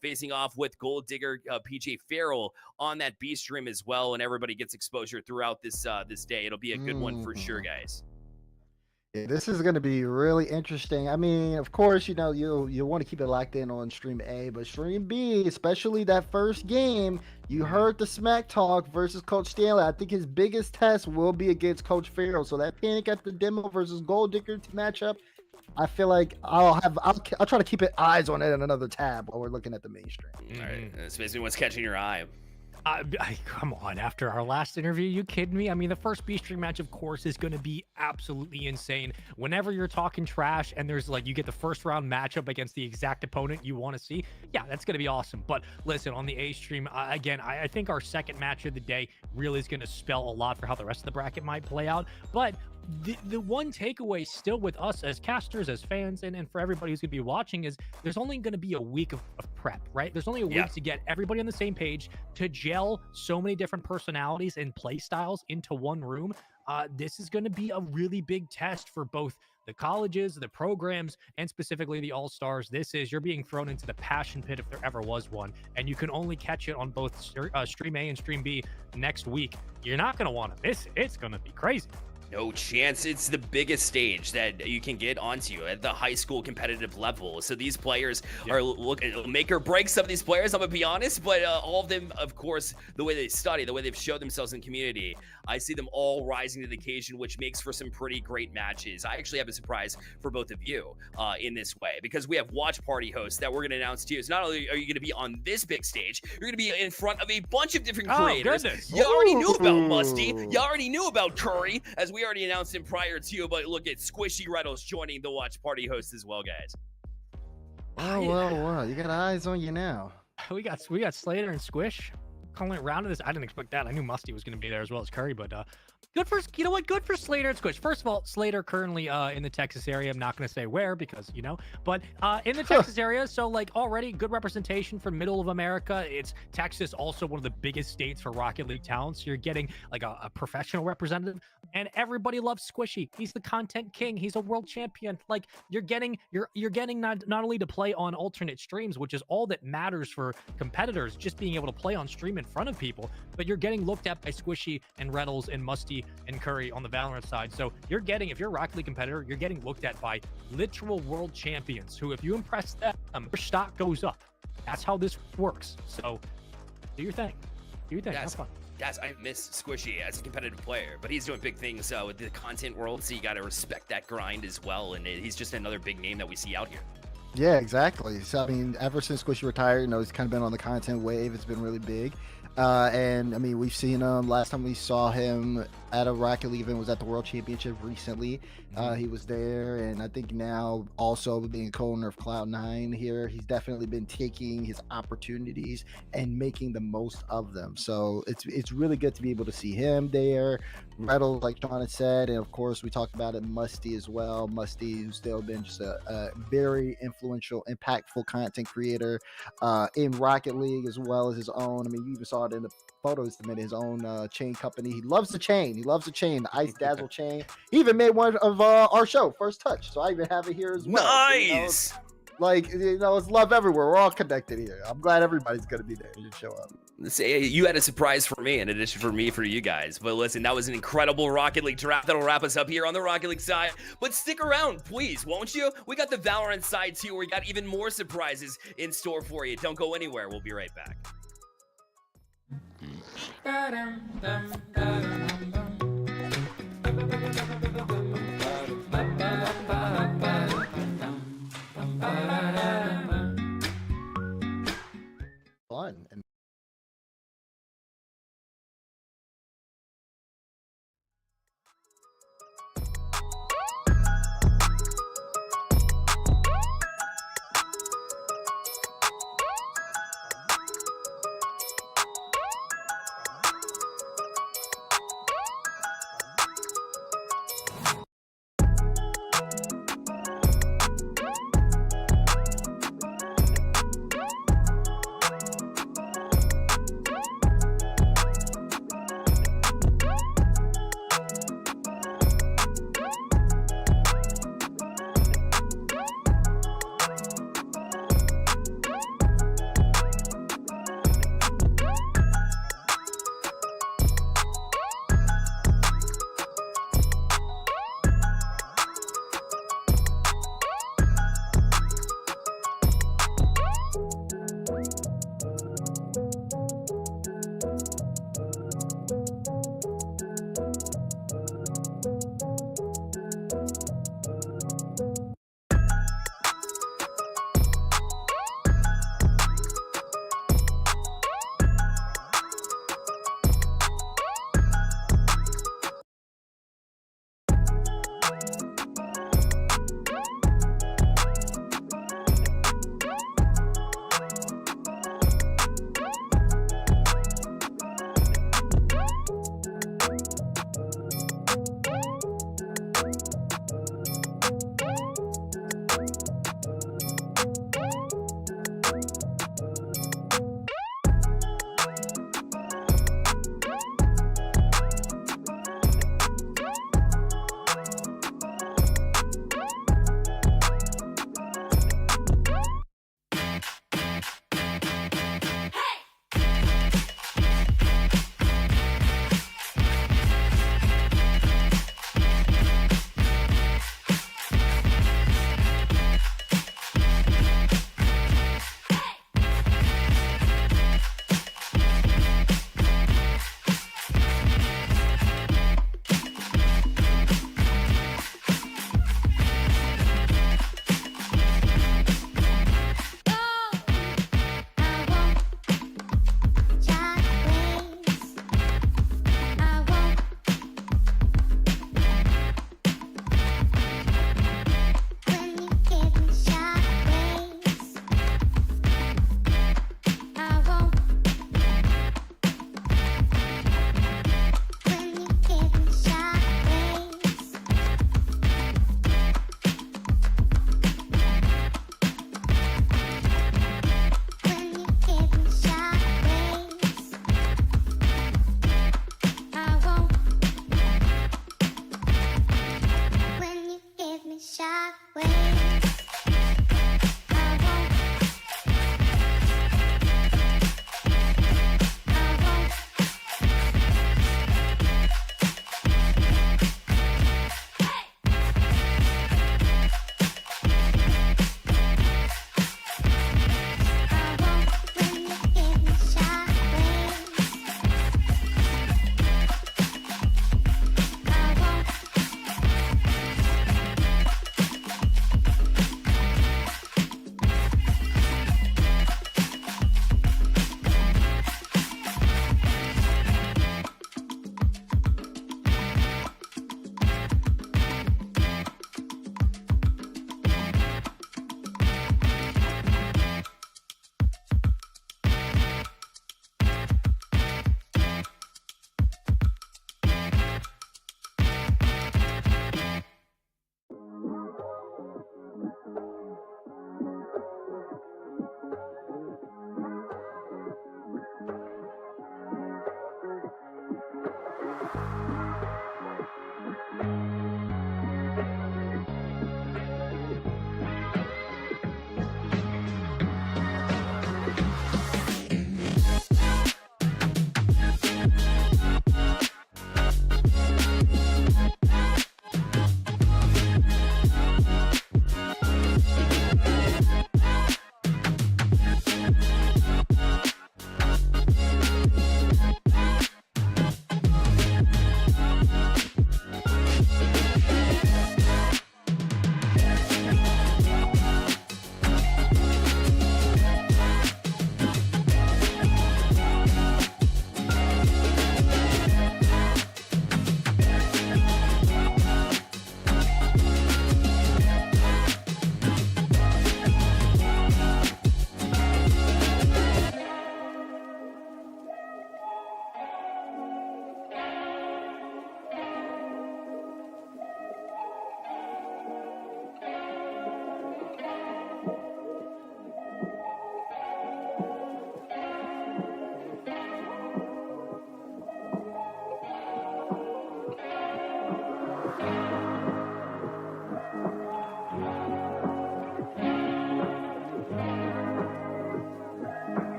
facing off with Gold Digger PJ Farrell on that B stream as well. And everybody gets exposure throughout this day. It'll be a good one for sure, guys. Yeah, this is going to be really interesting. I mean, of course, you know, you want to keep it locked in on Stream A, but Stream B, especially that first game, you heard the smack talk versus Coach Stanley. I think his biggest test will be against Coach Farrell. So that Panic at the Demo versus Gold Digger matchup, I feel like I'll try to keep eyes on it in another tab while we're looking at the mainstream. All right, that's basically what's catching your eye. Come on, after our last interview, you kidding me? I mean, the first B-Stream match, of course, is going to be absolutely insane. Whenever you're talking trash and there's like, you get the first round matchup against the exact opponent you want to see, yeah, that's going to be awesome. But listen, on the A-Stream, again, I think our second match of the day really is going to spell a lot for how the rest of the bracket might play out. But the one takeaway still with us as casters, as fans, and for everybody who's going to be watching is there's only going to be a week of prep, right? There's only a week to get everybody on the same page, to gel so many different personalities and play styles into one room. This is going to be a really big test for both the colleges, the programs, and specifically the All-Stars. You're being thrown into the passion pit if there ever was one, and you can only catch it on both Stream A and Stream B next week. You're not going to want to miss it. It's going to be crazy. No chance. It's the biggest stage that you can get onto at the high school competitive level. So these players are make or break some of these players, I'm going to be honest, but all of them, of course, the way they study, the way they've showed themselves in community, I see them all rising to the occasion, which makes for some pretty great matches. I actually have a surprise for both of you in this way, because we have watch party hosts that we're going to announce to you. So not only are you going to be on this big stage, you're going to be in front of a bunch of different creators. You already knew about Musty. You already knew about Curry, as we already announced him prior to you, but look at Squishy Reynolds joining the watch party host as well, guys. Well, you got eyes on you now. We got Slater and Squish calling it round of this. I didn't expect that. I knew Musty was going to be there as well as Curry, but good for Slater and Squish. First of all, Slater currently in the Texas area. I'm not going to say where because but in the Texas area. So like already good representation for middle of America. It's Texas, also one of the biggest states for Rocket League talents. You're getting like a professional representative, and everybody loves Squishy. He's the content king. He's a world champion. Like you're getting not only to play on alternate streams, which is all that matters for competitors, just being able to play on stream in front of people, but you're getting looked at by Squishy and Reynolds and Musty and Curry on the Valorant side. So you're getting, if you're a Rocket League competitor, you're getting looked at by literal world champions who, if you impress them, your stock goes up. That's how this works. So do your thing. Do your thing. Have fun. Guys, I miss Squishy as a competitive player, but he's doing big things with the content world, so you got to respect that grind as well, and he's just another big name that we see out here. Yeah, exactly. So, I mean, ever since Squishy retired, he's kind of been on the content wave. It's been really big. And, I mean, we've seen him. Last time we saw him at a Rocket League event was at the World Championship recently. He was there, and I think now also being a co-owner of Cloud9 here, he's definitely been taking his opportunities and making the most of them. So it's really good to be able to see him there. Reynolds, like Sean had said, and of course we talked about it, Musty as well. Musty, who's still been just a very influential, impactful content creator in Rocket League, as well as his own. I mean, you even saw it in the photos submitted, his own chain company. He loves the chain. The Ice Dazzle chain. He even made one of our show, First Touch. So I even have it here as well. Nice. It's love everywhere. We're all connected here. I'm glad everybody's gonna be there to show up. You had a surprise for me in addition for you guys. But listen, that was an incredible Rocket League draft. That'll wrap us up here on the Rocket League side. But stick around, please, won't you? We got the Valorant side too. We got even more surprises in store for you. Don't go anywhere. We'll be right back. Fun. And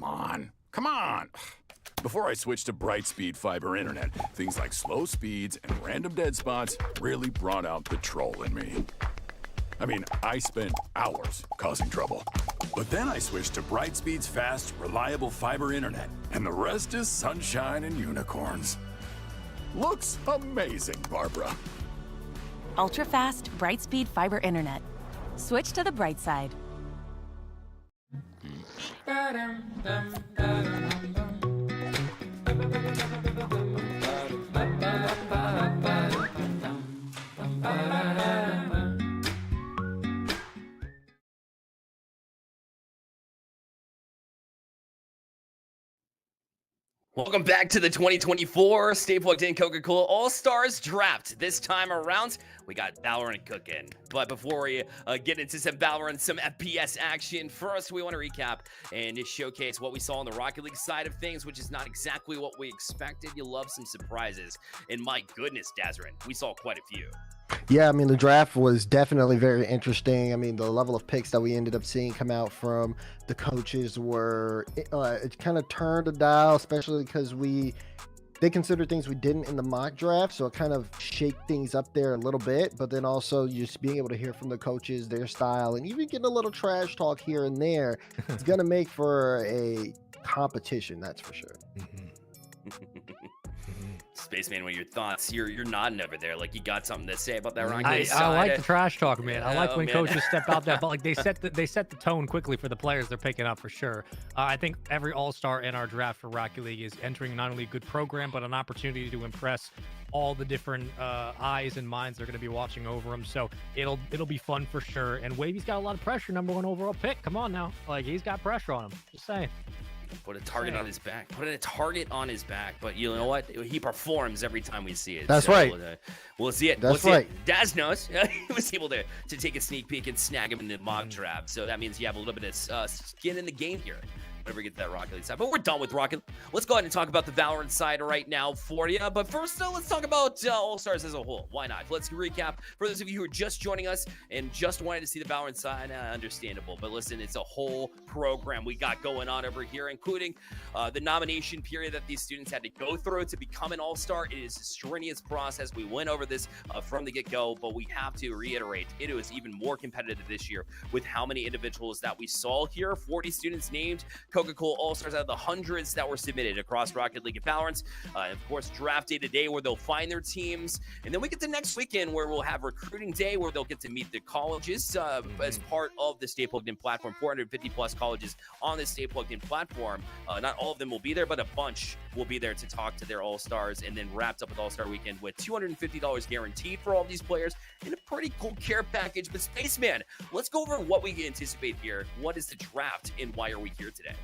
Come on. Before I switched to Brightspeed fiber internet, things like slow speeds and random dead spots really brought out the troll in me. I mean, I spent hours causing trouble. But then I switched to Brightspeed's fast, reliable fiber internet, and the rest is sunshine and unicorns. Looks amazing, Barbara. Ultra-fast, Brightspeed fiber internet. Switch to the bright side. Welcome back to the 2024 Stay Plugged In Coca-Cola All-Stars Draft. This time around, we got Valorant cooking. But before we get into some Valorant, some FPS action, first we want to recap and just showcase what we saw on the Rocket League side of things, which is not exactly what we expected. You love some surprises. And my goodness, Dazrin, we saw quite a few. Yeah, I mean, the draft was definitely very interesting. I mean, the level of picks that we ended up seeing come out from the coaches were, it kind of turned a dial, especially because they considered things we didn't in the mock draft. So it kind of shaked things up there a little bit, but then also just being able to hear from the coaches, their style, and even getting a little trash talk here and there, it's going to make for a competition, that's for sure. Spaceman, what are your thoughts? You're nodding over there like you got something to say about that Rocket I League side. like the trash talk, man. I like when man. coaches step out there, but like they set the tone quickly for the players they're picking up for sure. I think every all-star in our draft for Rocket League is entering not only a good program, but an opportunity to impress all the different eyes and minds that are going to be watching over them. So it'll be fun for sure. And Wavy's got a lot of pressure, #1 overall pick. Come on now, like he's got pressure on him. Just saying. Put a target on his back. Put a target on his back. But you know what? He performs every time we see it. That's so, right. We'll see it. That's right. Daz knows. He was able to take a sneak peek and snag him in the mock draft. So that means you have a little bit of skin in the game here. Whenever we get to that Rocket League side. But we're done with Rocket. Let's go ahead and talk about the Valorant side right now for you. But first, let's talk about All-Stars as a whole. Why not? Let's recap. For those of you who are just joining us and just wanted to see the Valorant side, understandable. But listen, it's a whole program we got going on over here, including the nomination period that these students had to go through to become an All-Star. It is a strenuous process. We went over this from the get-go, but we have to reiterate, it was even more competitive this year with how many individuals that we saw here. 40 students named Coca-Cola All-Stars out of the hundreds that were submitted across Rocket League and Valorant. And of course, draft day today where they'll find their teams. And then we get to next weekend where we'll have recruiting day where they'll get to meet the colleges as part of the Stay Plugged In platform. 450 plus colleges on the Stay Plugged In platform. Not all of them will be there, but a bunch will be there to talk to their All-Stars, and then wrapped up with All-Star Weekend with $250 guaranteed for all of these players and a pretty cool care package. But Spaceman, let's go over what we anticipate here. What is the draft and why are we here today?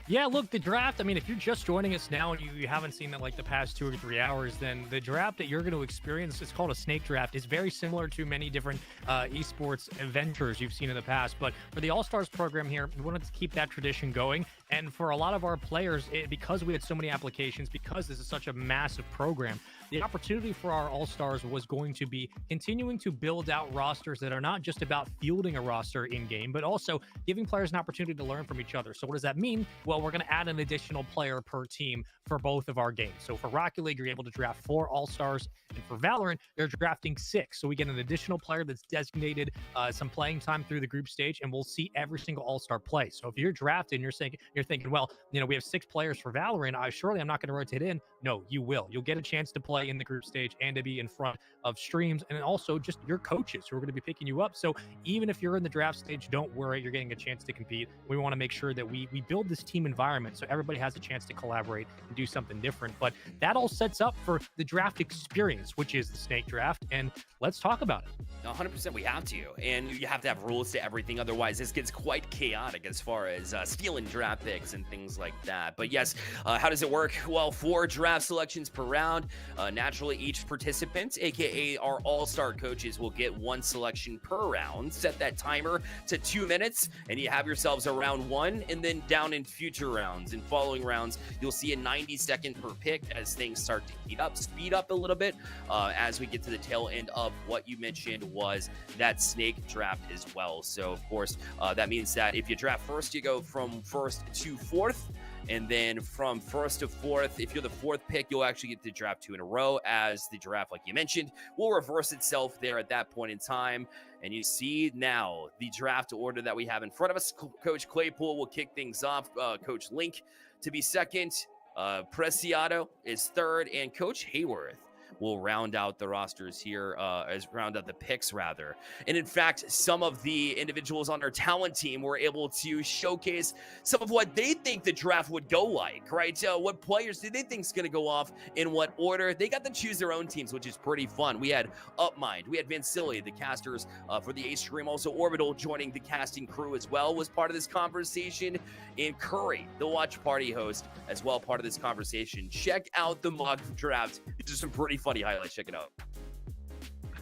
Yeah, look, the draft, I mean, if you're just joining us now and you haven't seen it like the past 2 or 3 hours, then the draft that you're going to experience, it's called a snake draft, is very similar to many different esports adventures you've seen in the past. But for the All-Stars program here, we wanted to keep that tradition going. And for a lot of our players, because we had so many applications, because this is such a massive program, the opportunity for our All-Stars was going to be continuing to build out rosters that are not just about fielding a roster in-game, but also giving players an opportunity to learn from each other. So what does that mean? Well, we're going to add an additional player per team for both of our games. So for Rocket League, you're able to draft 4 All-Stars, and for Valorant, they're drafting 6. So we get an additional player that's designated some playing time through the group stage, and we'll see every single All-Star play. So if you're drafted and you're thinking, well, you know, we have 6 players for Valorant, surely I'm not going to rotate in. No, you will. You'll get a chance to play in the group stage and to be in front of streams, and also just your coaches who are going to be picking you up. So even if you're in the draft stage, don't worry, you're getting a chance to compete. We want to make sure that we build this team environment so everybody has a chance to collaborate and do something different. But that all sets up for the draft experience, which is the snake draft, and let's talk about it. 100% we have to, and you have to have rules to everything, otherwise this gets quite chaotic as far as stealing draft picks and things like that. But yes, how does it work? Well, 4 draft selections per round. Naturally, each participant, aka our all-star coaches, will get 1 selection per round. Set that timer to 2 minutes, and you have yourselves a round 1, and then down in future rounds and following rounds, you'll see a 90-second per pick as things start to heat up, speed up a little bit as we get to the tail end of what you mentioned was that snake draft as well. So of course, that means that if you draft first, you go from 1st to 4th. And then from first to fourth, if you're the fourth pick, you'll actually get to draft 2 in a row, as the draft, like you mentioned, will reverse itself there at that point in time. And you see now the draft order that we have in front of us. Coach Claypool will kick things off. Coach Link to be second. Preciado is third. And Coach Hayworth will round out the rosters here, round out the picks rather. And in fact, some of the individuals on our talent team were able to showcase some of what they think the draft would go like, right? What players do they think is going to go off in what order? They got to choose their own teams, which is pretty fun. We had Upmind, we had Vincilli, the casters for the Ace Stream, also Orbital joining the casting crew as well, was part of this conversation. And Curry, the watch party host, as well, part of this conversation. Check out the mock draft. These are some pretty funny highlights. Check it out.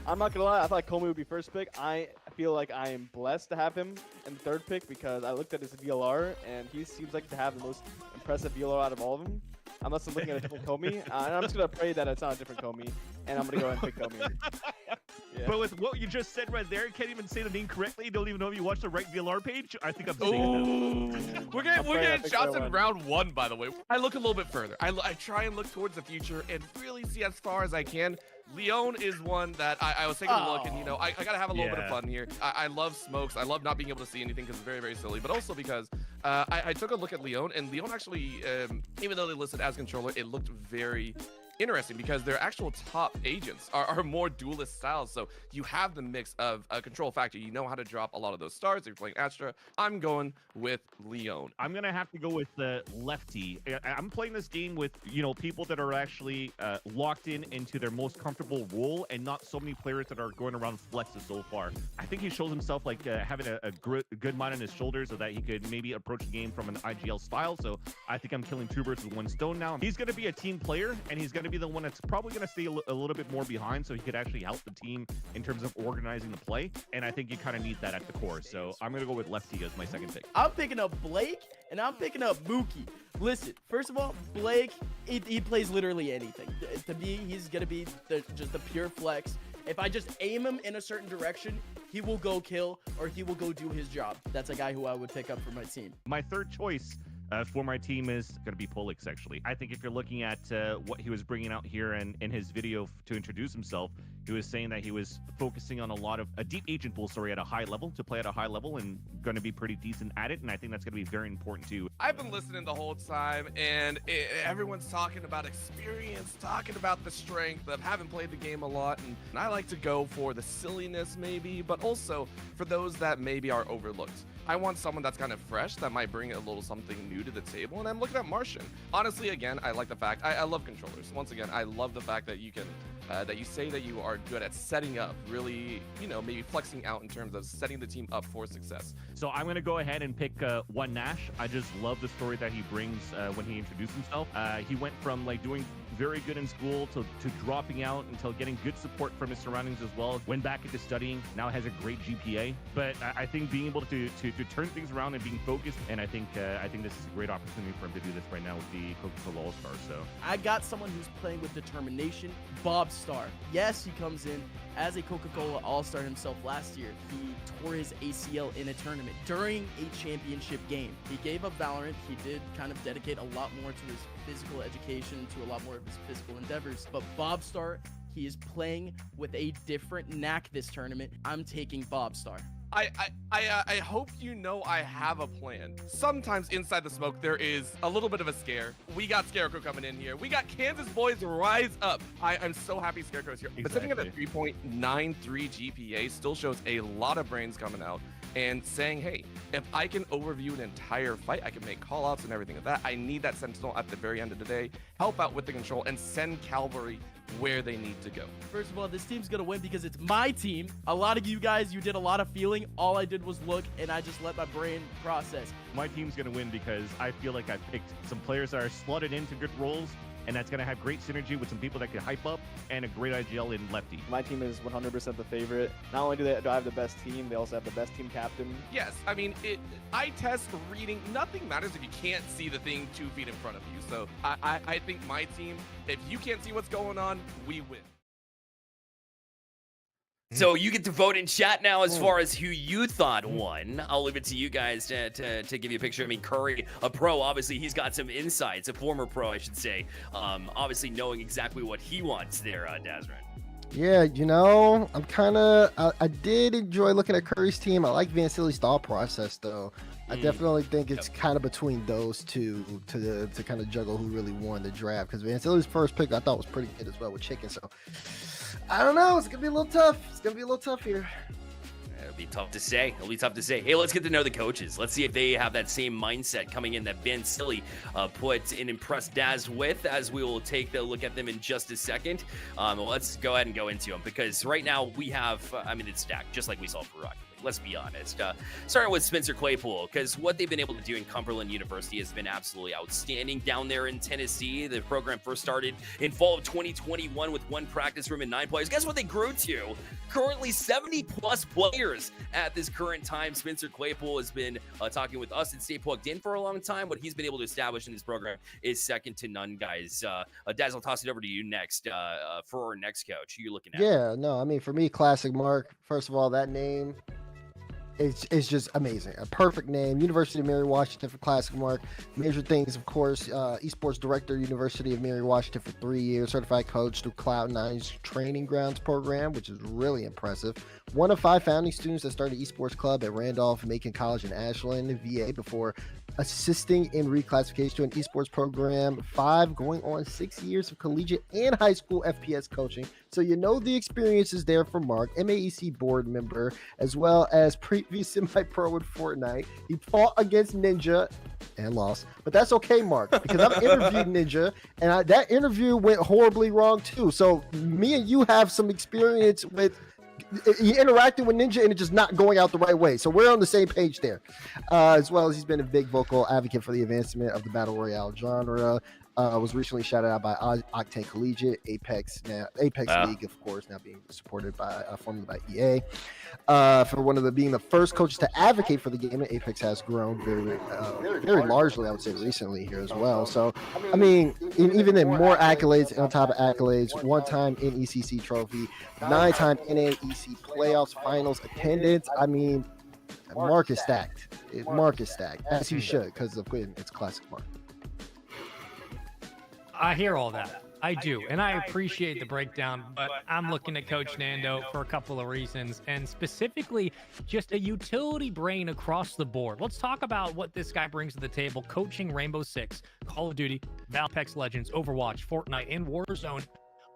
I'm not gonna lie, I thought Comey would be first pick. I feel like I am blessed to have him in the third pick because I looked at his VLR and he seems like to have the most impressive VLR out of all of them. Unless I'm looking at a different Comey. And I'm just gonna pray that it's not a different Comey, and I'm gonna go ahead and pick Comey. Yeah. But with what you just said right there, can't even say the name correctly. Don't even know if you watched the right VLR page. I think I'm saying that. We're getting shots in round 1, by the way. I look a little bit further. I try and look towards the future and really see as far as I can. Leon is one that I was taking a look, and I gotta have a little bit of fun here. I love smokes. I love not being able to see anything because it's very, very silly, but also because I took a look at Leon, and Leon actually, even though they listed as controller, it looked very interesting because their actual top agents are more duelist styles. So you have the mix of a control factor. You know how to drop a lot of those stars. If you're playing Astra, I'm going with Leon. I'm gonna have to go with the lefty. I'm playing this game with people that are actually locked into their most comfortable role, and not so many players that are going around flexes so far. I think he shows himself like having a good mind on his shoulders, so that he could maybe approach the game from an IGL style. So I think I'm killing 2 birds with 1 stone now. He's gonna be a team player, and he's gonna be the one that's probably going to stay a little bit more behind, so he could actually help the team in terms of organizing the play. And I think you kind of need that at the core. So I'm going to go with lefty as my second pick. I'm picking up Blake, and I'm picking up Mooki. Listen, first of all, Blake, he plays literally anything. To me, he's going to be just the pure flex. If I just aim him in a certain direction, he will go kill, or he will go do his job. That's a guy who I would pick up for my team. My third choice for my team is going to be Polix, actually. I think if you're looking at what he was bringing out here in his video to introduce himself, he was saying that he was focusing on a lot of a deep agent pool, at a high level, to play at a high level, and going to be pretty decent at it. And I think that's going to be very important too. I've been listening the whole time, and everyone's talking about experience, talking about the strength of having played the game a lot. And I like to go for the silliness maybe, but also for those that maybe are overlooked. I want someone that's kind of fresh, that might bring a little something new to the table, and I'm looking at Martian. Honestly, again, I like the fact, I love controllers. Once again, I love the fact that you can, that you say that you are good at setting up, really, maybe flexing out in terms of setting the team up for success. So I'm going to go ahead and pick One Nash. I just love the story that he brings when he introduced himself. He went from doing very good in school to dropping out until getting good support from his surroundings as well. Went back into studying, now has a great GPA. But I think being able to turn things around and being focused, and I think this is a great opportunity for him to do this right now with the Coca-Cola All-Star. So I got someone who's playing with determination, Bob Star. Yes, he comes in as a Coca-Cola All-Star himself last year. He tore his ACL in a tournament during a championship game. He gave up Valorant. He did kind of dedicate a lot more to his physical education, to a lot more of his physical endeavors. But Bob Star, he is playing with a different knack this tournament. I'm taking Bob Star. I hope you know I have a plan. Sometimes inside the smoke, there is a little bit of a scare. We got Scarecrow coming in here. We got Kansas boys rise up. I'm so happy Scarecrow's here. But sitting at a 3.93 GPA still shows a lot of brains coming out and saying, hey, if I can overview an entire fight, I can make callouts and everything like that. I need that Sentinel at the very end of the day, help out with the control, and send Cavalry where they need to go. First of all, this team's gonna win because it's my team. A lot of you guys, you did a lot of feeling. All I did was look, and I just let my brain process. My team's going to win because I feel like I picked some players that are slotted into good roles, and that's going to have great synergy with some people that can hype up, and a great IGL in lefty. My team is 100% the favorite. Not only do I have the best team, they also have the best team captain. Yes, I mean, eye test, reading, nothing matters if you can't see the thing 2 feet in front of you. So I think my team, if you can't see what's going on, we win. So you get to vote in chat now as far as who you thought won. I'll leave it to you guys to give you a picture. I mean, Curry, a pro, obviously he's got some insights, a former pro, I should say. Obviously knowing exactly what he wants there, Dazran. Yeah, I did enjoy looking at Curry's team. I like Van Silly's thought process, though. I definitely think it's kind of between those two to kind of juggle who really won the draft. Because Van Silly's first pick I thought was pretty good as well with Chicken. So I don't know. It's gonna be a little tough. It's gonna be a little tough here. It'll be tough to say. Hey, let's get to know the coaches. Let's see if they have that same mindset coming in that Van Silly put and impressed Daz with, as we will take a look at them in just a second. Let's go ahead and go into them, because right now we have, it's stacked, just like we saw for Rocket League. Let's be honest. Starting with Spencer Claypool, because what they've been able to do in Cumberland University has been absolutely outstanding down there in Tennessee. The program first started in fall of 2021 with 1 practice room and 9 players. Guess what they grew to? Currently 70+ players at this current time. Spencer Claypool has been talking with us and Stay Plugged In for a long time. What he's been able to establish in this program is second to none, guys. Daz, I'll toss it over to you next for our next coach. Who you looking at? Yeah, no, for me, Classic Mark. First of all, that name. It's just amazing. A perfect name. University of Mary Washington for Classic Mark. Major things, of course, esports director, University of Mary Washington for 3 years. Certified coach through Cloud9's Training Grounds program, which is really impressive. One of 5 founding students that started esports club at Randolph-Macon College in Ashland, VA, before assisting in reclassification to an esports program. 5 going on 6 years of collegiate and high school FPS coaching. So the experience is there for Mark, MAEC board member, as well as previous semi-pro in Fortnite. He fought against Ninja and lost, but that's okay, Mark, because I've interviewed Ninja, and that interview went horribly wrong too. So me and you have some experience with interacting with Ninja and it just not going out the right way. So we're on the same page there. As well as he's been a big vocal advocate for the advancement of the Battle Royale genre. Was recently shouted out by Octane Collegiate, Apex League, of course, now being supported by formerly by EA. For being the first coaches to advocate for the game, and Apex has grown very largely, I would say, recently here as well. So, even then, more accolades on top of accolades. 1-time NECC trophy, 9-time NAEC playoffs, finals attendance. Mark is stacked. Mark is stacked, as he should, because of it's Classic Mark. I hear all that. I do, and I appreciate the breakdown, but I'm looking at Coach Nando for a couple of reasons, and specifically just a utility brain across the board. Let's talk about what this guy brings to the table, coaching Rainbow Six, Call of Duty, Apex Legends, Overwatch, Fortnite, and Warzone,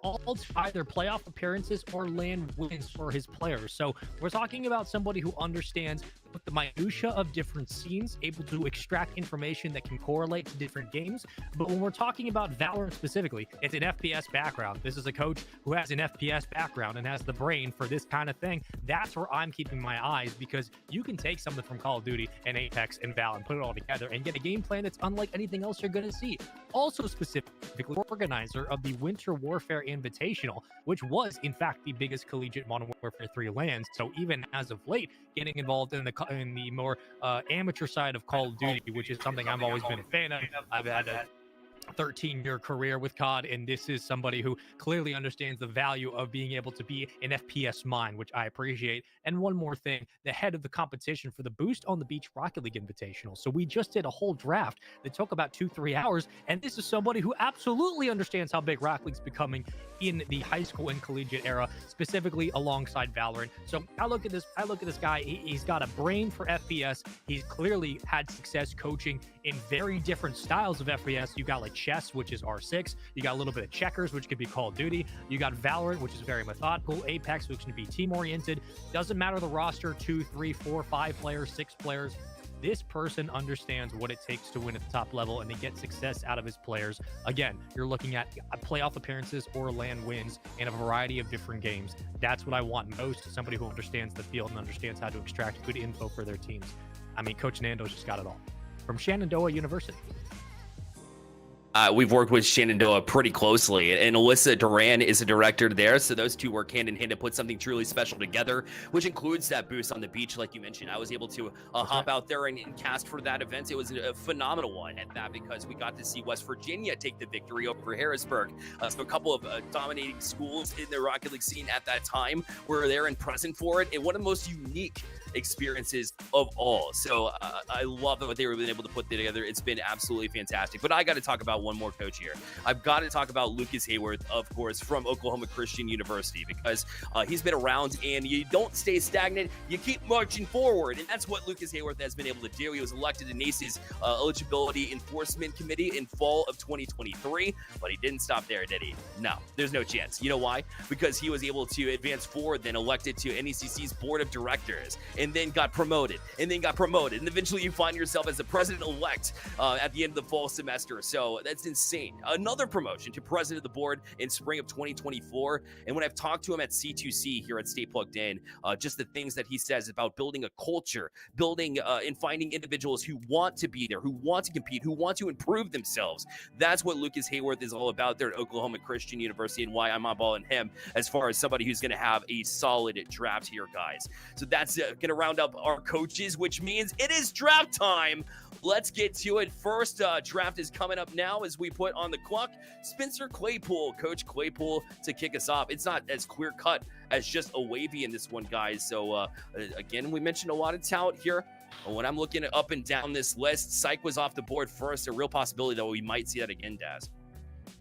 all to either playoff appearances or land wins for his players. So we're talking about somebody who understands the minutia of different scenes, able to extract information that can correlate to different games. But when we're talking about Valorant specifically, it's an FPS background. This is a coach who has an FPS background and has the brain for this kind of thing. That's where I'm keeping my eyes, because you can take something from Call of Duty and Apex and Val and put it all together and get a game plan that's unlike anything else you're going to see. Also specifically, organizer of the Winter Warfare Invitational, which was in fact the biggest collegiate Modern Warfare 3 lands. So even as of late, getting involved in the more amateur side of Call of Duty, which is something I've always been a fan of. I've had a 13-year career with COD, and this is somebody who clearly understands the value of being able to be an FPS mind, which I appreciate. And one more thing, the head of the competition for the Boost on the Beach Rocket League Invitational. So we just did a whole draft that took about 2-3 hours, and this is somebody who absolutely understands how big Rocket League's becoming in the high school and collegiate era, specifically alongside Valorant. So I look at this guy. He's got a brain for FPS. He's clearly had success coaching in very different styles of FPS. You got like chess, which is R6. You got a little bit of checkers, which could be Call of Duty. You got Valorant, which is very methodical. Apex, which can be team oriented. Doesn't matter the roster, 2, 3, 4, 5 players, 6 players. This person understands what it takes to win at the top level and to get success out of his players. Again, you're looking at playoff appearances or land wins in a variety of different games. That's what I want most, somebody who understands the field and understands how to extract good info for their teams. Coach Nando's just got it all. From Shenandoah University. We've worked with Shenandoah pretty closely, and Alyssa Duran is a director there, so those two work hand in hand to put something truly special together, which includes that boost on the beach, like you mentioned. I was able to hop out there and cast for that event. It was a phenomenal one at that, because we got to see West Virginia take the victory over Harrisburg. So a couple of dominating schools in the Rocket League scene at that time were there and present for it, and one of the most unique experiences of all. So I love what they were able to put together. It's been absolutely fantastic. But I got to talk about one more coach here. I've got to talk about Lucas Hayworth, of course, from Oklahoma Christian University, because he's been around, and you don't stay stagnant, you keep marching forward, and that's what Lucas Hayworth has been able to do. He was elected to NACE's eligibility enforcement committee in fall of 2023, but he didn't stop there, did he? No, there's no chance. You know why? Because he was able to advance forward, then elected to NECC's board of directors, and then got promoted, and eventually you find yourself as the president-elect at the end of the fall semester. So that's insane. Another promotion to president of the board in spring of 2024. And when I've talked to him at C2C here at Stay Plugged In, just the things that he says about building a culture, building and finding individuals who want to be there, who want to compete, who want to improve themselves. That's what Lucas Hayworth is all about there at Oklahoma Christian University, and why I'm eyeballing him as far as somebody who's going to have a solid draft here, guys. So that's going to round up our coaches, which means it is draft time. Let's get to it. First draft is coming up now as we put on the clock Spencer Claypool, Coach Claypool, to kick us off. It's not as clear cut as just a Wavy in this one, guys. So again, we mentioned a lot of talent here. When I'm looking up and down this list, Psych was off the board first. A real possibility that we might see that again, Daz.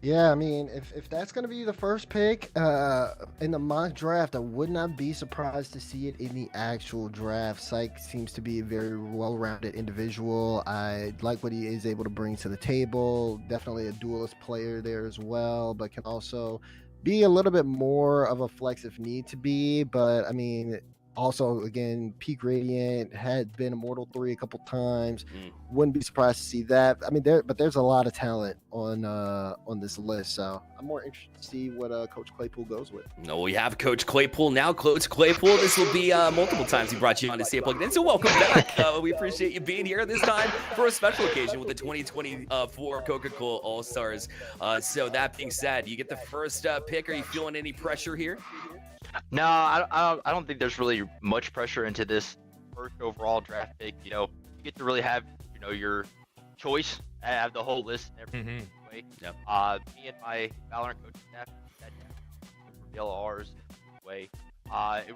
Yeah, I mean, if that's going to be the first pick in the mock draft, I would not be surprised to see it in the actual draft. Psych seems to be a very well-rounded individual. I like what he is able to bring to the table. Definitely a duelist player there as well, but can also be a little bit more of a flex if need to be. But, I mean, also, again, Peak Radiant had been Immortal 3 a couple times. Wouldn't be surprised to see that. I mean, there's a lot of talent on this list, so I'm more interested to see what Coach Claypool goes with. No, we have Coach Claypool now. Coach Claypool, this will be multiple times he brought you on to Stay Plugged In, so welcome back. We appreciate you being here this time for a special occasion with the 2024 Coca-Cola All-Stars. So that being said, you get the first pick. Are you feeling any pressure here? No, I don't think there's really much pressure into this first overall draft pick. You know, you get to really have, you know, your choice, have the whole list and everything. Way. Yep. Me and my Valorant coaching staff, that LR's way.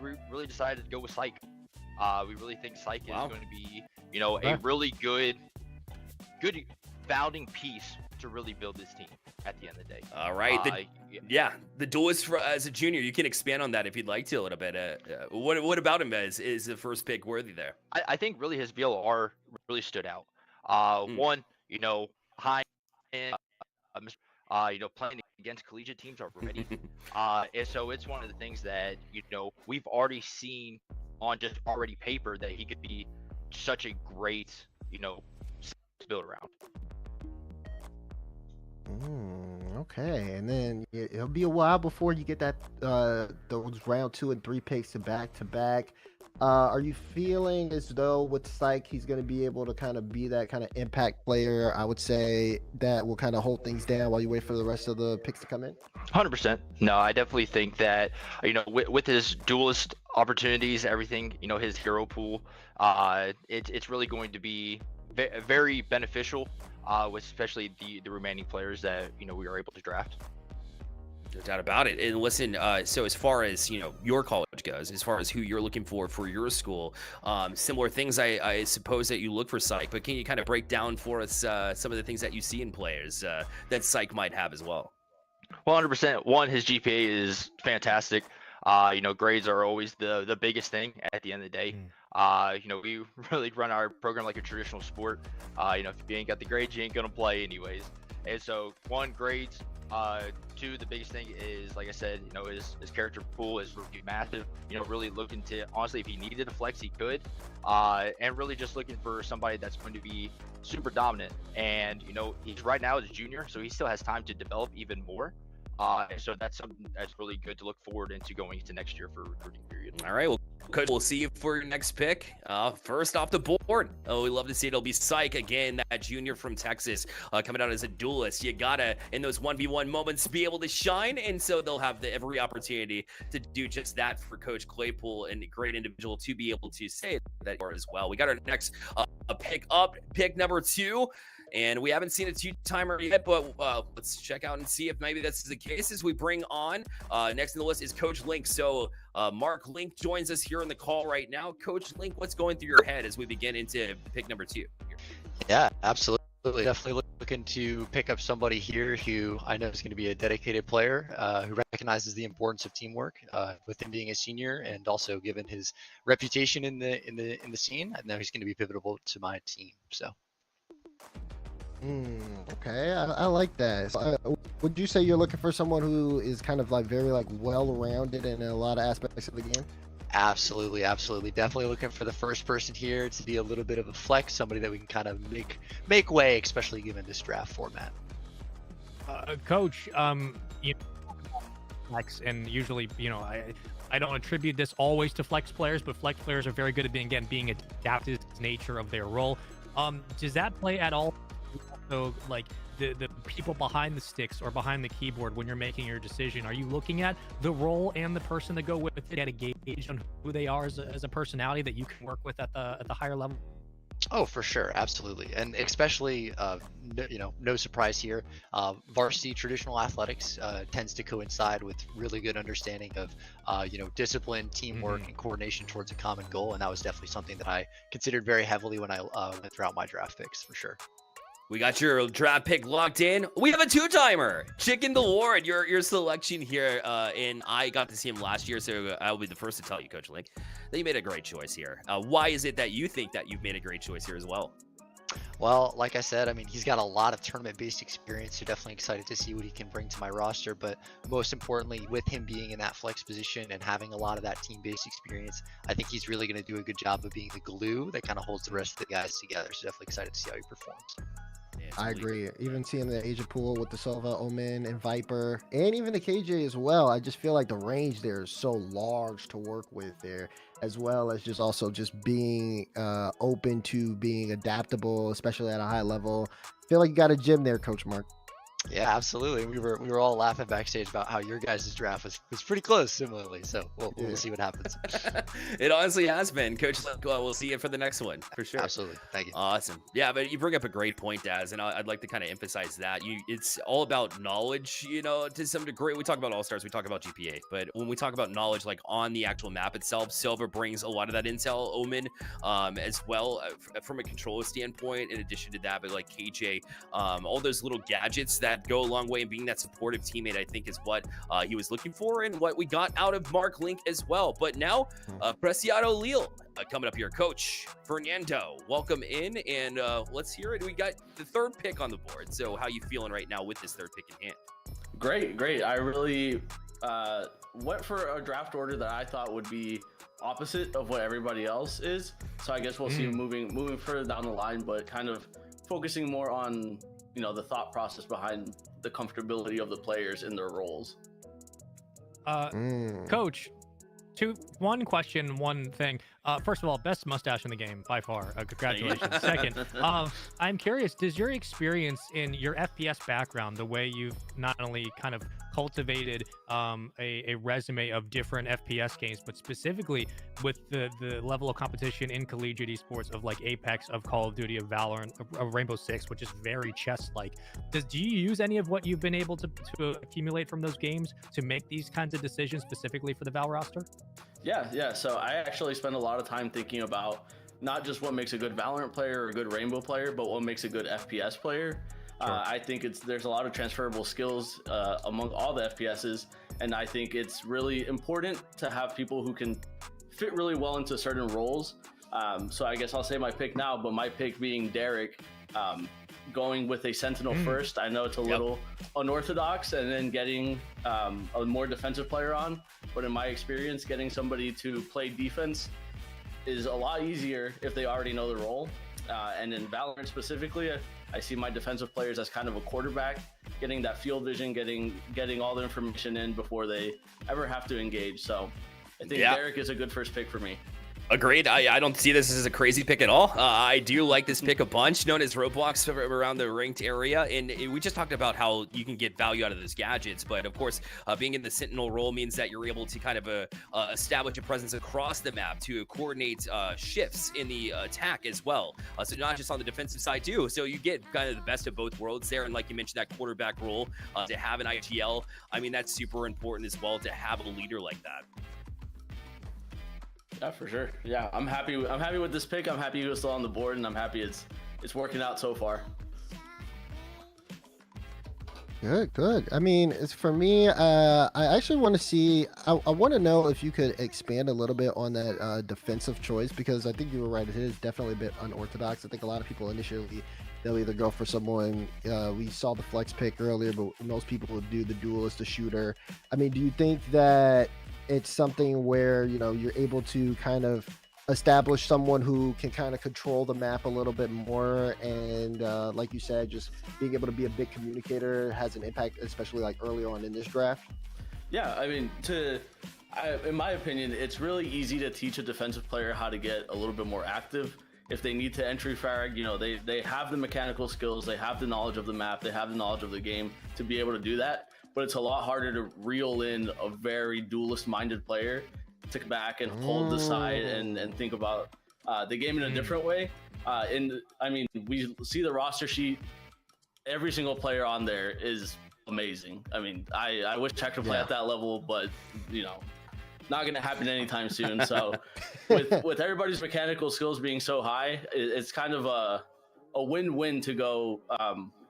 We really decided to go with Psych. We really think Psych is going to be, you know, a really good founding piece to really build this team at the end of the day. All right. Yeah, the duelist as a junior, you can expand on that if you'd like to a little bit. What about him is the first pick worthy there? I think really his VLR really stood out. One, you know, high end, you know, playing against collegiate teams already. And so it's one of the things that, you know, we've already seen on just already paper that he could be such a great, you know, build around. Okay, and then it'll be a while before you get that those round 2 and 3 picks to back. Are you feeling as though with Psych he's going to be able to kind of be that kind of impact player, I would say, that will kind of hold things down while you wait for the rest of the picks to come in? 100%. No, I definitely think that, you know, with his duelist opportunities, everything, you know, his hero pool, it's really going to be very beneficial, with especially the remaining players that, you know, we are able to draft. No doubt about it. And listen, so as far as, you know, your college goes, as far as who you're looking for your school, similar things I suppose that you look for Psych, but can you kind of break down for us some of the things that you see in players that Psych might have as well? 100%. One, his GPA is fantastic. You know, grades are always the biggest thing at the end of the day. You know, we really run our program like a traditional sport. You know, if you ain't got the grades, you ain't gonna play anyways. And so, one, grades. Two, the biggest thing is, like I said, you know, his character pool is really massive. You know, really looking to, honestly, if he needed a flex, he could. And really just looking for somebody that's going to be super dominant. And, you know, he's right now as a junior, so he still has time to develop even more. And so that's something that's really good to look forward into going into next year for recruiting period. All right, well, Coach, we'll see you for your next pick. First off the board. Oh, we love to see it. It'll be Psych again, that junior from Texas, coming out as a duelist. You gotta, in those 1v1 moments, be able to shine, and so they'll have every opportunity to do just that for Coach Claypool, and a great individual to be able to say that as well. We got our next pick up, pick number 2. And we haven't seen a 2-timer yet, but let's check out and see if maybe that's the case as we bring on. Next on the list is Coach Link. So Mark Link joins us here on the call right now. Coach Link, what's going through your head as we begin into pick number 2? Yeah, absolutely. Definitely looking to pick up somebody here who I know is going to be a dedicated player who recognizes the importance of teamwork with him being a senior, and also given his reputation in the scene, I know he's going to be pivotal to my team. So. Okay, I like that. So, would you say you're looking for someone who is kind of like very like well-rounded in a lot of aspects of the game? Absolutely. Definitely looking for the first person here to be a little bit of a flex, somebody that we can kind of make way, especially given this draft format. Coach, you know, flex, and usually, you know, I don't attribute this always to flex players, but flex players are very good at being adaptive to the nature of their role. Does that play at all? So like the people behind the sticks or behind the keyboard when you're making your decision, are you looking at the role and the person to go with it, at a gauge on who they are as a personality that you can work with at the higher level? Oh, for sure, absolutely, and especially, no surprise here, varsity traditional athletics tends to coincide with really good understanding of, discipline, teamwork, and coordination towards a common goal, and that was definitely something that I considered very heavily when I went throughout my draft picks, for sure. We got your draft pick locked in. We have a 2-timer. Chicken the Ward, your selection here. And I got to see him last year, so I'll be the first to tell you, Coach Link, that you made a great choice here. Why is it that you think that you've made a great choice here as well? Well, like I said, I mean, he's got a lot of tournament-based experience, so definitely excited to see what he can bring to my roster. But most importantly, with him being in that flex position and having a lot of that team-based experience, I think he's really going to do a good job of being the glue that kind of holds the rest of the guys together. So definitely excited to see how he performs. I agree. Even seeing the Asia pool with the Sova, Omen, and Viper, and even the KJ as well, I just feel like the range there is so large to work with there, as well as just also just being open to being adaptable, especially at a high level. I feel like you got a gym there, Coach Mark. Yeah, absolutely. We were all laughing backstage about how your guys' draft was pretty close, similarly. So we'll see what happens. It honestly has been, Coach. We'll see you for the next one for sure. Absolutely, thank you. Awesome. Yeah, but you bring up a great point, Daz, and I'd like to kind of emphasize that it's all about knowledge. To some degree, we talk about all stars, we talk about GPA, but when we talk about knowledge, like on the actual map itself, Silva brings a lot of that intel. Omen, as well, from a controller standpoint. In addition to that, but like KJ, all those little gadgets that go a long way, and being that supportive teammate, I think, is what he was looking for, and what we got out of Mark Link as well. But now, Preciado Lille coming up here. Coach Fernando, welcome in, and let's hear it. We got the 3rd pick on the board. So how you feeling right now with this 3rd pick in hand? Great. I really went for a draft order that I thought would be opposite of what everybody else is. So I guess we'll see moving further down the line, but kind of focusing more on the thought process behind the comfortability of the players in their roles. Coach, one question, one thing. First of all, best mustache in the game by far. Congratulations. Second, I'm curious, does your experience in your FPS background, the way you've not only kind of cultivated a resume of different FPS games, but specifically with the level of competition in collegiate esports of like Apex, of Call of Duty, of Valorant, of Rainbow Six, which is very chess-like, do you use any of what you've been able to accumulate from those games to make these kinds of decisions specifically for the Val roster? Yeah. So I actually spend a lot of time thinking about not just what makes a good Valorant player or a good Rainbow player, but what makes a good FPS player. I think there's a lot of transferable skills among all the FPSs, and I think it's really important to have people who can fit really well into certain roles. So I guess I'll say my pick now, but my pick being Derek, going with a Sentinel first. I know it's a little unorthodox, and then getting a more defensive player on, but in my experience, getting somebody to play defense is a lot easier if they already know the role. And in Valorant specifically, I see my defensive players as kind of a quarterback, getting that field vision, getting all the information in before they ever have to engage. So I think Yeah. Derek is a good first pick for me. Agreed. I don't see this as a crazy pick at all. I do like this pick a bunch, known as roadblocks around the ranked area. And we just talked about how you can get value out of those gadgets. But of course, being in the Sentinel role means that you're able to kind of establish a presence across the map to coordinate shifts in the attack as well. So not just on the defensive side too. So you get kind of the best of both worlds there. And like you mentioned, that quarterback role to have an ITL, I mean, that's super important as well to have a leader like that. Yeah, for sure. Yeah, I'm happy with this pick. I'm happy he was still on the board, and I'm happy it's working out so far. Good. I mean, it's for me. I actually want to see. I want to know if you could expand a little bit on that defensive choice, because I think you were right. It is definitely a bit unorthodox. I think a lot of people initially they'll either go for someone. We saw the flex pick earlier, but most people would do the duelist, the shooter. I mean, do you think that it's something where you're able to kind of establish someone who can kind of control the map a little bit more, and like you said, just being able to be a big communicator has an impact, especially like early on in this draft? Yeah, I mean, in my opinion, it's really easy to teach a defensive player how to get a little bit more active. If they need to entry frag, they have the mechanical skills, they have the knowledge of the map, they have the knowledge of the game to be able to do that. But it's a lot harder to reel in a very duelist-minded player to come back and hold the side and think about the game in a different way. I mean, we see the roster sheet. Every single player on there is amazing. I mean, I wish I could play at that level, but not going to happen anytime soon. So with everybody's mechanical skills being so high, it's kind of a win-win to go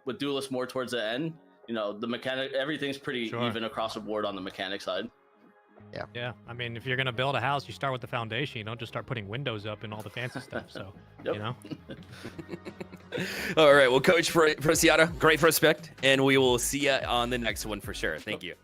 with duelist more towards the end. The mechanic, everything's pretty even across the board on the mechanic side. Yeah. I mean, if you're gonna build a house, you start with the foundation. You don't just start putting windows up and all the fancy stuff. So, All right. Well, Coach Preciado, great first pick, and we will see you on the next one for sure. Thank you.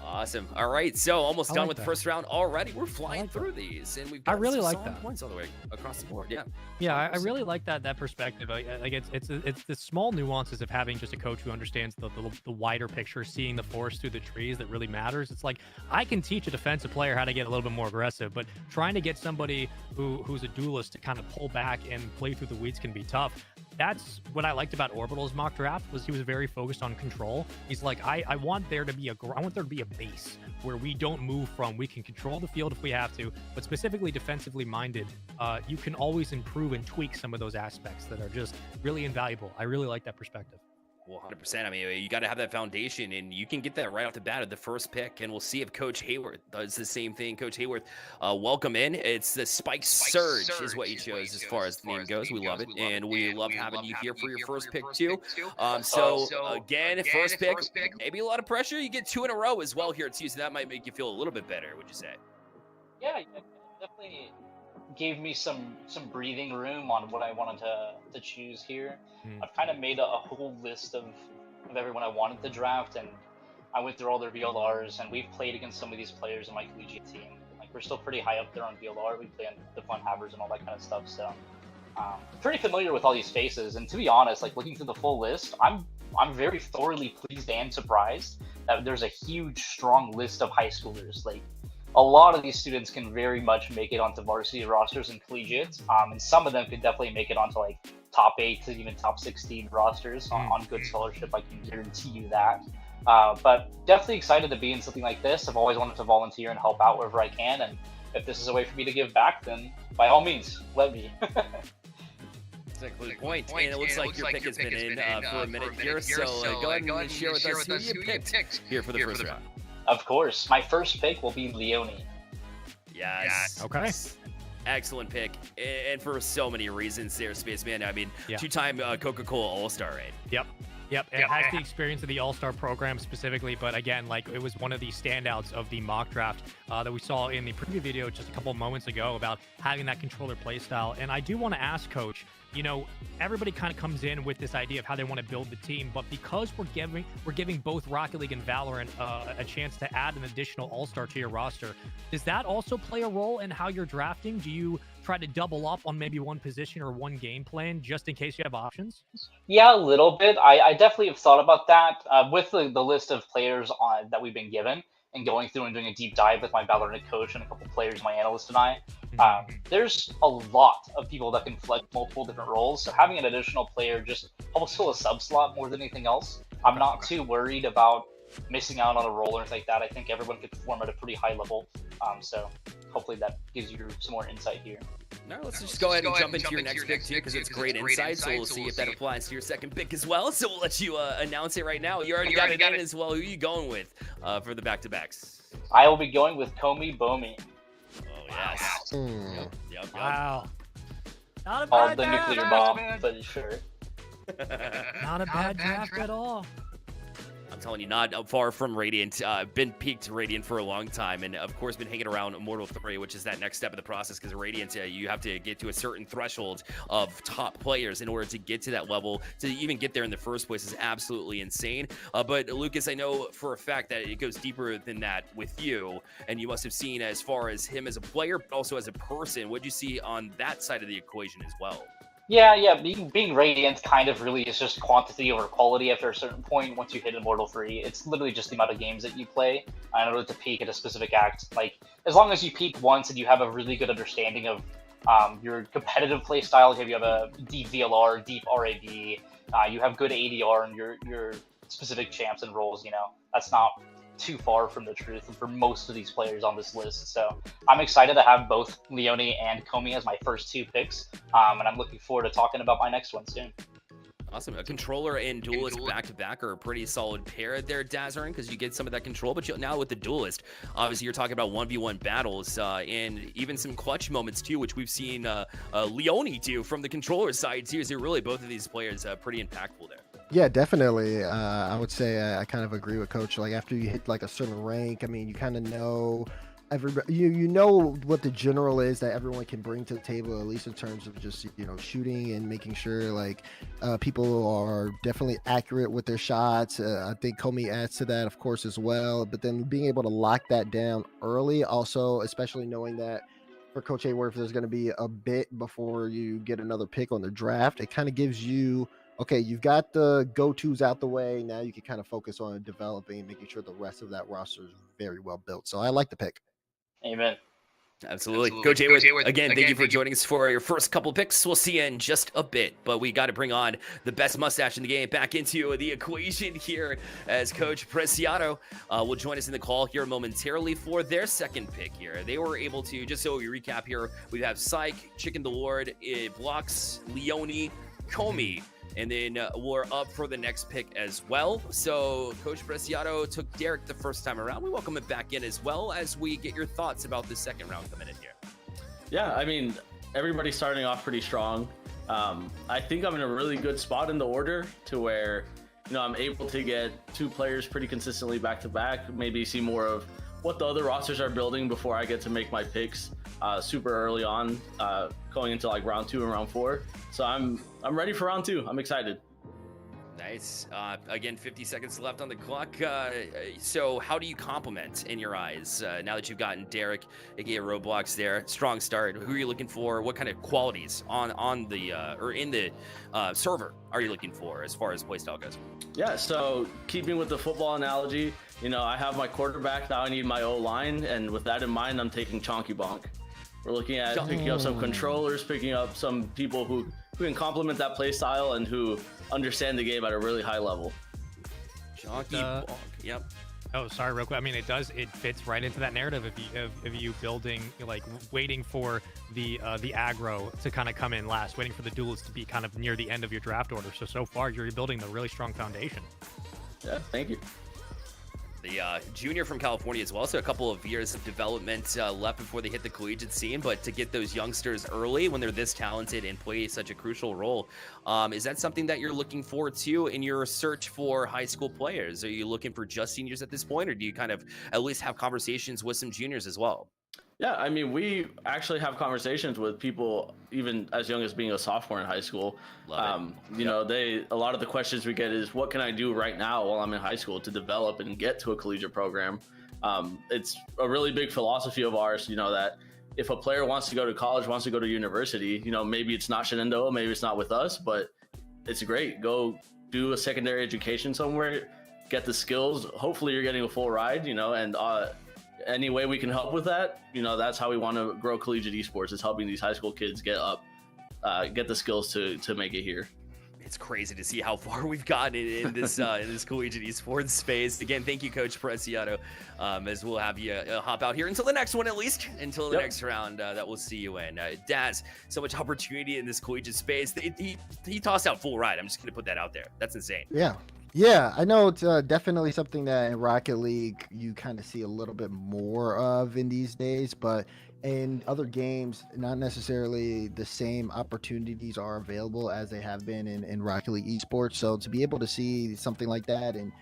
Awesome. All right, so almost done with the first round already. We're flying through these, and we've got really some like solid that. points all the way across the board. Yeah. Yeah, I really like that perspective. Like it's the small nuances of having just a coach who understands the wider picture, seeing the forest through the trees that really matters. It's like I can teach a defensive player how to get a little bit more aggressive, but trying to get somebody who's a duelist to kind of pull back and play through the weeds can be tough. That's what I liked about Orbital's mock draft, was he was very focused on control. He's like, I want there to be a base where we don't move from. We can control the field if we have to, but specifically defensively minded, you can always improve and tweak some of those aspects that are just really invaluable. I really like that perspective. Well, 100%. I mean, you got to have that foundation, and you can get that right off the bat at the first pick, and we'll see if Coach Hayworth does the same thing. Coach Hayworth, welcome in. It's the Spike Surge is what you chose as far as the name goes. We love it, and we love having you here for your first pick, too. So, again, first pick, maybe a lot of pressure. You get 2 in a row as well here, too, so that might make you feel a little bit better, would you say? Yeah, definitely gave me some breathing room on what I wanted to choose here. I've kind of made a whole list of everyone I wanted to draft, and I went through all their VLRs, and we've played against some of these players in my collegiate team. Like, we're still pretty high up there on VLR. We play on the Fun Havers and all that kind of stuff, so pretty familiar with all these faces. And to be honest, like, looking through the full list, I'm very thoroughly pleased and surprised that there's a huge, strong list of high schoolers. Like, a lot of these students can very much make it onto varsity rosters and collegiate, and some of them could definitely make it onto like top 8 to even top 16 rosters on good scholarship. I can guarantee you that. But definitely excited to be in something like this. I've always wanted to volunteer and help out wherever I can, and if this is a way for me to give back, then by all means, let me. Exactly the point. And it looks like your pick has been in for a minute here, so go ahead and share with us who you picked here for the first round. Of course, my first pick will be Leone. Yes. Okay. Excellent pick, and for so many reasons there, Spaceman. I mean, two-time Coca-Cola All-Star, right? Yep. It has the experience of the All-Star program specifically, but again, like, it was one of the standouts of the mock draft that we saw in the preview video just a couple of moments ago about having that controller playstyle. And I do want to ask, Coach, everybody kind of comes in with this idea of how they want to build the team, but because we're giving both Rocket League and Valorant a chance to add an additional All-Star to your roster, does that also play a role in how you're drafting? Do you try to double up on maybe one position or one game plan just in case you have options? Yeah, a little bit. I definitely have thought about that with the list of players that we've been given. and going through and doing a deep dive with my Valorant coach and a couple players, my analyst and I, there's a lot of people that can flex multiple different roles. So having an additional player just helps fill a sub slot more than anything else. I'm not too worried about missing out on a role or anything like that. I think everyone could perform at a pretty high level. So hopefully that gives you some more insight here. Now let's just go ahead and jump into your next pick too, because it's great insight. So we'll see if that applies to your second pick as well. So we'll let you announce it right now. You already got it in as well. Who are you going with for the back-to-backs? I will be going with Komi Bomi. Oh yes. Yep. Wow. Not a Called bad the draft. nuclear bomb, but sure. Not a bad draft at all. I'm telling you, not far from Radiant. Been peaked Radiant for a long time, and of course been hanging around Immortal 3, which is that next step of the process, because Radiant, you have to get to a certain threshold of top players in order to get to that level. To even get there in the first place is absolutely insane. But Lucas, I know for a fact that it goes deeper than that with you, and you must have seen as far as him as a player, but also as a person. What did you see on that side of the equation as well? Yeah. Being Radiant kind of really is just quantity over quality after a certain point. Once you hit Immortal 3, it's literally just the amount of games that you play in order to peak at a specific act. Like, as long as you peak once and you have a really good understanding of your competitive play style, if you have a deep VLR, deep RAB, you have good ADR and your specific champs and roles, that's not too far from the truth for most of these players on this list. So I'm excited to have both Leone and Komi as my first two picks, and I'm looking forward to talking about my next one soon. Awesome. A controller and duelist back-to-back are a pretty solid pair there, Dazzering, because you get some of that control. But now with the duelist, obviously you're talking about 1v1 battles and even some clutch moments too, which we've seen Leone do from the controller side too. So really both of these players pretty impactful there. Yeah, definitely. I would say I kind of agree with Coach. Like after you hit like a certain rank, I mean, you kind of know everybody. You know what the general is that everyone can bring to the table, at least in terms of just shooting and making sure like people are definitely accurate with their shots. I think Komi adds to that, of course, as well. But then being able to lock that down early, also, especially knowing that for Coach Hayworth, there's going to be a bit before you get another pick on the draft. It kind of gives you. Okay, you've got the go-tos out the way. Now you can kind of focus on developing and making sure the rest of that roster is very well built. So I like the pick. Amen. Absolutely. Coach Hayworth, again, thank you for joining us for your first couple picks. We'll see you in just a bit, but we got to bring on the best mustache in the game back into the equation here as Coach Preciado will join us in the call here momentarily for their second pick here. They were able to, just so we recap here, we have Psych, Chicken the Lord, Blocks, Leone, Komi, and then we're up for the next pick as well. So Coach Preciado took Derek the first time around. We welcome it back in as well as we get your thoughts about the second round coming in here. Yeah, I mean, everybody's starting off pretty strong. I think I'm in a really good spot in the order to where, I'm able to get two players pretty consistently back to back, maybe see more of what the other rosters are building before I get to make my picks super early on, going into like round 2 and round 4. So I'm ready for round 2. I'm excited. Nice. Again, 50 seconds left on the clock. So how do you complement in your eyes now that you've gotten Derek, aka Roblox there? Strong start. Who are you looking for? What kind of qualities on the or in the server are you looking for as far as playstyle goes? Yeah, so keeping with the football analogy, I have my quarterback, now I need my O-line, and with that in mind, I'm taking Chonky Bonk. We're looking at picking up some controllers, picking up some people who can complement that play style and who understand the game at a really high level. Chonky Bonk, yep. Oh, sorry, real quick. I mean, it fits right into that narrative of you building, like waiting for the aggro to kind of come in last, waiting for the duelists to be kind of near the end of your draft order. So far, you're building a really strong foundation. Yeah, thank you. The junior from California as well, so a couple of years of development left before they hit the collegiate scene, but to get those youngsters early when they're this talented and play such a crucial role, is that something that you're looking forward to in your search for high school players? Are you looking for just seniors at this point, or do you kind of at least have conversations with some juniors as well? Yeah, I mean, we actually have conversations with people even as young as being a sophomore in high school. A lot of the questions we get is, what can I do right now while I'm in high school to develop and get to a collegiate program? It's a really big philosophy of ours, that if a player wants to go to college, wants to go to university, maybe it's not Shenandoah, maybe it's not with us, but it's great. Go do a secondary education somewhere, get the skills, hopefully you're getting a full ride, you know, and any way we can help with that, you know, that's how we want to grow collegiate esports, is helping these high school kids get up, get the skills to make it here. It's crazy to see how far we've gotten in this in this collegiate esports space. Again, thank you, Coach Preciado, as we'll have you hop out here until the next one, at least until the next round that we'll see you in. Daz, so much opportunity in this collegiate space. He tossed out full ride. I'm just gonna put that out there. That's insane. Yeah, I know it's definitely something that in Rocket League you kind of see a little bit more of in these days, but in other games, not necessarily the same opportunities are available as they have been in Rocket League esports. So to be able to see something like that, and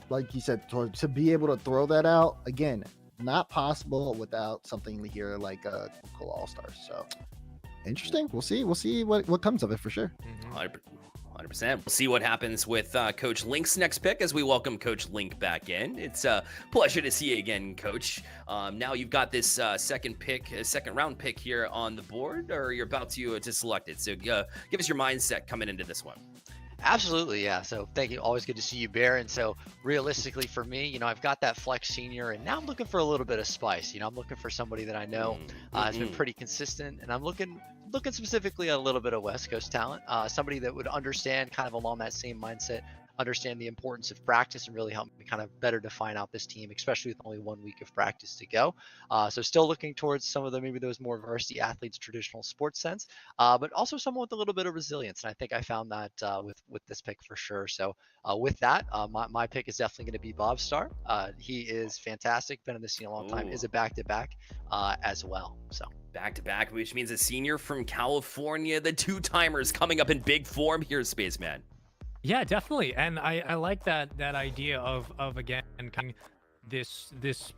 like you said, to be able to throw that out, again, not possible without something here like Coca-Cola All-Stars. So interesting. We'll see what comes of it for sure. 100%. We'll see what happens with Coach Link's next pick as we welcome Coach Link back in. It's a pleasure to see you again, Coach. Now you've got this second round pick here on the board, or you're about to select it. So give us your mindset coming into this one. Absolutely, yeah. So thank you. Always good to see you, Bear. And so realistically for me, you know, I've got that flex senior, and now I'm looking for a little bit of spice. You know, I'm looking for somebody that I know has been pretty consistent, and I'm looking specifically at a little bit of West Coast talent, somebody that would understand kind of along that same mindset, understand the importance of practice, and really help me kind of better define out this team, especially with only 1 week of practice to go. So still looking towards some of maybe those more varsity athletes, traditional sports sense, but also someone with a little bit of resilience. And I think I found that with this pick for sure. So with that, my pick is definitely going to be Bob Star. He is fantastic, been in the scene a long time, is a back-to-back as well. So back-to-back, which means a senior from California, the two-timers coming up in big form here, Spaceman. Yeah, definitely. And I like that idea of again kind of this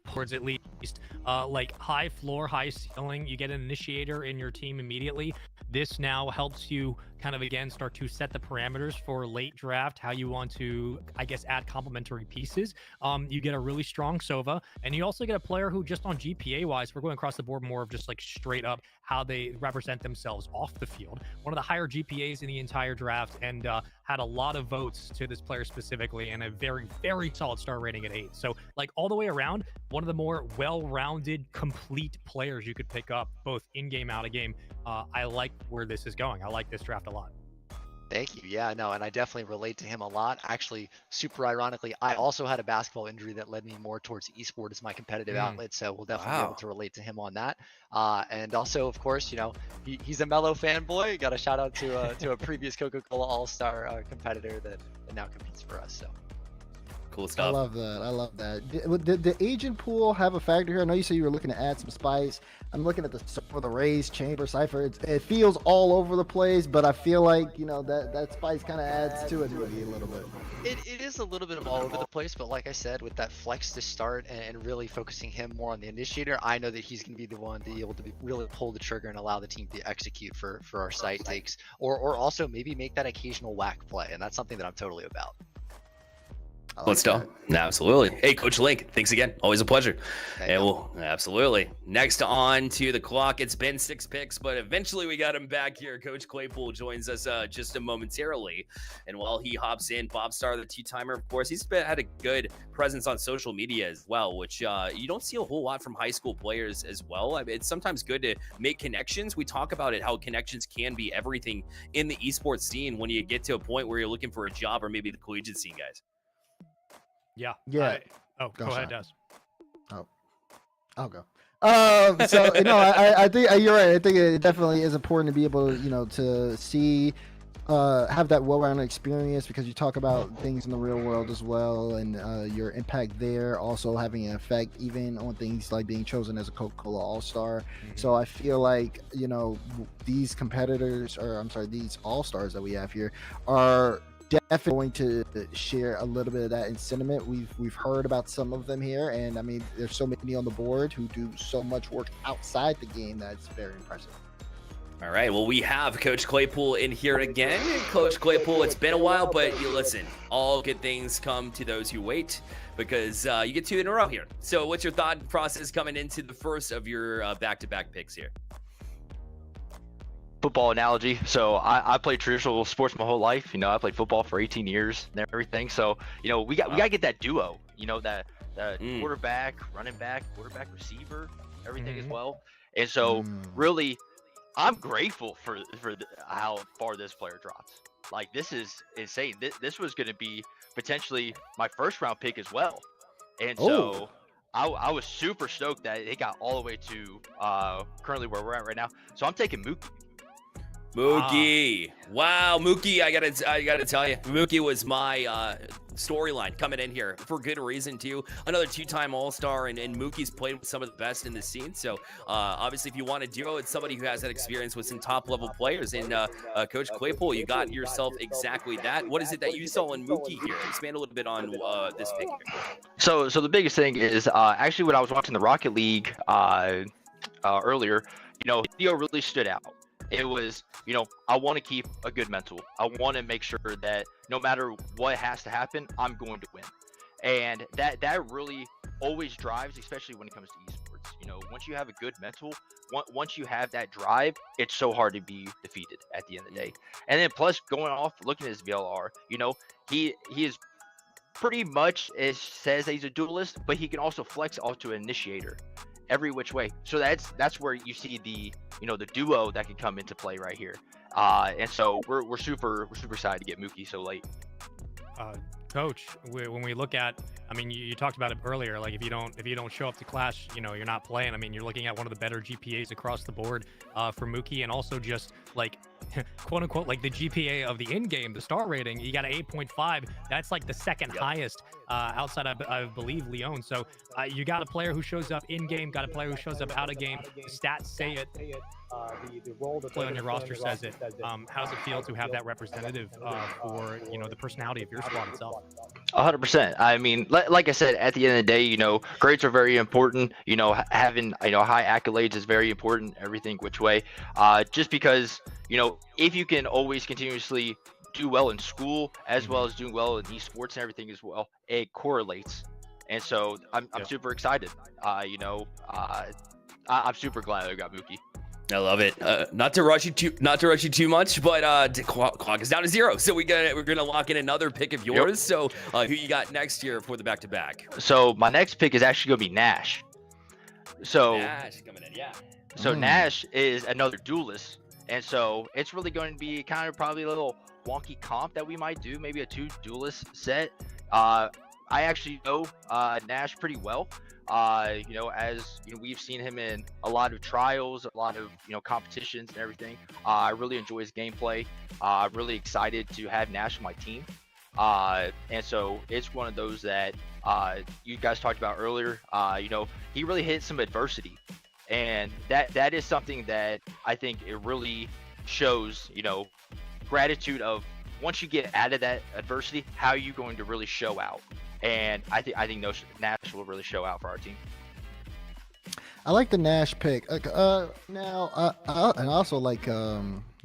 towards at least like high floor, high ceiling. You get an initiator in your team immediately. This now helps you kind of again start to set the parameters for late draft, how you want to, I guess, add complementary pieces. You get a really strong Sova, and you also get a player who just on GPA wise, we're going across the board more of just like straight up how they represent themselves off the field. One of the higher GPAs in the entire draft, and had a lot of votes to this player specifically, and a very, very solid star rating at 8. So like all the way around, one of the more well-rounded, complete players you could pick up, both in-game, out-of-game. I like where this is going. I like this draft a lot. Thank you. Yeah, no, and I definitely relate to him a lot. Actually, super ironically, I also had a basketball injury that led me more towards esport as my competitive outlet. So we'll definitely be able to relate to him on that. And also, of course, you know, he's a Mellow fanboy. Got a shout out to a previous Coca-Cola All-Star competitor that now competes for us. So cool stuff. I love that. Did the agent pool have a factor here? I know you said you were looking to add some spice. I'm looking at the Rays, Chamber, Cypher. It feels all over the place, but I feel like, you know, that spice kind of adds to it maybe a little bit. It is a little bit of all over the place, but like I said, with that flex to start and really focusing him more on the initiator, I know that he's going to be the one to be able to really pull the trigger and allow the team to execute for our site takes, or also maybe make that occasional whack play, and that's something that I'm totally about. Let's go. Absolutely. Hey, Coach Link, thanks again. Always a pleasure. And we'll absolutely. Next on to the clock. It's been 6 picks, but eventually we got him back here. Coach Claypool joins us just momentarily. And while he hops in, Bob Star, the two-timer, of course, he's had a good presence on social media as well, which you don't see a whole lot from high school players as well. I mean, it's sometimes good to make connections. We talk about it, how connections can be everything in the esports scene when you get to a point where you're looking for a job, or maybe the collegiate scene, guys. Yeah. Go ahead, Des. I'll go. So you know, I think you're right. I think it definitely is important to be able to, you know, to see, have that well-rounded experience, because you talk about things in the real world as well, and your impact there also having an effect even on things like being chosen as a Coca-Cola All-Star. So I feel like, you know, these competitors, or I'm sorry, these All-Stars that we have here are definitely going to share a little bit of that in sentiment. We've heard about some of them here, and I mean, there's so many on the board who do so much work outside the game that's very impressive. All right, well, we have Coach Claypool in here again. Coach Claypool, it's been a while, but you listen, all good things come to those who wait, because you get 2 in a row here. So what's your thought process coming into the first of your back-to-back picks here? football analogy. So I played traditional sports my whole life. You know, I played football for 18 years and everything. So, you know, we got to get that duo, you know, that quarterback, running back, quarterback, receiver, everything as well. And so really, I'm grateful for how far this player drops. Like, this is insane. This was going to be potentially my first round pick as well. And so I was super stoked that it got all the way to currently where we're at right now. So I'm taking Mooki. Mooki. Wow, Mooki, I gotta tell you, Mooki was my storyline coming in here for good reason too. Another 2-time All-Star, and Mookie's played with some of the best in the scene. So obviously, if you want to duo, it's somebody who has that experience with some top-level players. And Coach Claypool, you got yourself exactly that. What is it that you saw in Mooki here? Expand a little bit on this pick here. So the biggest thing is actually when I was watching the Rocket League earlier, you know, Theo really stood out. It was, you know, I want to keep a good mental. I want to make sure that no matter what has to happen, I'm going to win. And that really always drives, especially when it comes to esports. You know, once you have a good mental, once you have that drive, it's so hard to be defeated at the end of the day. And then plus going off, looking at his VLR, you know, he is pretty much, it says he's a duelist, but he can also flex off to an initiator every which way. So that's where you see the, you know, the duo that can come into play right here. And so we're super excited to get Mooki so late. Coach, when we look at, I mean, you talked about it earlier. Like if you don't show up to class, you know, you're not playing. I mean, you're looking at one of the better GPAs across the board for Mooki, and also just like quote unquote like the GPA of the in-game, the star rating. You got an 8.5. That's like the second highest outside of, I believe, Leon. So you got a player who shows up in-game, got a player who shows up out of game. The stats say it. The role that play on your roster says it. How does it feel to have that representative for, you know, the personality of your squad itself? 100%. I mean, like I said, at the end of the day, you know, grades are very important. You know, having, you know, high accolades is very important. Everything which way. Just because, you know, if you can always continuously do well in school as well as doing well in esports and everything as well, it correlates. And so I'm super excited. You know, I'm super glad I got Mooki. I love it. Not to rush you too much, but the clock is down to 0. So we're gonna lock in another pick of yours. So who you got next year for the back-to-back? So my next pick is actually gonna be Nash. So Nash coming in, yeah. So Nash is another duelist, and so it's really going to be kind of probably a little wonky comp that we might do, maybe a 2 duelist set. I actually know Nash pretty well. You know, as you know, we've seen him in a lot of trials, a lot of, you know, competitions and everything. I really enjoy his gameplay. I'm really excited to have Nash on my team. And so it's one of those that you guys talked about earlier. You know, he really hit some adversity, and that is something that I think it really shows, you know, gratitude of once you get out of that adversity, how are you going to really show out? And I think Nash will really show out for our team. I like the Nash pick. Now, and I also like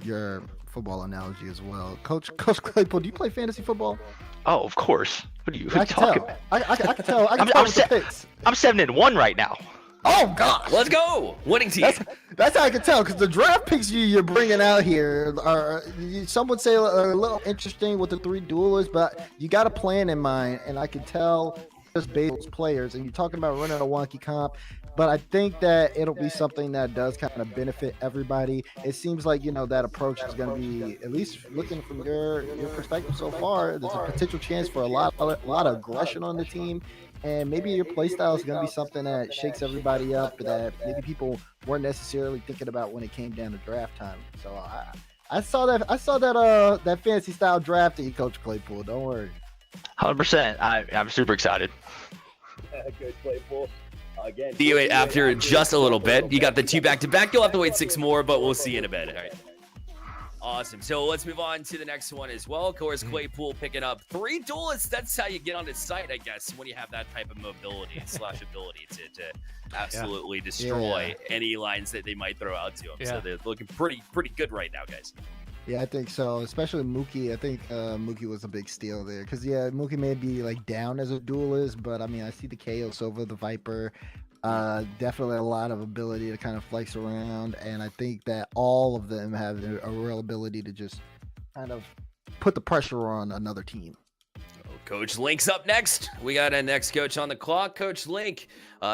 your football analogy as well. Coach Claypool, do you play fantasy football? Oh, of course. What are you I talking about? I can tell. I can tell with the picks. I'm 7-1 right now. Oh gosh, let's go, winning team. That's how I can tell, because the draft picks you're bringing out here are, some would say, are a little interesting with the 3 duelists, but you got a plan in mind, and I can tell just based on those players. And you're talking about running a wonky comp, but I think that it'll be something that does kind of benefit everybody. It seems like, you know, that approach is going to be, at least looking from your perspective so far, there's a potential chance for a lot of aggression on the team. And maybe your playstyle is going to be something that shakes everybody up that maybe people weren't necessarily thinking about when it came down to draft time. So I saw that fantasy style draft that you, Coach Claypool. Don't worry. 100%. I'm super excited. Coach Claypool. Again, See you after just a little bit. You got the 2 back-to-back. You'll have to wait 6 more, but we'll see you in a bit. All right. Awesome. So let's move on to the next one as well. Of course, Claypool picking up 3 duelists. That's how you get on his site, I guess, when you have that type of mobility / ability to absolutely destroy any lines that they might throw out to him. So they're looking pretty good right now, guys. Yeah, I think so. Especially Mooki. I think Mooki was a big steal there. Because, Mooki may be like down as a duelist, but I mean, I see the KO Silva, the Viper. Definitely a lot of ability to kind of flex around, and I think that all of them have a real ability to just kind of put the pressure on another team. Coach Link's up next. We got a next coach on the clock. Coach Link,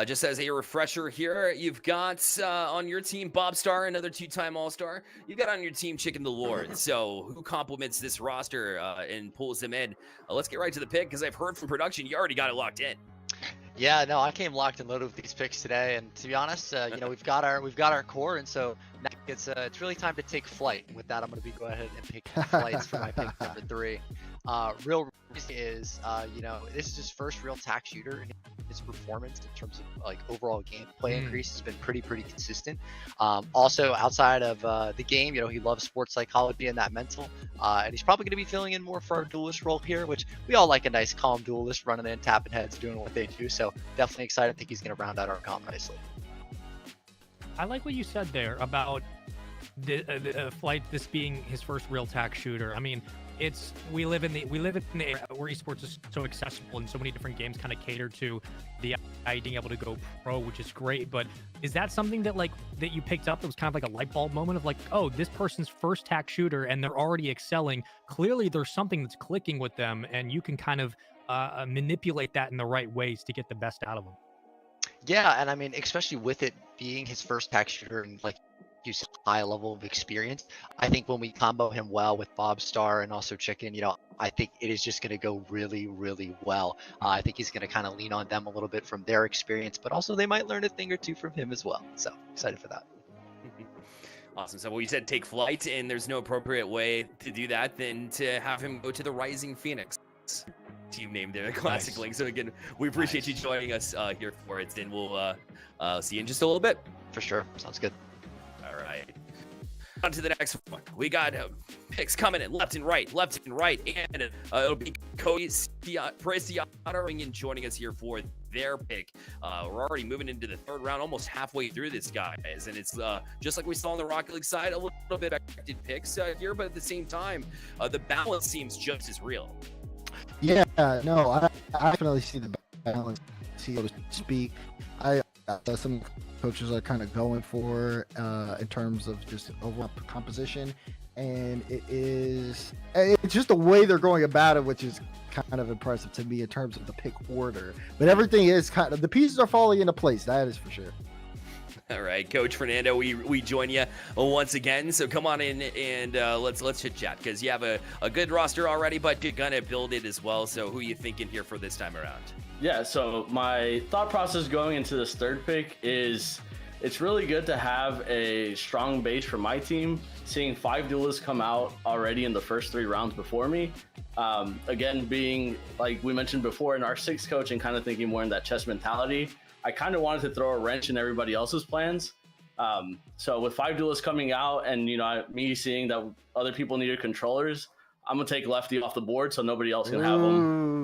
just as a refresher here, you've got on your team Bob Starr, another two-time All-Star. You got on your team Chicken the Lord. So who complements this roster and pulls them in? Let's get right to the pick, because I've heard from production you already got it locked in. Yeah, no, I came locked and loaded with these picks today, and to be honest, we've got our core, and so now it's really time to take flight. And with that, I'm going to go ahead and pick flights for my pick number 3. Real reason is, this is his first real tack shooter, and his performance in terms of like overall gameplay increase has been pretty consistent. Also, outside of the game, he loves sports psychology and that mental, and he's probably going to be filling in more for our duelist role here, which we all like a nice calm duelist running in, tapping heads, doing what they do. So definitely excited. I think he's going to round out our comp nicely. I like what you said there about the flight, this being his first real tack shooter. I mean, we live in the era where esports is so accessible and so many different games kind of cater to the idea being able to go pro, which is great. But is that something that that you picked up that was kind of like a light bulb moment of like, oh, this person's first tack shooter and they're already excelling? Clearly there's something that's clicking with them, and you can kind of manipulate that in the right ways to get the best out of them. Yeah, and I mean, especially with it being his first tack shooter and you said, high level of experience, I think when we combo him well with Bob Starr and also Chicken, I think it is just going to go really well. I think he's going to kind of lean on them a little bit from their experience, but also they might learn a thing or two from him as well. So excited for that. Awesome. So you said take flight, and there's no appropriate way to do that than to have him go to the Rising Phoenix team name there, Classic Link. So again, we appreciate you joining us here for it, and we'll see you in just a little bit. For sure. Sounds good. All right. On to the next one. We got picks coming in left and right, and it'll be Cody Preciado and joining us here for their pick. We're already moving into the third round, almost halfway through this, guys, and it's just like we saw on the Rocket League side, a little bit of expected picks here, but at the same time, the balance seems just as real. Yeah, no, I definitely see the balance, so to speak. Some coaches are kind of going for in terms of just overall composition, and it's just the way they're going about it, which is kind of impressive to me in terms of the pick order. But everything is kind of, the pieces are falling into place, that is for sure. All right, Coach Fernando, we join you once again. So come on in and let's chit chat, because you have a good roster already, but you're gonna build it as well. So who are you thinking here for this time around? Yeah, so my thought process going into this third pick is it's really good to have a strong base for my team. Seeing 5 duelists come out already in the first 3 rounds before me. Again, being like we mentioned before in our 6th coach and kind of thinking more in that chess mentality, I kind of wanted to throw a wrench in everybody else's plans. So with 5 duelists coming out and me seeing that other people needed controllers, I'm gonna take Lefty off the board so nobody else can have them.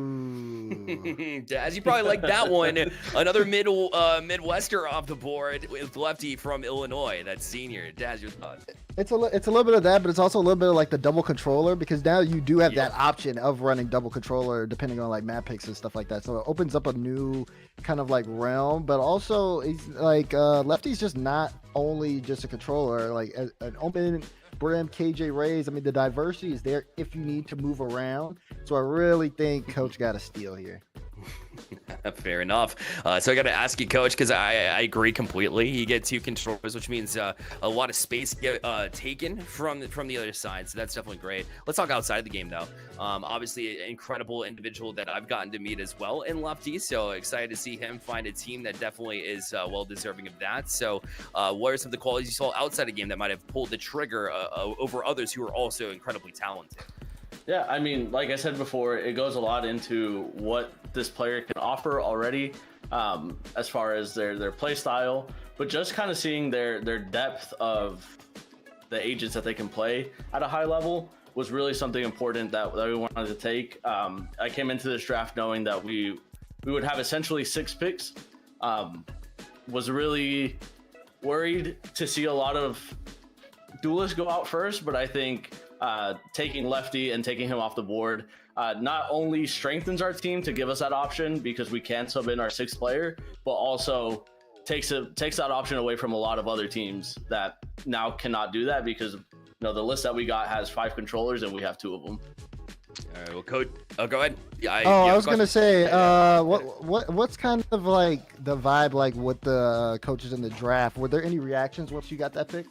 Daz, you probably like that one. Another Midwester off the board with Lefty from Illinois. That's senior. Daz, your thoughts? It's a little bit of that, but it's also a little bit of like the double controller, because now you do have that option of running double controller depending on like map picks and stuff like that. So it opens up a new kind of like realm, but also it's like Lefty's just not only just a controller, like an open Brim, KJ Rays. I mean, the diversity is there if you need to move around. So I really think Coach got a steal here. Fair enough. So I got to ask you, Coach, because I agree completely. You get 2 controllers, which means a lot of space get taken from the other side. So that's definitely great. Let's talk outside the game, though. Obviously, an incredible individual that I've gotten to meet as well in Lefty. So excited to see him find a team that definitely is well deserving of that. So what are some of the qualities you saw outside the game that might have pulled the trigger over others who are also incredibly talented? Yeah, I mean, like I said before, it goes a lot into what this player can offer already, as far as their play style, but just kind of seeing their depth of the agents that they can play at a high level was really something important that we wanted to take. I came into this draft knowing that we would have essentially 6 picks. Was really worried to see a lot of duelists go out first, but I think taking Lefty and taking him off the board not only strengthens our team to give us that option because we can sub in our 6th player, but also takes that option away from a lot of other teams that now cannot do that because the list that we got has 5 controllers and we have 2 of them. All right, well, Code. Oh, go ahead. Yeah, I was gonna say, what's kind of like the vibe like with the coaches in the draft? Were there any reactions once you got that pick?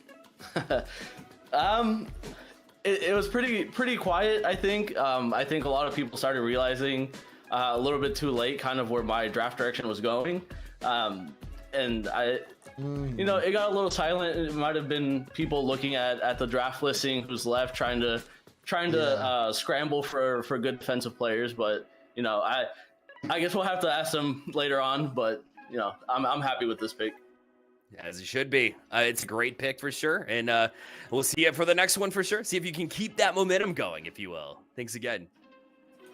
It was pretty quiet. I think a lot of people started realizing a little bit too late, kind of where my draft direction was going, and it got a little silent. It might have been people looking at the draft listing, who's left, trying to scramble for good defensive players, but I guess we'll have to ask them later on. But I'm happy with this pick. As it should be. It's a great pick for sure, and we'll see you for the next one for sure. See if you can keep that momentum going, if you will. Thanks again.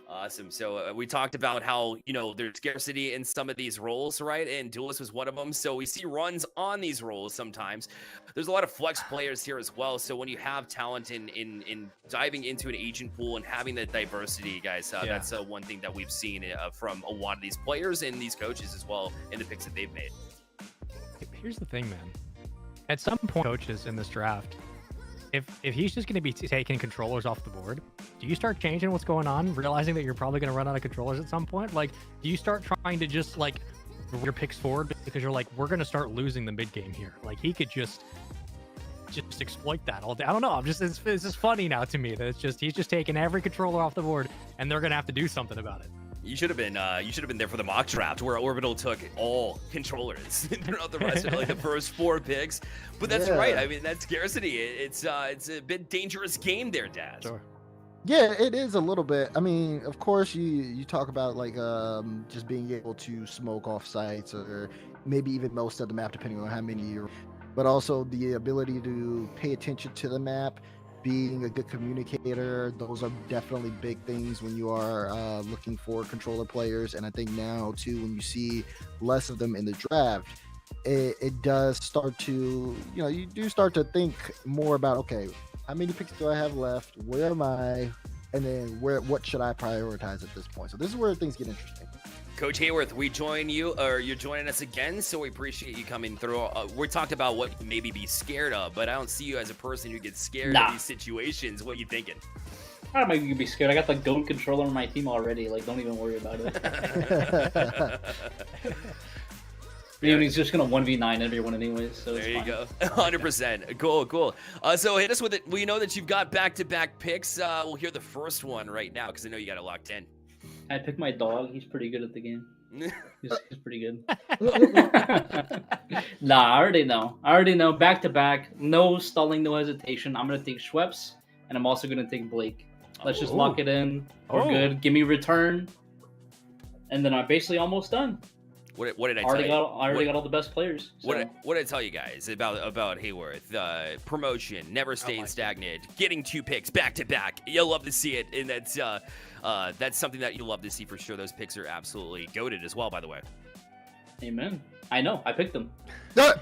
Awesome. So we talked about how, there's scarcity in some of these roles, right? And Duelist was one of them. So we see runs on these roles sometimes. There's a lot of flex players here as well. So when you have talent in diving into an agent pool and having that diversity, guys, that's one thing that we've seen from a lot of these players and these coaches as well in the picks that they've made. Here's the thing, man. At some point, coaches in this draft, if he's just going to be taking controllers off the board, do you start changing what's going on, realizing that you're probably going to run out of controllers at some point? Like, do you start trying to just like your picks forward because you're like, we're going to start losing the mid game here? Like, he could just exploit that all day. I don't know. It's just funny now to me that he's just taking every controller off the board, and they're going to have to do something about it. You should have been there for the mock draft where Orbital took all controllers throughout the rest of the first 4 picks. But that's right. I mean, that's scarcity. It's a bit dangerous game there, Daz. Sure. Yeah, it is a little bit. I mean, of course, you talk about like just being able to smoke off sites or maybe even most of the map, depending on how many you're. But also the ability to pay attention to the map. Being a good communicator, those are definitely big things when you are looking for controller players. And I think now too, when you see less of them in the draft, it does start to, you do start to think more about, okay, how many picks do I have left? Where am I? And then what should I prioritize at this point? So this is where things get interesting. Coach Hayworth, you're joining us again, so we appreciate you coming through. We talked about what you maybe be scared of, but I don't see you as a person who gets scared of these situations. What are you thinking? I don't know, you can be scared. I got the GOAT controller on my team already. Like, don't even worry about it. He's just gonna 1v9 everyone anyways. So there you go, 100%. Cool. So hit us with it. We know that you've got back-to-back picks. We'll hear the first one right now because I know you got it locked in. I picked my dog. He's pretty good at the game. He's pretty good. Nah, I already know. Back to back. No stalling, no hesitation. I'm going to take Schweppes, and I'm also going to take Blake. Let's just lock it in. We're good. Give me return. And then I'm basically almost done. What did I tell you? I already got all the best players. So. What did I tell you guys about Hayworth? Promotion, never staying stagnant, getting 2 picks back to back. You'll love to see it, and that's something that you'll love to see for sure. Those picks are absolutely goated as well, by the way. Amen. I know. I picked them. So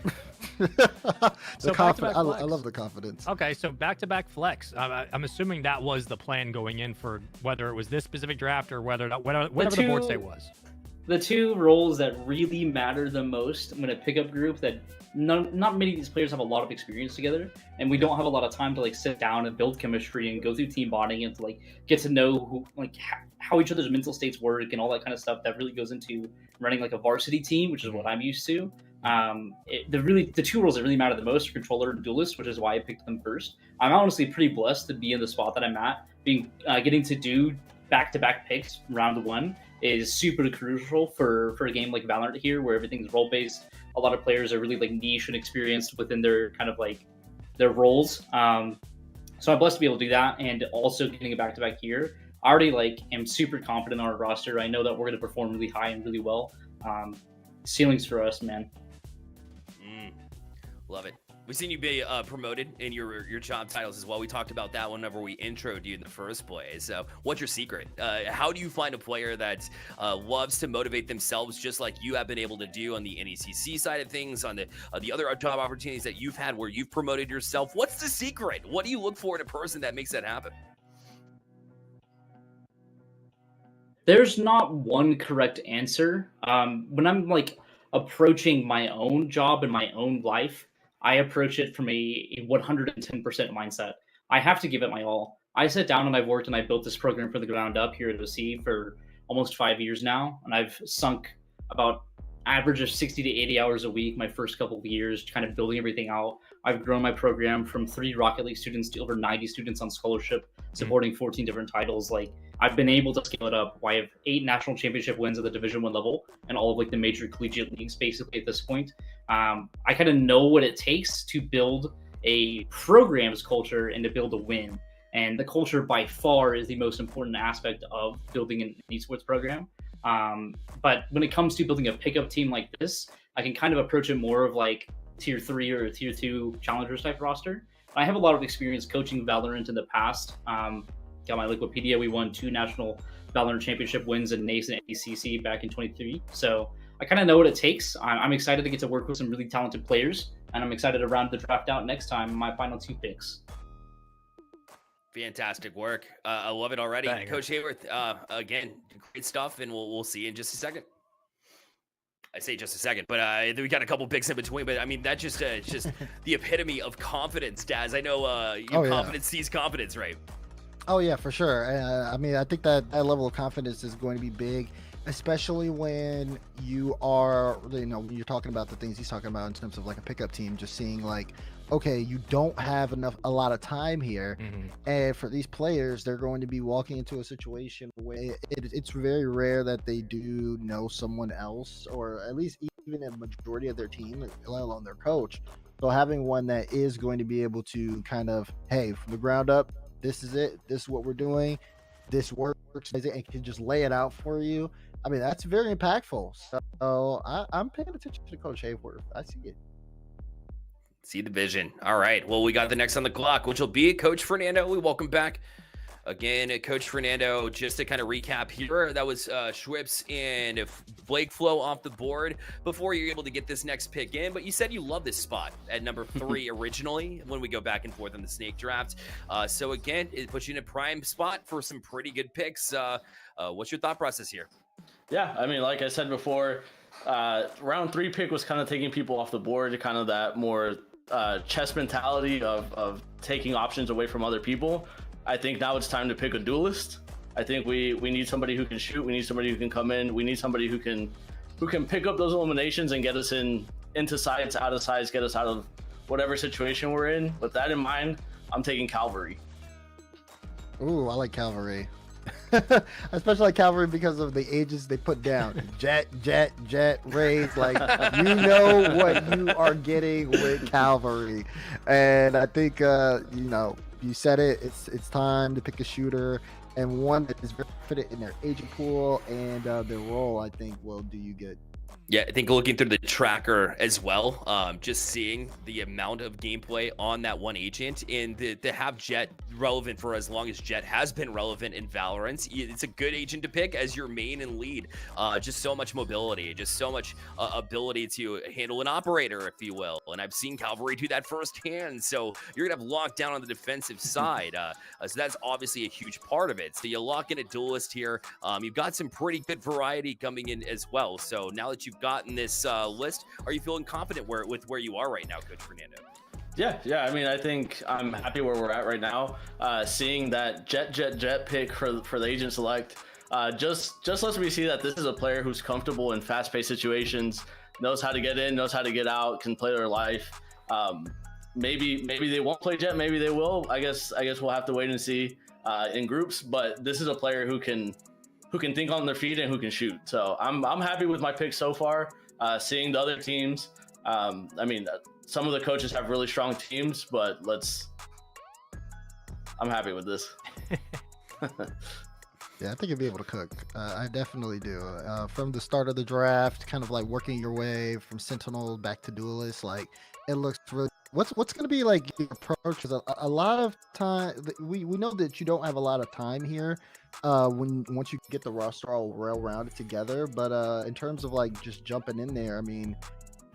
back-to-back I flex. love the confidence. Okay, so back-to-back flex. I'm assuming that was the plan going in for whether it was this specific draft or whatever the board state was. The 2 roles that really matter the most, I'm going to pick up group that not many of these players have a lot of experience together, and we don't have a lot of time to like sit down and build chemistry and go through team bonding and to like get to know how each other's mental states work and all that kind of stuff that really goes into running like a varsity team, which is what I'm used to. The 2 roles that really matter the most are controller and duelist, which is why I picked them first. I'm honestly pretty blessed to be in the spot that I'm at. Getting to do back-to-back picks round 1 is super crucial for a game like Valorant here, where everything's role-based. A lot of players are really like niche and experienced within their kind of like their roles. So I'm blessed to be able to do that, and also getting a back-to-back here. I already am super confident on our roster. I know that we're going to perform really high and really well. Ceilings for us, man. Love it. We've seen you be promoted in your job titles as well. We talked about that whenever we introed you in the first place. So what's your secret? How do you find a player that loves to motivate themselves just like you have been able to do on the NECC side of things, on the other job opportunities that you've had where you've promoted yourself? What's the secret? What do you look for in a person that makes that happen? There's not one correct answer. When I'm approaching my own job and my own life, I approach it from a 110% mindset. I have to give it my all. I sit down and I've worked and I built this program from the ground up here at OC for almost 5 years now, and I've sunk about average of 60 to 80 hours a week my first couple of years, kind of building everything out. I've grown my program from 3 Rocket League students to over 90 students on scholarship, supporting 14 different titles. Like, I've been able to scale it up. I have 8 national championship wins at the Division 1 level and all of like the major collegiate leagues basically at this point. I kind of know what it takes to build a program's culture and to build a win. And the culture by far is the most important aspect of building an esports program. But when it comes to building a pickup team like this, I can kind of approach it more of like tier 3 or tier 2 challengers type roster. I have a lot of experience coaching Valorant in the past. Got my Liquipedia. We won 2 national Valorant championship wins in NACE and ACC back in 23. So I kind of know what it takes. I'm excited to get to work with some really talented players, and I'm excited to round the draft out next time in my final 2 picks. Fantastic work. I love it already. Banger. Coach Hayworth, again, great stuff, and we'll see you in just a second. I say just a second, but we got a couple picks in between. But I mean, that just it's just the epitome of confidence, Daz. I know confidence sees confidence, right? Oh yeah, for sure. I mean, I think that level of confidence is going to be big, especially when you are, when you're talking about the things he's talking about in terms of like a pickup team, just seeing like, okay, you don't have a lot of time here, and for these players, they're going to be walking into a situation where it's very rare that they do know someone else, or at least even a majority of their team, let alone their coach. So having one that is going to be able to kind of, hey, from the ground up, this is it, this is what we're doing, this works, and can just lay it out for you. I mean, that's very impactful. So I'm paying attention to Coach Hayworth. I see it. See the vision. All right. Well, we got the next on the clock, which will be Coach Fernando. We welcome back again, Coach Fernando. Just to kind of recap here, that was Schwips and Blake Flow off the board before you're able to get this next pick in. But you said you love this spot at number 3 originally when we go back and forth on the snake draft. So again, it puts you in a prime spot for some pretty good picks. What's your thought process here? Yeah, I mean, like I said before, round 3 pick was kind of taking people off the board, kind of that more chess mentality of taking options away from other people. I think now it's time to pick a duelist. I think we need somebody who can shoot. We need somebody who can come in. We need somebody who can pick up those eliminations and get us into sides, out of sides, get us out of whatever situation we're in. With that in mind, I'm taking Cavalry. Ooh, I like Cavalry. Especially like Cavalry because of the ages they put down. Jet, Rays. Like, you know what you are getting with Cavalry. And I think, you said it. It's time to pick a shooter, and one that is very fit in their agent pool and their role, I think, will do you good. Yeah, I think looking through the tracker as well, just seeing the amount of gameplay on that one agent, and to have Jet relevant for as long as Jet has been relevant in Valorant, it's a good agent to pick as your main and lead. Just so much mobility, just so much ability to handle an operator, if you will. And I've seen Cavalry do that firsthand, so you're going to have locked down on the defensive side. So that's obviously a huge part of it. So you lock in a duelist here. You've got some pretty good variety coming in as well. So now that you've gotten this list, are you feeling confident with where you are right now, Coach Fernando? Yeah. I mean, I think I'm happy where we're at right now. Seeing that Jet pick for the agent select, just lets me see that this is a player who's comfortable in fast-paced situations, knows how to get in, knows how to get out, can play their life. Maybe they won't play Jet, maybe they will. I guess we'll have to wait and see in groups. But this is a player who can think on their feet and who can shoot. So I'm happy with my pick so far. Seeing the other teams, I mean, some of the coaches have really strong teams, but I'm happy with this. Yeah, I think you'll be able to cook. I definitely do. From the start of the draft, kind of like working your way from Sentinel back to Duelist, like it looks really. What's going to be like your approach? Because a lot of time, we know that you don't have a lot of time here. Once you get the roster all well-rounded together, but in terms of like just jumping in there, I mean,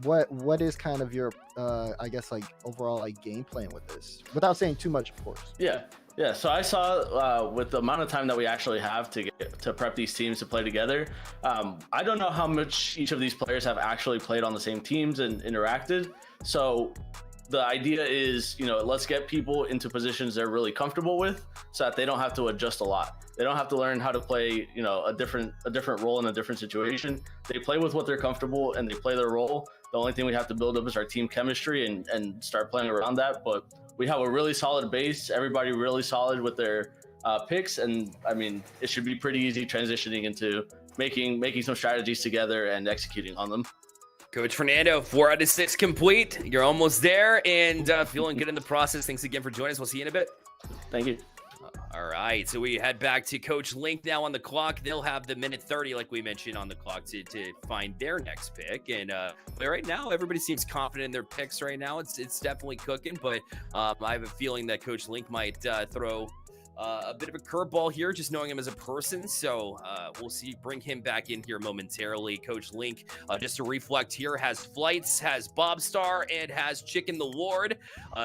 what is kind of your I guess like overall like game plan with this, without saying too much, of course? Yeah, Yeah, so I saw with the amount of time that we actually have to prep these teams to play together, I don't know how much each of these players have actually played on the same teams and interacted. So the idea is, let's get people into positions they're really comfortable with, so that they don't have to adjust a lot. They don't have to learn how to play, a different role in a different situation. They play with what they're comfortable and they play their role. The only thing we have to build up is our team chemistry and start playing around that. But we have a really solid base. Everybody really solid with their picks, and I mean, it should be pretty easy transitioning into making some strategies together and executing on them. Coach Fernando, 4 out of 6 complete. You're almost there, and feeling good in the process. Thanks again for joining us. We'll see you in a bit. Thank you. All right, so we head back to Coach Link now on the clock. They'll have the minute 30, like we mentioned, on the clock to find their next pick. And but right now, everybody seems confident in their picks right now. It's definitely cooking, but I have a feeling that Coach Link might throw a bit of a curveball here, just knowing him as a person. So we'll see, bring him back in here momentarily. Coach Link, just to reflect here, has Flights, has Bobstar, and has Chicken the Lord.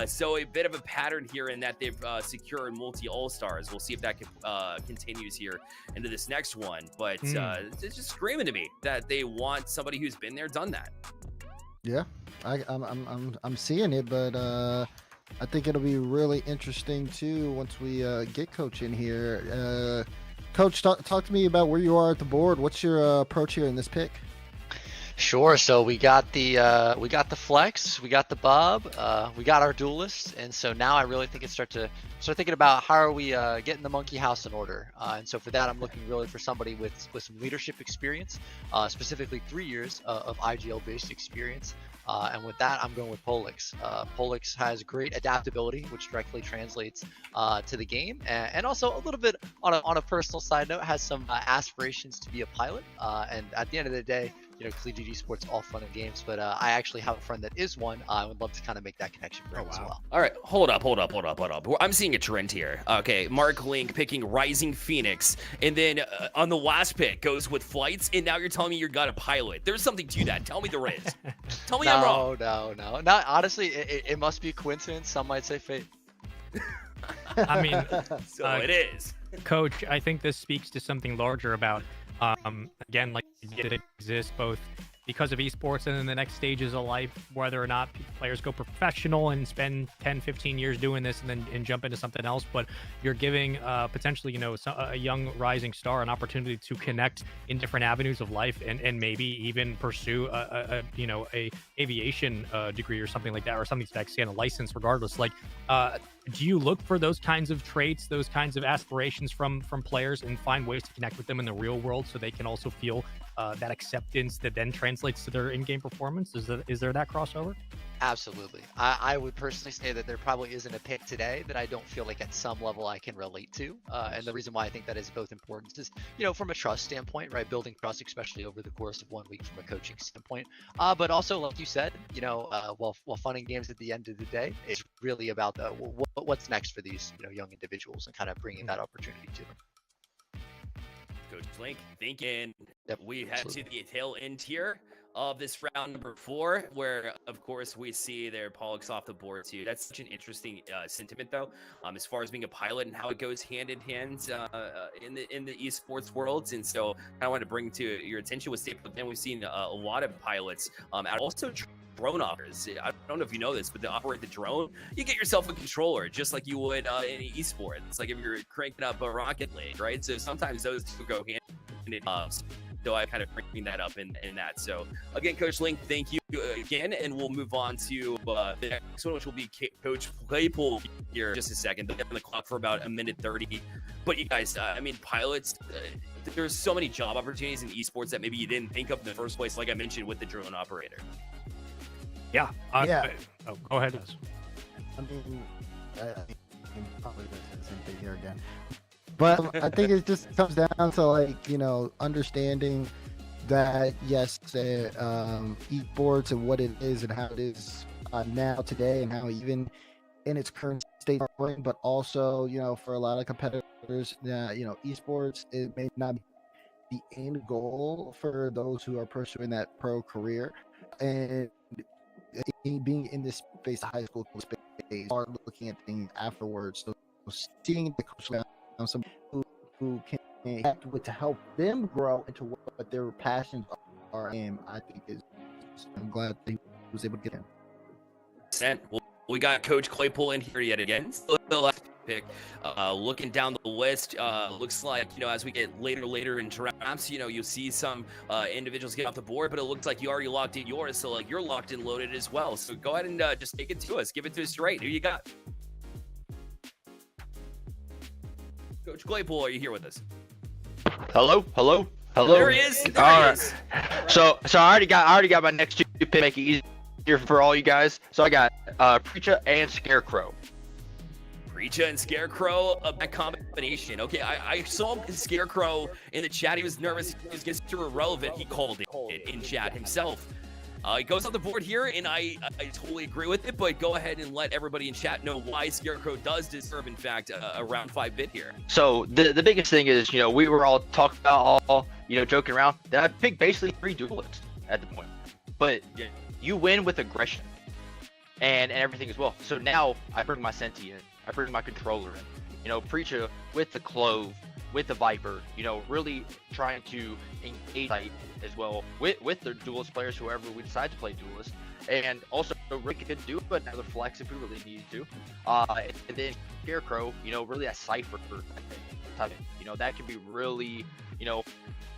So a bit of a pattern here in that they've secured multi All-Stars. We'll see if that continues here into this next one. But it's just screaming to me that they want somebody who's been there, done that. Yeah, I'm seeing it, but I think it'll be really interesting too once we get Coach in here. Coach, talk to me about where you are at the board. What's your approach here in this pick? Sure. So we got the flex, we got the Bob, we got our duelists, and so now I really think it's start thinking about how are we getting the monkey house in order. And so for that, I'm looking really for somebody with some leadership experience, specifically 3 years of IGL based experience. And with that, I'm going with Polix. Polix has great adaptability, which directly translates to the game, and also a little bit on a personal side note, has some aspirations to be a pilot. And at the end of the day, collegiate esports all fun and games, but I actually have a friend that is one. I would love to kind of make that connection for him as well. All right, hold up. I'm seeing a trend here. Okay, Mark Link picking Rising Phoenix, and then on the last pick goes with Flights, and now you're telling me you got a pilot. There's something to that. Tell me there is. Tell me I'm wrong. No. Not honestly. It must be a coincidence. Some might say fate. I mean, so it is. Coach, I think this speaks to something larger about, again, like it exists both because of esports and in the next stages of life, whether or not players go professional and spend 10, 15 years doing this and jump into something else. But you're giving potentially, a young rising star an opportunity to connect in different avenues of life and maybe even pursue a aviation degree or something like that, or something to that extent, a license regardless. Like, do you look for those kinds of traits, those kinds of aspirations from players, and find ways to connect with them in the real world so they can also feel that acceptance that then translates to their in-game performance? Is there that crossover? Absolutely. I would personally say that there probably isn't a pick today that I don't feel like at some level I can relate to. And the reason why I think that is both important is, from a trust standpoint, right? Building trust, especially over the course of 1 week from a coaching standpoint. But also, like you said, while fun and games at the end of the day, it's really about what's next for these, young individuals and kind of bringing that opportunity to them. Coach Link, thinking we head to the tail end here of this round number 4, where of course we see their Pollux off the board too. That's such an interesting sentiment, though, as far as being a pilot and how it goes hand in hand in the esports worlds. And so I wanted to bring to your attention with State, but then we've seen a lot of pilots also drone operators. I don't know if you know this, but to operate the drone, you get yourself a controller, just like you would in esports. It's like if you're cranking up a Rocket League, right? So sometimes those two go hand in hand. So I kind of bring that up in that. So again, Coach Link, thank you again, and we'll move on to the next one, which will be Coach Claypool here in just a second. They'll be on the clock for about a minute 30. But you guys, pilots, there's so many job opportunities in esports that maybe you didn't think of in the first place, like I mentioned with the drone operator. Yeah. Yeah. Go ahead. I mean, I'm probably going to say the same thing here again. But I think it just comes down to understanding that yes, esports and what it is and how it is now today, and how even in its current state, but also for a lot of competitors, esports, it may not be the end goal for those who are pursuing that pro career, and being in this space, high school space, are looking at things afterwards. So seeing the coach some who can act with to help them grow into what their passions are. And I think I'm glad that he was able to get him. Well, we got Coach Claypool in here yet again. Still the last pick. Looking down the list, looks like, as we get later in drafts, you'll see some individuals get off the board, but it looks like you already locked in yours, so like you're locked and loaded as well. So go ahead and just take it to us. Give it to us straight. Who you got? Coach Claypool, are you here with us? Hello. There he is. All right. So I already got my next two pick. Make it easier for all you guys. So I got Preacher and Scarecrow. Preacher and Scarecrow, that combination. Okay, I saw Scarecrow in the chat. He was nervous. He was getting too irrelevant. He called it in chat himself. He goes on the board here, and I totally agree with it, but go ahead and let everybody in chat know why Scarecrow does deserve, in fact, a round 5 bid here. So the biggest thing is, we were all talking about joking around. That I picked basically 3 duelists at the point. But you win with aggression and everything as well. So now I bring my Senti in. I bring my controller in. Preacher with the Clove, with the Viper, really trying to engage as well with the duelist players, whoever we decide to play duelist, and also Rick could do another flex if we really needed to, and then Scarecrow, really a cipher type, that can be really,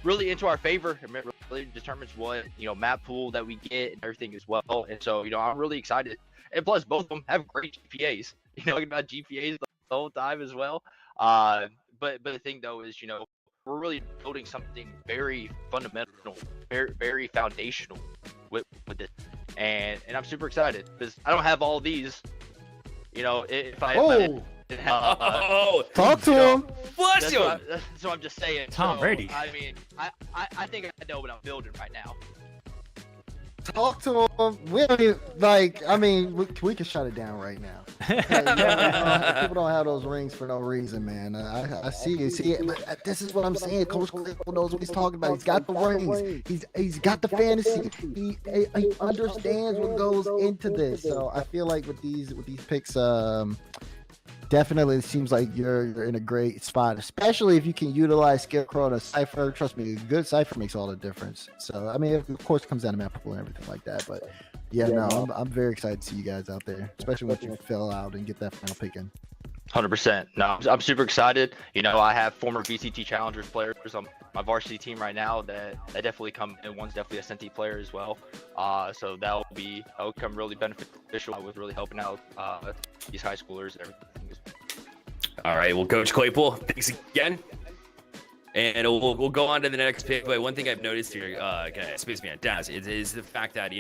really into our favor. It really determines what map pool that we get and everything as well. And so I'm really excited, and plus both of them have great GPAs. Talking about GPAs the whole time as well. But the thing though is, we're really building something very fundamental, very foundational with this, and I'm super excited because I don't have all these. If I talk to him. Bless you. So I'm just saying. Tom Brady. I mean, I think I know what I'm building right now. Talk to him. We don't even, we can shut it down right now. People don't have those rings for no reason, man. I see you. This is what I'm saying. Coach Claypool knows what he's talking about. He's got the rings. He's got the fantasy. He understands what goes into this. So I feel like with these picks, definitely it seems like you're in a great spot, especially if you can utilize Scarecrow and a cipher. Trust me, a good cipher makes all the difference. So I mean, of course, it comes down to map pool and everything like that. But I'm very excited to see you guys out there, especially once you fill out and get that final pick in. 100%. No, I'm super excited. I have former VCT Challengers players on my varsity team right now that definitely come in. One's definitely a Senti player as well. So that'll come really beneficial with really helping out these high schoolers and everything. All right, well, Coach Claypool, thanks again. And we'll go on to the next pick. But one thing I've noticed here, Spaceman Daz, is the fact that,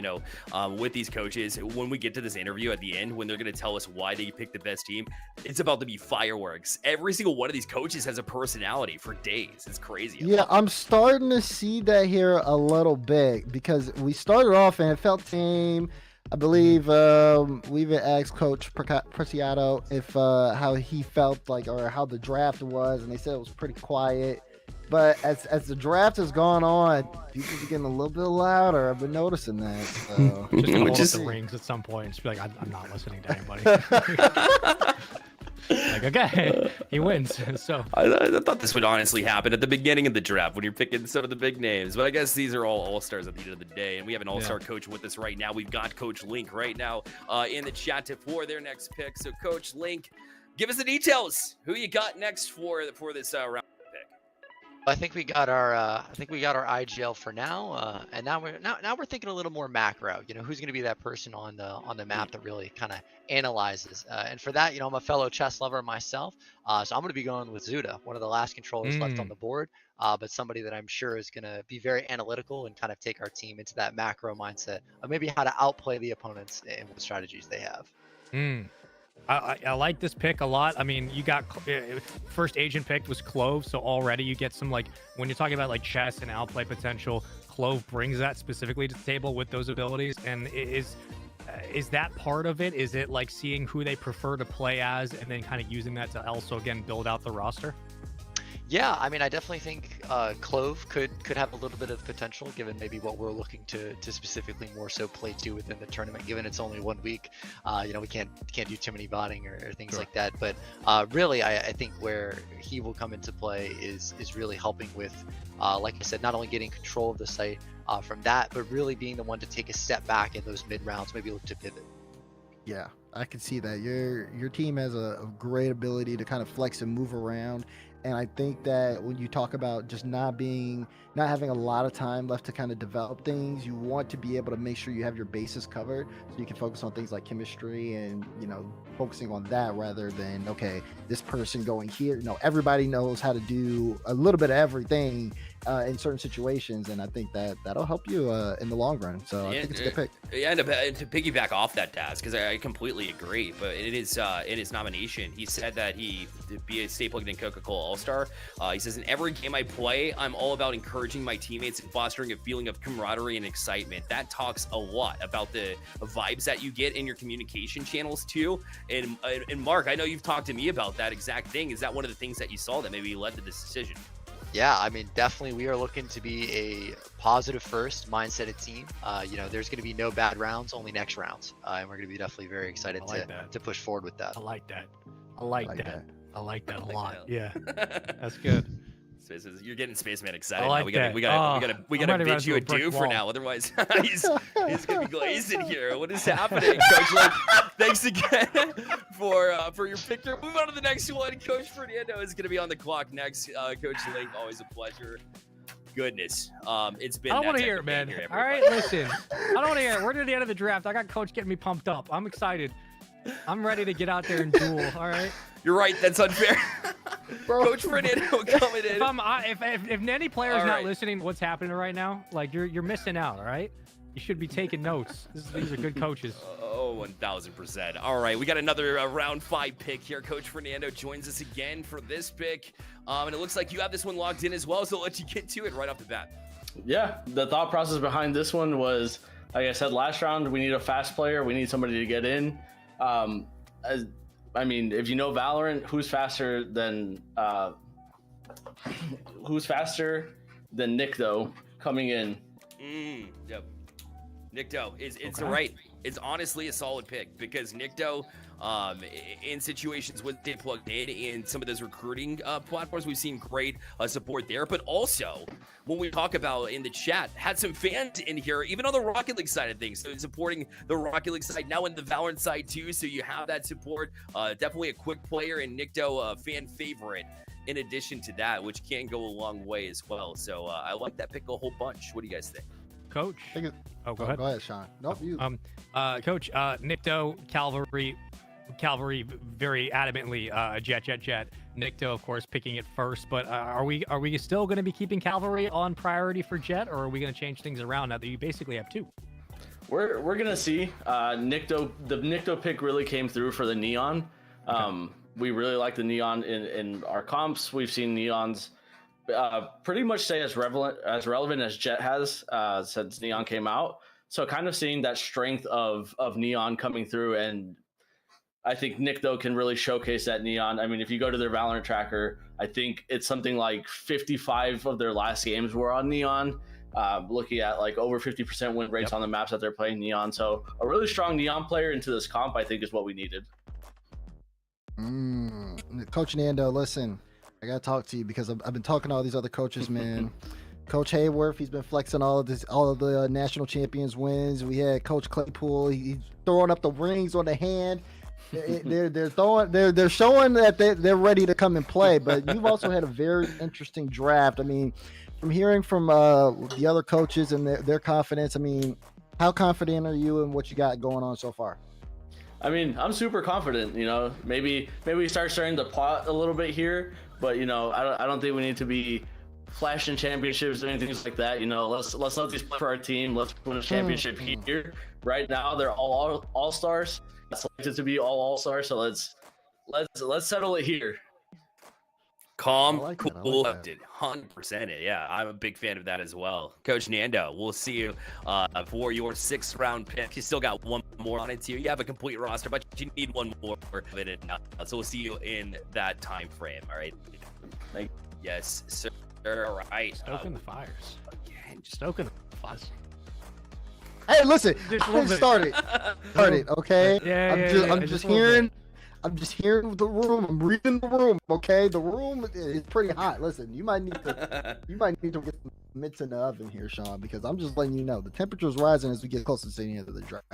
with these coaches, when we get to this interview at the end, when they're going to tell us why they picked the best team, it's about to be fireworks. Every single one of these coaches has a personality for days. It's crazy. Yeah, I'm starting to see that here a little bit because we started off and it felt tame. I believe we even asked Coach Preciado if how he felt like or how the draft was, and they said it was pretty quiet. But as the draft has gone on, people are getting a little bit louder. I've been noticing that. So. Just hold up the rings at some point and just be like, I'm not listening to anybody. Like, okay, he wins. So I thought this would honestly happen at the beginning of the draft when you're picking some of the big names, but I guess these are all stars at the end of the day, and we have an all-star coach with us right now. We've got Coach Link right now in the chat for their next pick. So Coach Link, give us the details. Who you got next for this round pick? I think we got our IGL for now, and now we're thinking a little more macro. Who's going to be that person on the map that really kind of analyzes. And for that, I'm a fellow chess lover myself, so I'm going to be going with Zuda, one of the last controllers left on the board, but somebody that I'm sure is going to be very analytical and kind of take our team into that macro mindset of maybe how to outplay the opponents and what strategies they have. I like this pick a lot. I mean, you got first agent picked was Clove, so already you get some when you're talking about chess and outplay potential, Clove brings that specifically to the table with those abilities. And is that part of it? Is it seeing who they prefer to play as and then kind of using that to also again build out the roster? Yeah, I mean, I definitely think Clove could have a little bit of potential, given maybe what we're looking to specifically more so play to within the tournament. Given it's only 1 week, you know, we can't do too many botting or things like that. But really, I think where he will come into play is really helping with, like I said, not only getting control of the site from that, but really being the one to take a step back in those mid rounds, maybe look to pivot. Yeah, I can see that. Your team has a great ability to kind of flex and move around. And I think that when you talk about just not having a lot of time left to kind of develop things, you want to be able to make sure you have your bases covered so you can focus on things like chemistry and, you know, focusing on that rather than, okay, this person going here. No, everybody knows how to do a little bit of everything in certain situations. And I think that that'll help you in the long run. So I think it's a good pick. Yeah, and to piggyback off that, Daz, because I completely agree. But in his nomination, he said that he to be a Stay Plugged In Coca-Cola All-Star. He says, in every game I play, I'm all about encouraging my teammates and fostering a feeling of camaraderie and excitement. That talks a lot about the vibes that you get in your communication channels too. And Mark, I know you've talked to me about that exact thing. Is that one of the things that you saw that maybe led to this decision? Yeah, I mean, definitely we are looking to be a positive first mindset team. You know, there's going to be no bad rounds, only next rounds. And we're going to be definitely very excited to push forward with that. I like that. I like that. I like that a lot. Yeah, that's good. You're getting Spaceman excited. I like now. We gotta bid you a do for now. Otherwise, he's gonna be glazing here. What is happening, Coach Link? Thanks again for your picture. Move on to the next one. Coach Fernando is gonna be on the clock next. Coach Link, always a pleasure. Goodness, it's been. I don't want to hear it, man. All right, listen. I don't want to hear it. We're near the end of the draft. I got Coach getting me pumped up. I'm excited. I'm ready to get out there and duel. All right. You're right. That's unfair. Coach Fernando coming in. If any player's not listening to what's happening right now, like you're missing out. All right. You should be taking notes. These are good coaches. Oh, 1000%. All right, we got another round 5 pick here. Coach Fernando joins us again for this pick, and it looks like you have this one locked in as well. So I'll let you get to it right off the bat. Yeah, the thought process behind this one was, like I said last round, we need a fast player. We need somebody to get in. I mean, if you know Valorant, who's faster than Nikto coming in? Yep. Nikto it's honestly a solid pick because Nikto, in situations with they plugged in some of those recruiting platforms, we've seen great support there. But also, when we talk about in the chat, had some fans in here, even on the Rocket League side of things, so supporting the Rocket League side, now in the Valorant side too. So you have that support. Definitely a quick player and Nikto fan favorite. In addition to that, which can go a long way as well. So I like that pick a whole bunch. What do you guys think? Coach. Go ahead, Sean. Nope, you. Coach, Nikto, Cavalry very adamantly Jet. Nikto, of course, picking it first. But are we still going to be keeping Cavalry on priority for Jet, or are we going to change things around now that you basically have 2? We're gonna see. Nikto, the Nikto pick really came through for the Neon. We really like the Neon in our comps. We've seen Neons pretty much stay as relevant as Jet has since Neon came out. So kind of seeing that strength of Neon coming through, and I think Nikto can really showcase that Neon. I mean, if you go to their Valorant tracker, I think it's something like 55 of their last games were on Neon. Looking at like over 50% win rates on the maps that they're playing Neon. So a really strong Neon player into this comp, I think, is what we needed. Coach Nando, listen, I gotta talk to you because I've been talking to all these other coaches, man. Coach Hayworth, he's been flexing all of the national champions wins. We had Coach Claypool, he's throwing up the rings on the hand. They're showing that they're ready to come and play. But you've also had a very interesting draft. I mean, from hearing from the other coaches and their confidence, I mean, how confident are you in what you got going on so far? I mean, I'm super confident. You know, maybe we start starting to plot a little bit here, but you know, I don't think we need to be flashing championships or anything like that. You know, let's let these play for our team. Let's win a championship here. Right now, they're all stars. Selected to be all stars. So let's settle it here. Calm, cool, 100%. Yeah, I'm a big fan of that as well. Coach Nando, we'll see you for your 6th round pick. You still got one more on it too. You have a complete roster, but you need one more of it. So we'll see you in that time frame. All right. Yes, sir. All right. Stoking the fires. Again, stoking the fires. Hey, listen, Just a I little bit. started, okay? Yeah, I'm just just a little hearing. I'm just hearing the room. I'm reading the room, okay? The room is pretty hot. Listen, you might need to get some mitts in the oven here, Sean, because I'm just letting you know the temperature is rising as we get closer to the end of the draft.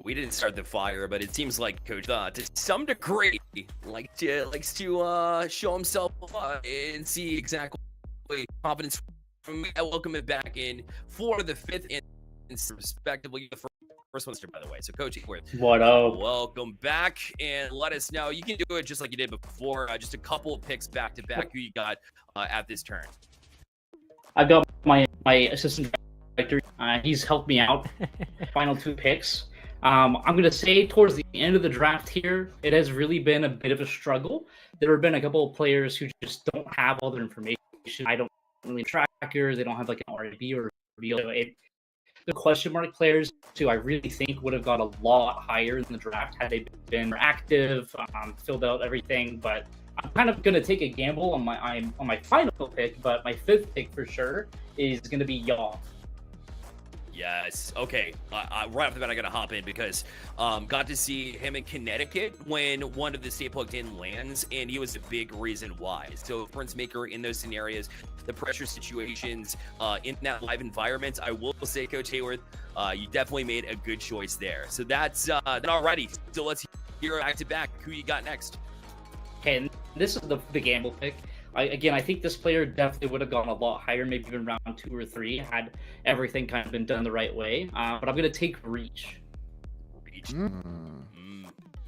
We didn't start the fire, but it seems like Coach, to some degree, likes to show himself and see exactly confidence from me. I welcome it back in for the 5th and respectively the first one, by the way. So, Coach Hayward, What up? welcome back, and let us know. You can do it just like you did before. Just a couple of picks back to back. Who you got at this turn? I've got my assistant director. He's helped me out. Final 2 picks. I'm going to say towards the end of the draft here, it has really been a bit of a struggle. There have been a couple of players who just don't have all their information. I don't really trackers. They don't have like an RB or BL. The question mark players who I really think would have got a lot higher in the draft had they been more active, filled out everything. But I'm kind of going to take a gamble on my final pick, but my 5th pick for sure is going to be Yaw. Yes. Okay. Right off the bat, I gotta hop in because got to see him in Connecticut when one of the Stay Plugged In lands, and he was a big reason why. So Prince Maker in those scenarios, the pressure situations, in that live environment, I will say, Coach Hayward, you definitely made a good choice there. So that's alrighty. So let's hear back to back. Who you got next? Okay, and this is the gamble pick. I think this player definitely would have gone a lot higher, maybe even round 2 or 3, had everything kind of been done the right way. But I'm going to take Reach. Reach.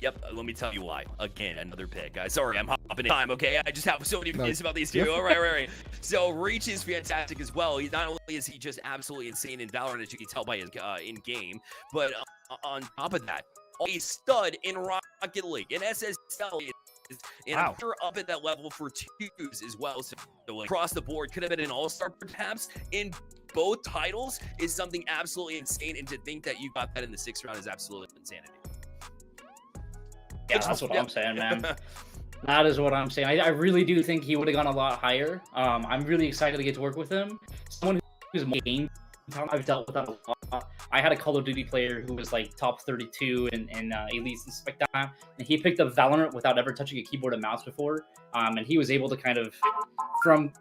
Yep, let me tell you why. Again, another pick. Sorry, I'm hopping in time, okay? I just have so many opinions about these two. All right. So Reach is fantastic as well. Not only is he just absolutely insane in Valorant, as you can tell by his in-game, but on top of that, a stud in Rocket League, in SSL, and I'm sure up at that level for 2s as well. So like, across the board, could have been an all-star perhaps in both titles is something absolutely insane. And to think that you got that in the 6th round is absolutely insanity. Yeah, that's what I'm saying, man. That is what I'm saying. I really do think he would have gone a lot higher. I'm really excited to get to work with him. Someone who's more game talent, I've dealt with that a lot. I had a Call of Duty player who was like top 32 in elites and stuff like that, and he picked up Valorant without ever touching a keyboard and mouse before. And he was able to kind of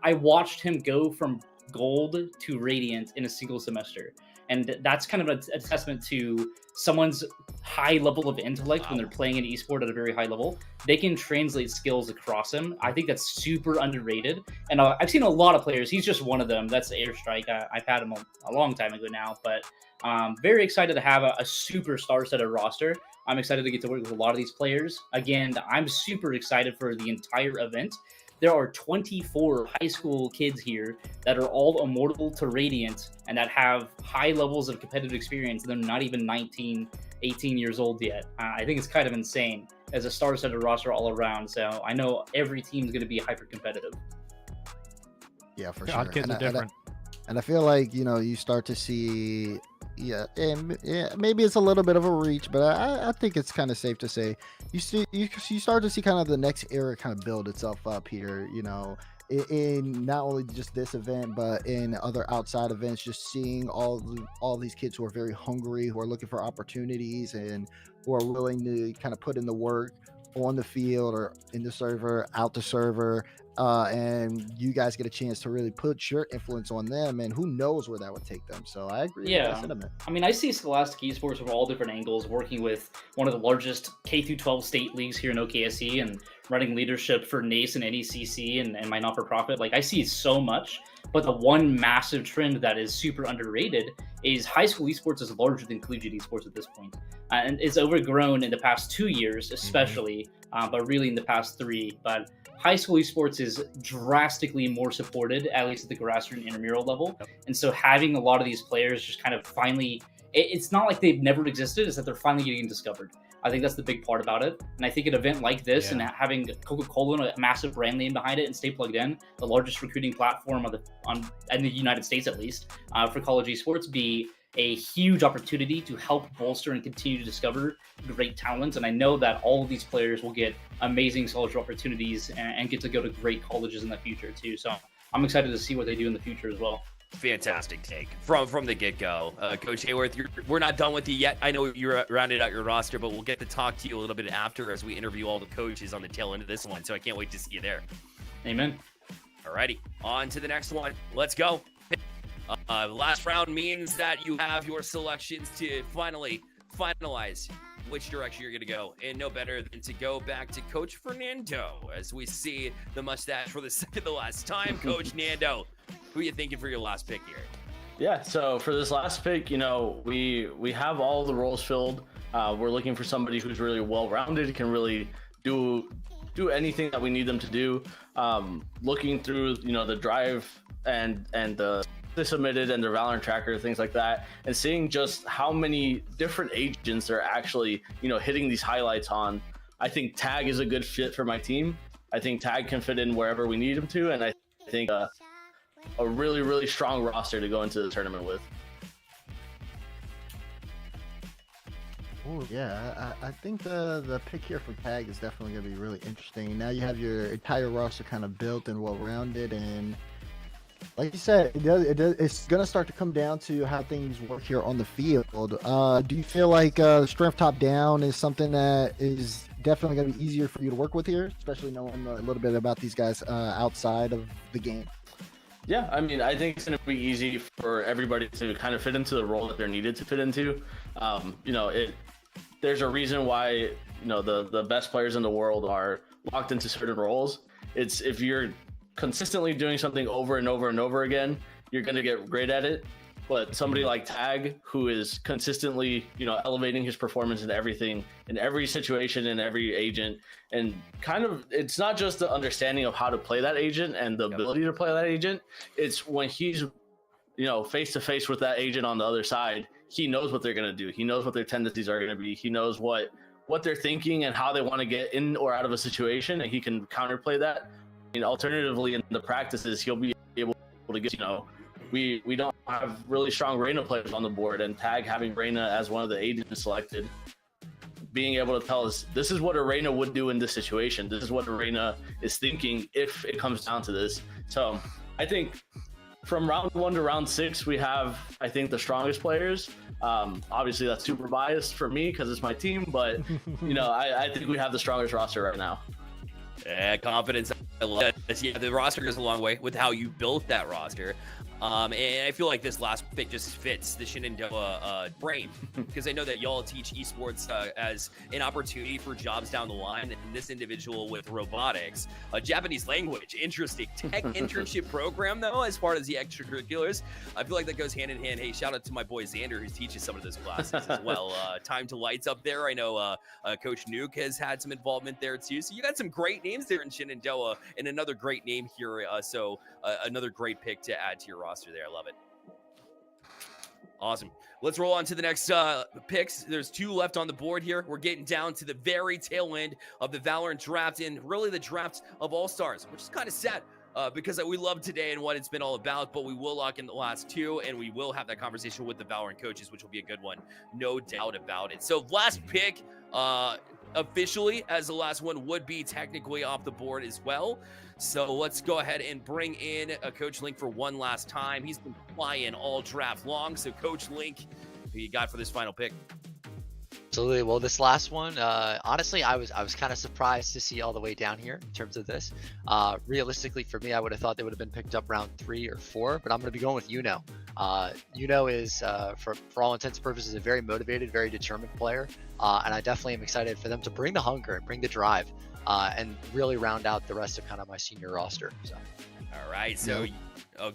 I watched him go from gold to radiant in a single semester. And that's kind of a testament to someone's high level of intellect when they're playing an esport at a very high level. They can translate skills across them. I think that's super underrated. And I've seen a lot of players. He's just one of them. That's Airstrike. I've had him a long time ago now. But very excited to have a super star-studded roster. I'm excited to get to work with a lot of these players. Again, I'm super excited for the entire event. There are 24 high school kids here that are all immortal to Radiant and that have high levels of competitive experience. They're not even 19, 18 years old yet. I think it's kind of insane as a star-studded roster all around. So I know every team is going to be hyper competitive. Yeah, for God, sure. kids are different. And I feel like, you start to see, maybe it's a little bit of a reach, but I think it's kind of safe to say you start to see kind of the next era kind of build itself up here, in not only just this event, but in other outside events, just seeing all these kids who are very hungry, who are looking for opportunities and who are willing to kind of put in the work on the field or in the server, out the server. And you guys get a chance to really put your influence on them, and who knows where that would take them. So I agree with that sentiment. I mean, I see Scholastic Esports from all different angles, working with one of the largest K-12 state leagues here in OKSE and running leadership for NACE and NECC and my not-for-profit. Like, I see so much, but the one massive trend that is super underrated is high school esports is larger than collegiate esports at this point. And it's overgrown in the past 2 years, especially, but really in the past 3. But high school esports is drastically more supported, at least at the grassroots and intramural level. And so having a lot of these players just kind of finally, it's not like they've never existed, it's that they're finally getting discovered. I think that's the big part about it. And I think an event like this and having Coca-Cola and a massive brand name behind it and Stay Plugged In, the largest recruiting platform in the United States, at least, for college esports, be a huge opportunity to help bolster and continue to discover great talents. And I know that all of these players will get amazing scholarship opportunities and get to go to great colleges in the future too. So I'm excited to see what they do in the future as well. Fantastic take from the get-go. Coach Hayworth, we're not done with you yet. I know you're rounded out your roster, but we'll get to talk to you a little bit after as we interview all the coaches on the tail end of this one. So I can't wait to see you there. Amen. Alrighty, on to the next one. Let's go. Last round means that you have your selections to finalize which direction you're going to go. And no better than to go back to Coach Fernando as we see the mustache for the second to last time. Coach Nando, who are you thinking for your last pick here? Yeah, so for this last pick, you know, we have all the roles filled. We're looking for somebody who's really well-rounded, can really do anything that we need them to do. Looking through, you know, the drive and the submitted and the Valorant tracker, things like that, and seeing just how many different agents are actually, you know, hitting these highlights on. I think Tag is a good fit for my team. I think Tag can fit in wherever we need him to, and I think a really, really strong roster to go into the tournament with. Oh yeah, I think the pick here for Tag is definitely going to be really interesting. Now you have your entire roster kind of built and well-rounded, and like you said, it's going to start to come down to how things work here on the field. Do you feel like strength top down is something that is definitely going to be easier for you to work with here, especially knowing a little bit about these guys outside of the game? Yeah, I mean, I think it's going to be easy for everybody to kind of fit into the role that they're needed to fit into. You know, there's a reason why, you know, the best players in the world are locked into certain roles. It's if you're consistently doing something over and over and over again, you're going to get great at it. But somebody like Tag, who is consistently, you know, elevating his performance in everything, in every situation, in every agent, and kind of, it's not just the understanding of how to play that agent and the ability to play that agent. It's when he's, you know, face to face with that agent on the other side, he knows what they're going to do. He knows what their tendencies are going to be. He knows what they're thinking and how they want to get in or out of a situation, and he can counterplay that. And alternatively, in the practices, he'll be able to get, you know, we don't have really strong Reyna players on the board, and Tag having Reyna as one of the agents selected, being able to tell us this is what a Reyna would do in this situation. This is what a Reyna is thinking if it comes down to this. So I think from round 1 to round 6, we have, I think, the strongest players. Obviously, that's super biased for me because it's my team, but you know, I think we have the strongest roster right now. Yeah, confidence. I love it. Yeah, the roster goes a long way with how you built that roster. And I feel like this last pick just fits the Shenandoah brain, because I know that y'all teach esports as an opportunity for jobs down the line, and this individual with robotics, Japanese language, interesting tech internship program though, as far as the extracurriculars. I feel like that goes hand in hand. Hey, shout out to my boy Xander, who teaches some of those classes as well. Time to Lights up there. I know Coach Nuke has had some involvement there too. So you got some great names there in Shenandoah, and another great name here. So another great pick to add to your roster there. I love it. Awesome. Let's roll on to the next picks. There's 2 left on the board here. We're getting down to the very tail end of the Valorant draft, and really the draft of All-Stars, which is kind of sad because we love today and what it's been all about, but we will lock in the last 2, and we will have that conversation with the Valorant coaches, which will be a good one. No doubt about it. So last pick, officially, as the last one, would be technically off the board as well. So let's go ahead and bring in Coach Link for one last time. He's been flying all draft long. So Coach Link, who you got for this final pick? Absolutely. Well, this last one, honestly, I was kind of surprised to see all the way down here in terms of this. Realistically, for me, I would have thought they would have been picked up round 3 or 4, but I'm going to be going with Yuno. Yuno is, for all intents and purposes, a very motivated, very determined player, and I definitely am excited for them to bring the hunger and bring the drive, and really round out the rest of kind of my senior roster. So. All right, so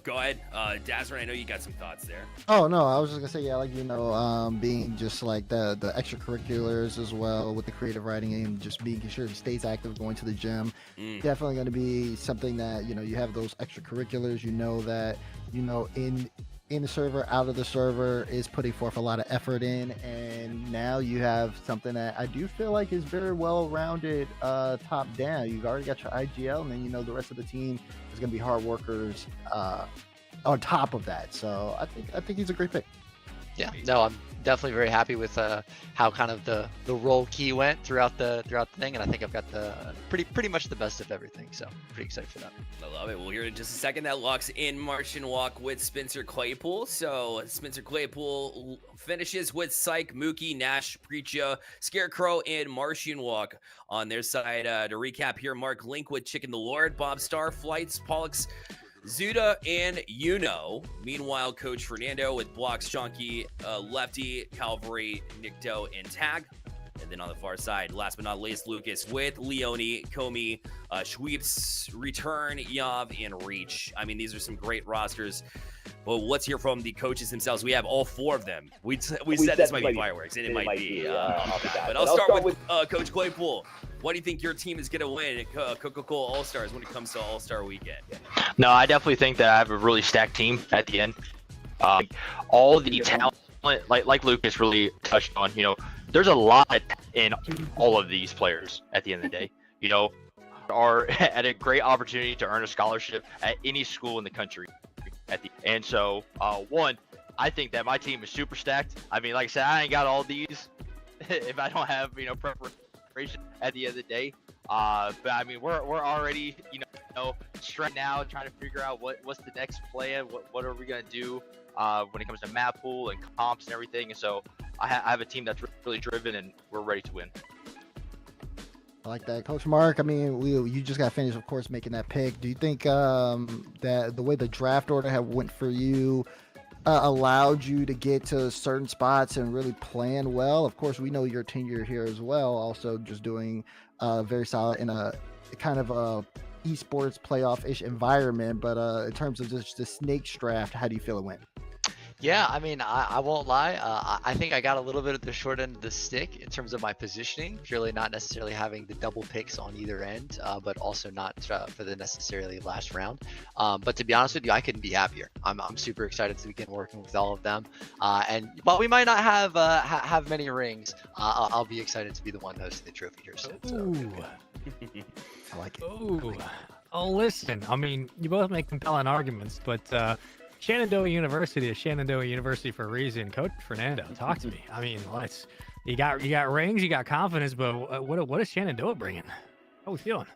go ahead, Dazzler. I know you got some thoughts there. Oh no, I was just gonna say, yeah, like, you know, being just like the extracurriculars as well with the creative writing and just being sure he stays active, going to the gym. Definitely going to be something that, you know, you have those extracurriculars. You know that, you know, in the server, out of the server, is putting forth a lot of effort in, and now you have something that I do feel like is very well-rounded top down. You've already got your IGL, and then, you know, the rest of the team is going to be hard workers on top of that. So I think he's a great pick. Yeah, no, I'm definitely very happy with how kind of the role key went throughout the thing, and I think I've got the pretty much the best of everything. So pretty excited for that. I love it. We'll hear it in just a second. That locks in Martian Walk with Spencer Claypool. So Spencer Claypool finishes with Psych, Mooki, Nash, Preacha, Scarecrow, and Martian Walk on their side. To recap here, Mark Link with Chicken the Lord, Bob Star, Flights, Pollux, Zuda, and Meanwhile, Coach Fernando with Blocks, Chonky, Lefty, Calvary, Nikto, and Tag. And then on the far side, last but not least, Lucas with Leone, Comey, Schweeps, Return, Yav, and Reach. I mean, these are some great rosters. Well, let's hear from the coaches themselves. We have all 4 of them. We said this might be fireworks, and it might be. But I'll start with Coach Claypool. What do you think your team is going to win at Coca-Cola All-Stars when it comes to All-Star Weekend? No, I definitely think that I have a really stacked team at the end. All the talent, like Lucas really touched on, there's a lot in all of these players at the end of the day. Are at a great opportunity to earn a scholarship at any school in the country. And so, I think that my team is super stacked. I mean, like I said, I ain't got all these if I don't have, preparation at the end of the day. But I mean, we're already, straight now trying to figure out what's the next plan, what are we gonna do when it comes to map pool and comps and everything. And so I have a team that's really driven, and we're ready to win. I like that, Coach Mark. I mean, you just got finished, of course, making that pick. Do you think that the way the draft order went for you allowed you to get to certain spots and really plan well? Of course, we know your tenure here as well, also just doing very solid in a kind of a esports playoff-ish environment. But in terms of just the Snakes draft, how do you feel it went? Yeah, I mean, I won't lie. I think I got a little bit of the short end of the stick in terms of my positioning, purely not necessarily having the double picks on either end, but also not for the necessarily last round. But to be honest with you, I couldn't be happier. I'm super excited to begin working with all of them. And while we might not have many rings, I'll be excited to be the one hosting the trophy here soon. Ooh. I like it. Ooh. Oh, listen. I mean, you both make compelling arguments, but Shenandoah University is Shenandoah University for a reason. Coach Fernando, talk to me. I mean, you got rings, you got confidence, but what is Shenandoah bringing? How are we feeling?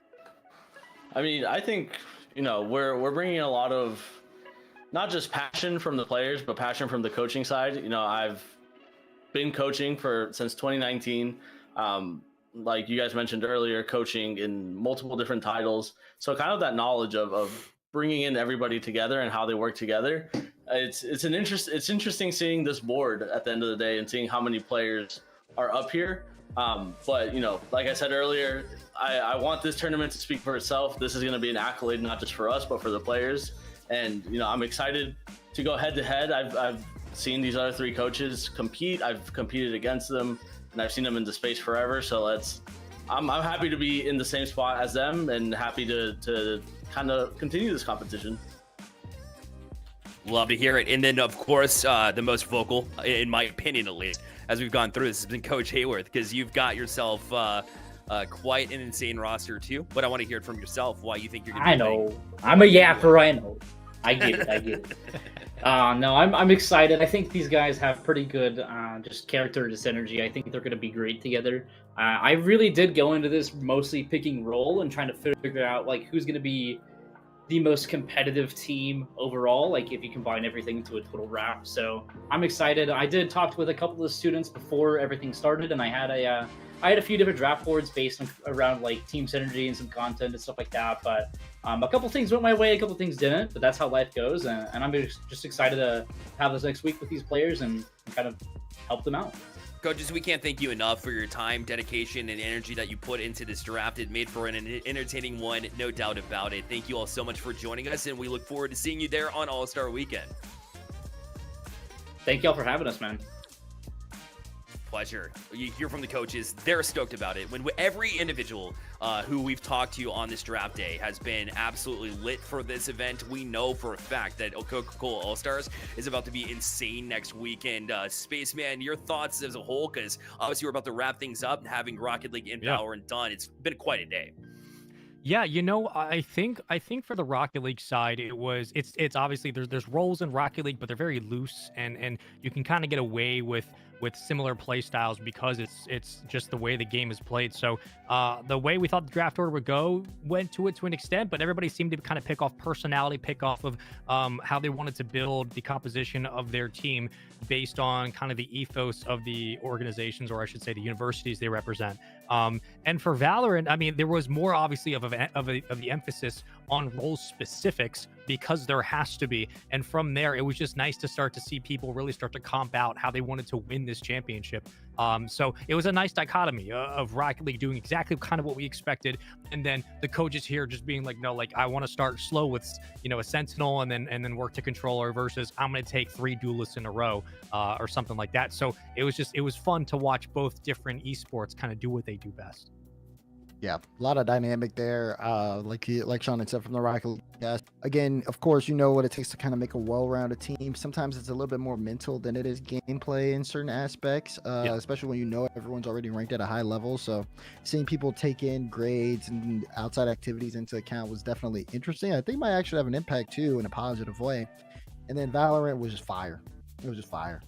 I mean, I think we're bringing a lot of not just passion from the players, but passion from the coaching side. I've been coaching since 2019. Like you guys mentioned earlier, coaching in multiple different titles. So kind of that knowledge of bringing in everybody together and how they work together. It's interesting seeing this board at the end of the day and seeing how many players are up here. But like I said earlier, I want this tournament to speak for itself. This is going to be an accolade not just for us but for the players. And I'm excited to go head to head. I've seen these other 3 coaches compete. I've competed against them, and I've seen them in the space forever. So I'm happy to be in the same spot as them and happy to kind of continue this competition. Love to hear it. And then, of course, the most vocal, in my opinion at least, as we've gone through this, has been Coach Hayworth, because you've got yourself quite an insane roster too. But I want to hear it from yourself, why you think you're going to I know. I'm a yapper, I know. I get it. No, I'm excited. I think these guys have pretty good just character and synergy. I think they're going to be great together. I really did go into this mostly picking role and trying to figure out who's going to be the most competitive team overall, if you combine everything into a total wrap. So I'm excited. I did talk with a couple of the students before everything started, and I had a few different draft boards based around team synergy and some content and stuff like that. But a couple things went my way, a couple things didn't. But that's how life goes, and I'm just excited to have this next week with these players and kind of help them out. Coaches, we can't thank you enough for your time, dedication, and energy that you put into this draft. It made for an entertaining one, no doubt about it. Thank you all so much for joining us, and we look forward to seeing you there on All-Star Weekend. Thank y'all for having us, man. Pleasure. You hear from the coaches. They're stoked about it. When every individual who we've talked to on this draft day has been absolutely lit for this event, we know for a fact that Coca-Cola All-Stars is about to be insane next weekend. Spaceman, your thoughts as a whole, because obviously we're about to wrap things up and having Rocket League in power and done. It's been quite a day. Yeah, I think for the Rocket League side, it's obviously there's roles in Rocket League, but they're very loose, and you can kind of get away with similar play styles because it's just the way the game is played. So the way we thought the draft order would go went to it to an extent, but everybody seemed to kind of pick off personality, pick off of how they wanted to build the composition of their team based on kind of the ethos of the organizations, or I should say the universities they represent. And for Valorant, I mean, there was more obviously of the emphasis on role specifics because there has to be. And from there, it was just nice to start to see people really start to comp out how they wanted to win this championship. So it was a nice dichotomy of Rocket League doing exactly kind of what we expected, and then the coaches here just being like, no, like I want to start slow with a Sentinel and then work to controller versus I'm going to take 3 duelists in a row or something like that. So it was fun to watch both different esports kind of do what they do best. Yeah, a lot of dynamic there. Like Sean had said from the Rocket League cast. Again, of course, you know what it takes to kind of make a well-rounded team. Sometimes it's a little bit more mental than it is gameplay in certain aspects, especially when you know everyone's already ranked at a high level. So seeing people take in grades and outside activities into account was definitely interesting. I think might actually have an impact too in a positive way. And then Valorant was just fire. It was just fire.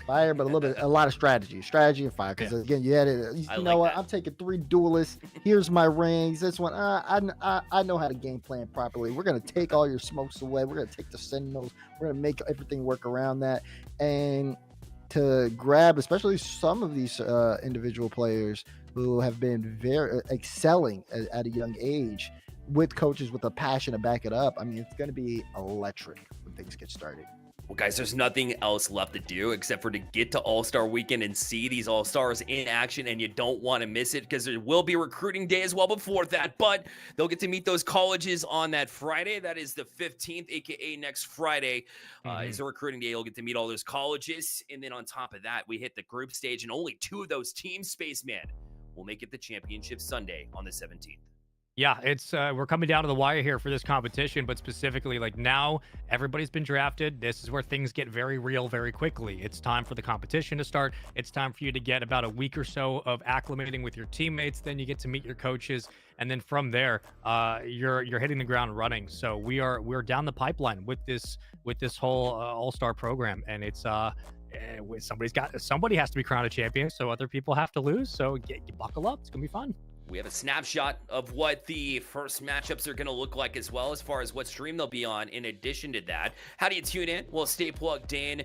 Fire, but a lot of strategy and fire. Because again, you had it. You know what? I'm taking 3 duelists. Here's my rings. This one, I know how to game plan properly. We're gonna take all your smokes away. We're gonna take the sentinels. We're gonna make everything work around that. And to grab, especially some of these individual players who have been very excelling at a young age, with coaches with a passion to back it up. I mean, it's gonna be electric when things get started. Well, guys, there's nothing else left to do except for to get to All-Star Weekend and see these All-Stars in action, and you don't want to miss it because there will be recruiting day as well before that, but they'll get to meet those colleges on that Friday. That is the 15th, aka next Friday. Is a recruiting day. You'll get to meet all those colleges, and then on top of that, we hit the group stage, and only 2 of those teams, Spaceman, will make it the championship Sunday on the 17th. Yeah, it's we're coming down to the wire here for this competition, but specifically like now everybody's been drafted. This is where things get very real very quickly. It's time for the competition to start. It's time for you to get about a week or so of acclimating with your teammates. Then you get to meet your coaches, and then from there, you're hitting the ground running. So we're down the pipeline with this whole all-star program, and it's somebody has to be crowned a champion, so other people have to lose. So buckle up. It's gonna be fun. We have a snapshot of what the first matchups are going to look like as well, as far as what stream they'll be on. In addition to that, how do you tune in? Well, Stay Plugged In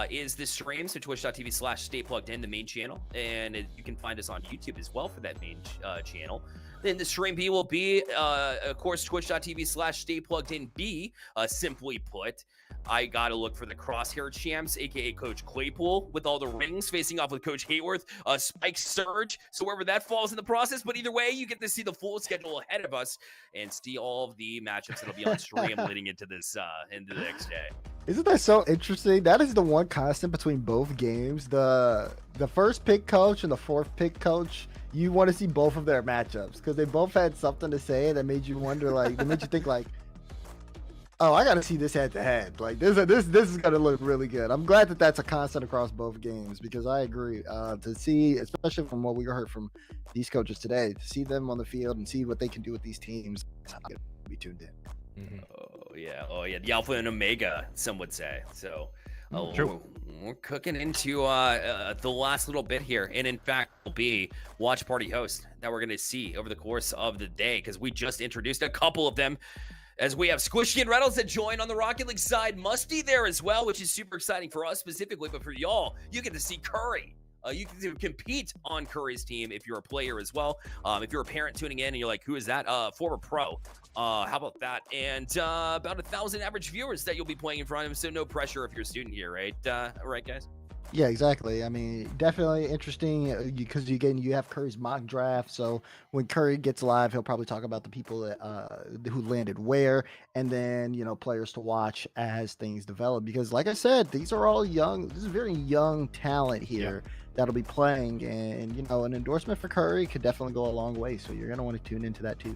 is the stream, so twitch.tv/Stay Plugged In, the main channel. And you can find us on YouTube as well for that main channel. Then the stream B will be, of course, twitch.tv/Stay Plugged In B, simply put. I got to look for the Crosshair champs, aka Coach Claypool, with all the rings facing off with Coach Hayworth, Spike Surge. So wherever that falls in the process, but either way, you get to see the full schedule ahead of us and see all of the matchups that'll be on stream leading into this into the next day. Isn't that so interesting? That is the one constant between both games. The first pick coach and the 4th pick coach. You want to see both of their matchups because they both had something to say that made you wonder, like, that made you think, like, oh, I got to see this head to head. Like this is going to look really good. I'm glad that that's a constant across both games because I agree. To see, especially from what we heard from these coaches today, to see them on the field and see what they can do with these teams, I'm going to be tuned in. Oh yeah, the Alpha and Omega, some would say. So we're cooking into the last little bit here, and in fact, will be watch party hosts that we're going to see over the course of the day because we just introduced a couple of them. As we have Squishy and Reynolds that join on the Rocket League side, Musty there as well, which is super exciting for us specifically, but for y'all, you get to see Curry. You can compete on Curry's team if you're a player as well. If you're a parent tuning in and you're like, who is that? Former pro. How about that? And about 1,000 average viewers that you'll be playing in front of him, so no pressure if you're a student here, right? Right, guys? Yeah, exactly. I mean, definitely interesting because you have Curry's mock draft. So when Curry gets live, he'll probably talk about the people that who landed where, and then players to watch as things develop. Because like I said, these are all young. This is very young talent here that'll be playing, and an endorsement for Curry could definitely go a long way. So you're gonna want to tune into that too.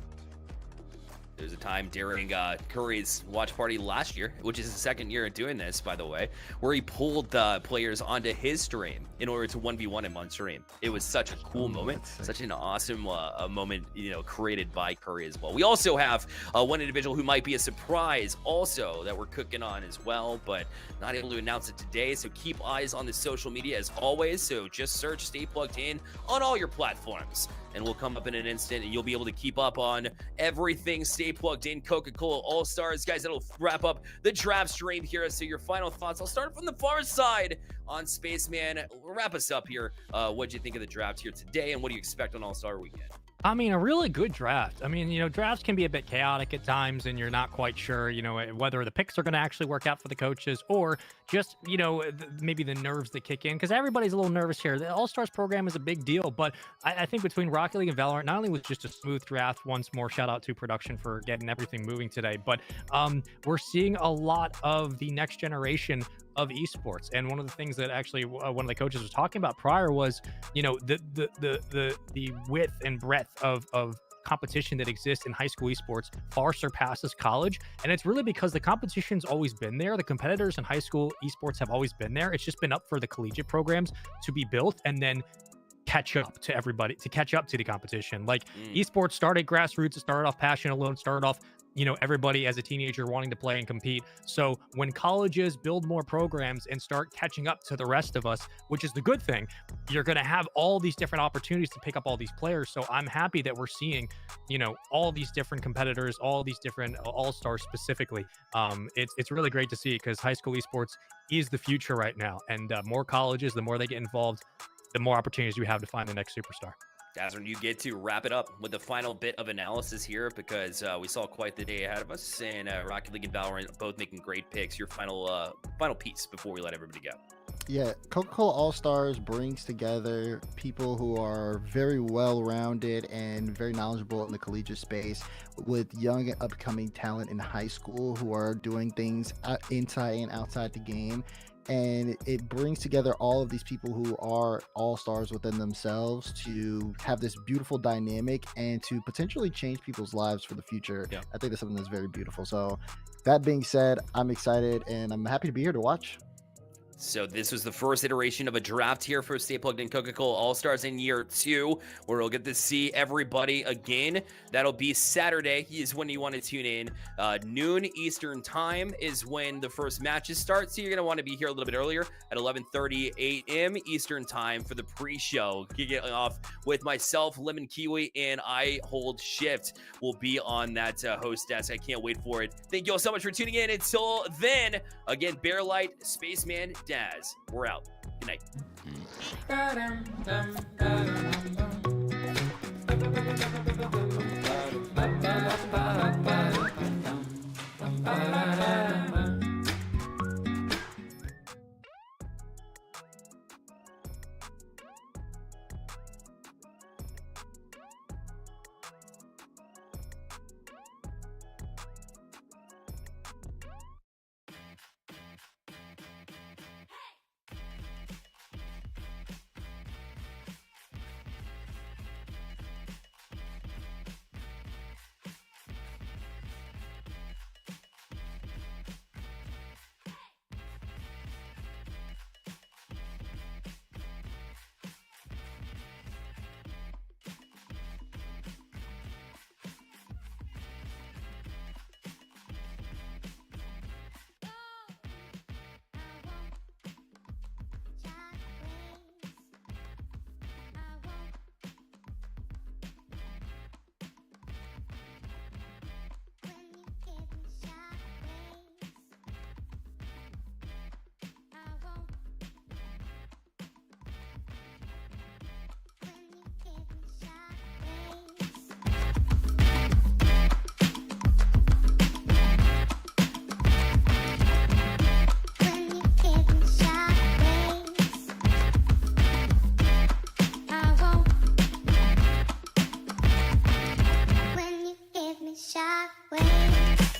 There's a time during Curry's watch party last year, which is his second year doing this, by the way, where he pulled players onto his stream in order to 1v1 him on stream. It was such a cool moment, such an awesome moment, created by Curry as well. We also have one individual who might be a surprise also that we're cooking on as well, but not able to announce it today. So keep eyes on the social media as always. So just search Stay Plugged In on all your platforms, and we'll come up in an instant, and you'll be able to keep up on everything Stay Plugged In Coca-Cola All-Stars. Guys, that'll wrap up the draft stream here. So your final thoughts. I'll start from the far side on Spaceman. Wrap us up here. What'd you think of the draft here today, and what do you expect on All-Star Weekend? I mean, a really good draft. I mean, drafts can be a bit chaotic at times, and you're not quite sure, whether the picks are going to actually work out for the coaches, or just, maybe the nerves that kick in, because everybody's a little nervous here. The All-Stars program is a big deal, but I think between Rocket League and Valorant, not only was just a smooth draft, once more, shout out to production for getting everything moving today, but we're seeing a lot of the next generation of esports. And one of the things that actually one of the coaches was talking about prior was, the width and breadth of competition that exists in high school esports far surpasses college. And it's really because the competition's always been there. The competitors in high school esports have always been there. It's just been up for the collegiate programs to be built and then catch up to everybody, to catch up to the competition. Like esports started grassroots, it started off passion alone, started off everybody as a teenager wanting to play and compete. So when colleges build more programs and start catching up to the rest of us, which is the good thing, you're going to have all these different opportunities to pick up all these players. So I'm happy that we're seeing, all these different competitors, all these different all-stars specifically. It's really great to see, because high school esports is the future right now. And more colleges, the more they get involved, the more opportunities we have to find the next superstar. Dazrin, you get to wrap it up with the final bit of analysis here, because we saw quite the day ahead of us, and Rocket League and Valorant both making great picks. Your final piece before we let everybody go. Yeah, Coca-Cola All-Stars brings together people who are very well-rounded and very knowledgeable in the collegiate space, with young and upcoming talent in high school who are doing things inside and outside the game. And it brings together all of these people who are all-stars within themselves to have this beautiful dynamic and to potentially change people's lives for the future. Yeah. I think that's something that's very beautiful. So that being said, I'm excited and I'm happy to be here to watch. So this was the first iteration of a draft here for Stay Plugged In Coca-Cola All-Stars in year 2, where we'll get to see everybody again. That'll be Saturday is when you want to tune in. Noon Eastern time is when the first matches start. So you're going to want to be here a little bit earlier at 11:30 a.m. Eastern time for the pre-show. Kicking off with myself, Lemon Kiwi, and I Hold Shift. We'll be on that host desk. I can't wait for it. Thank you all so much for tuning in. Until then, again, Bearlight, Spaceman, Daz, we're out. Good night. Shockwaves.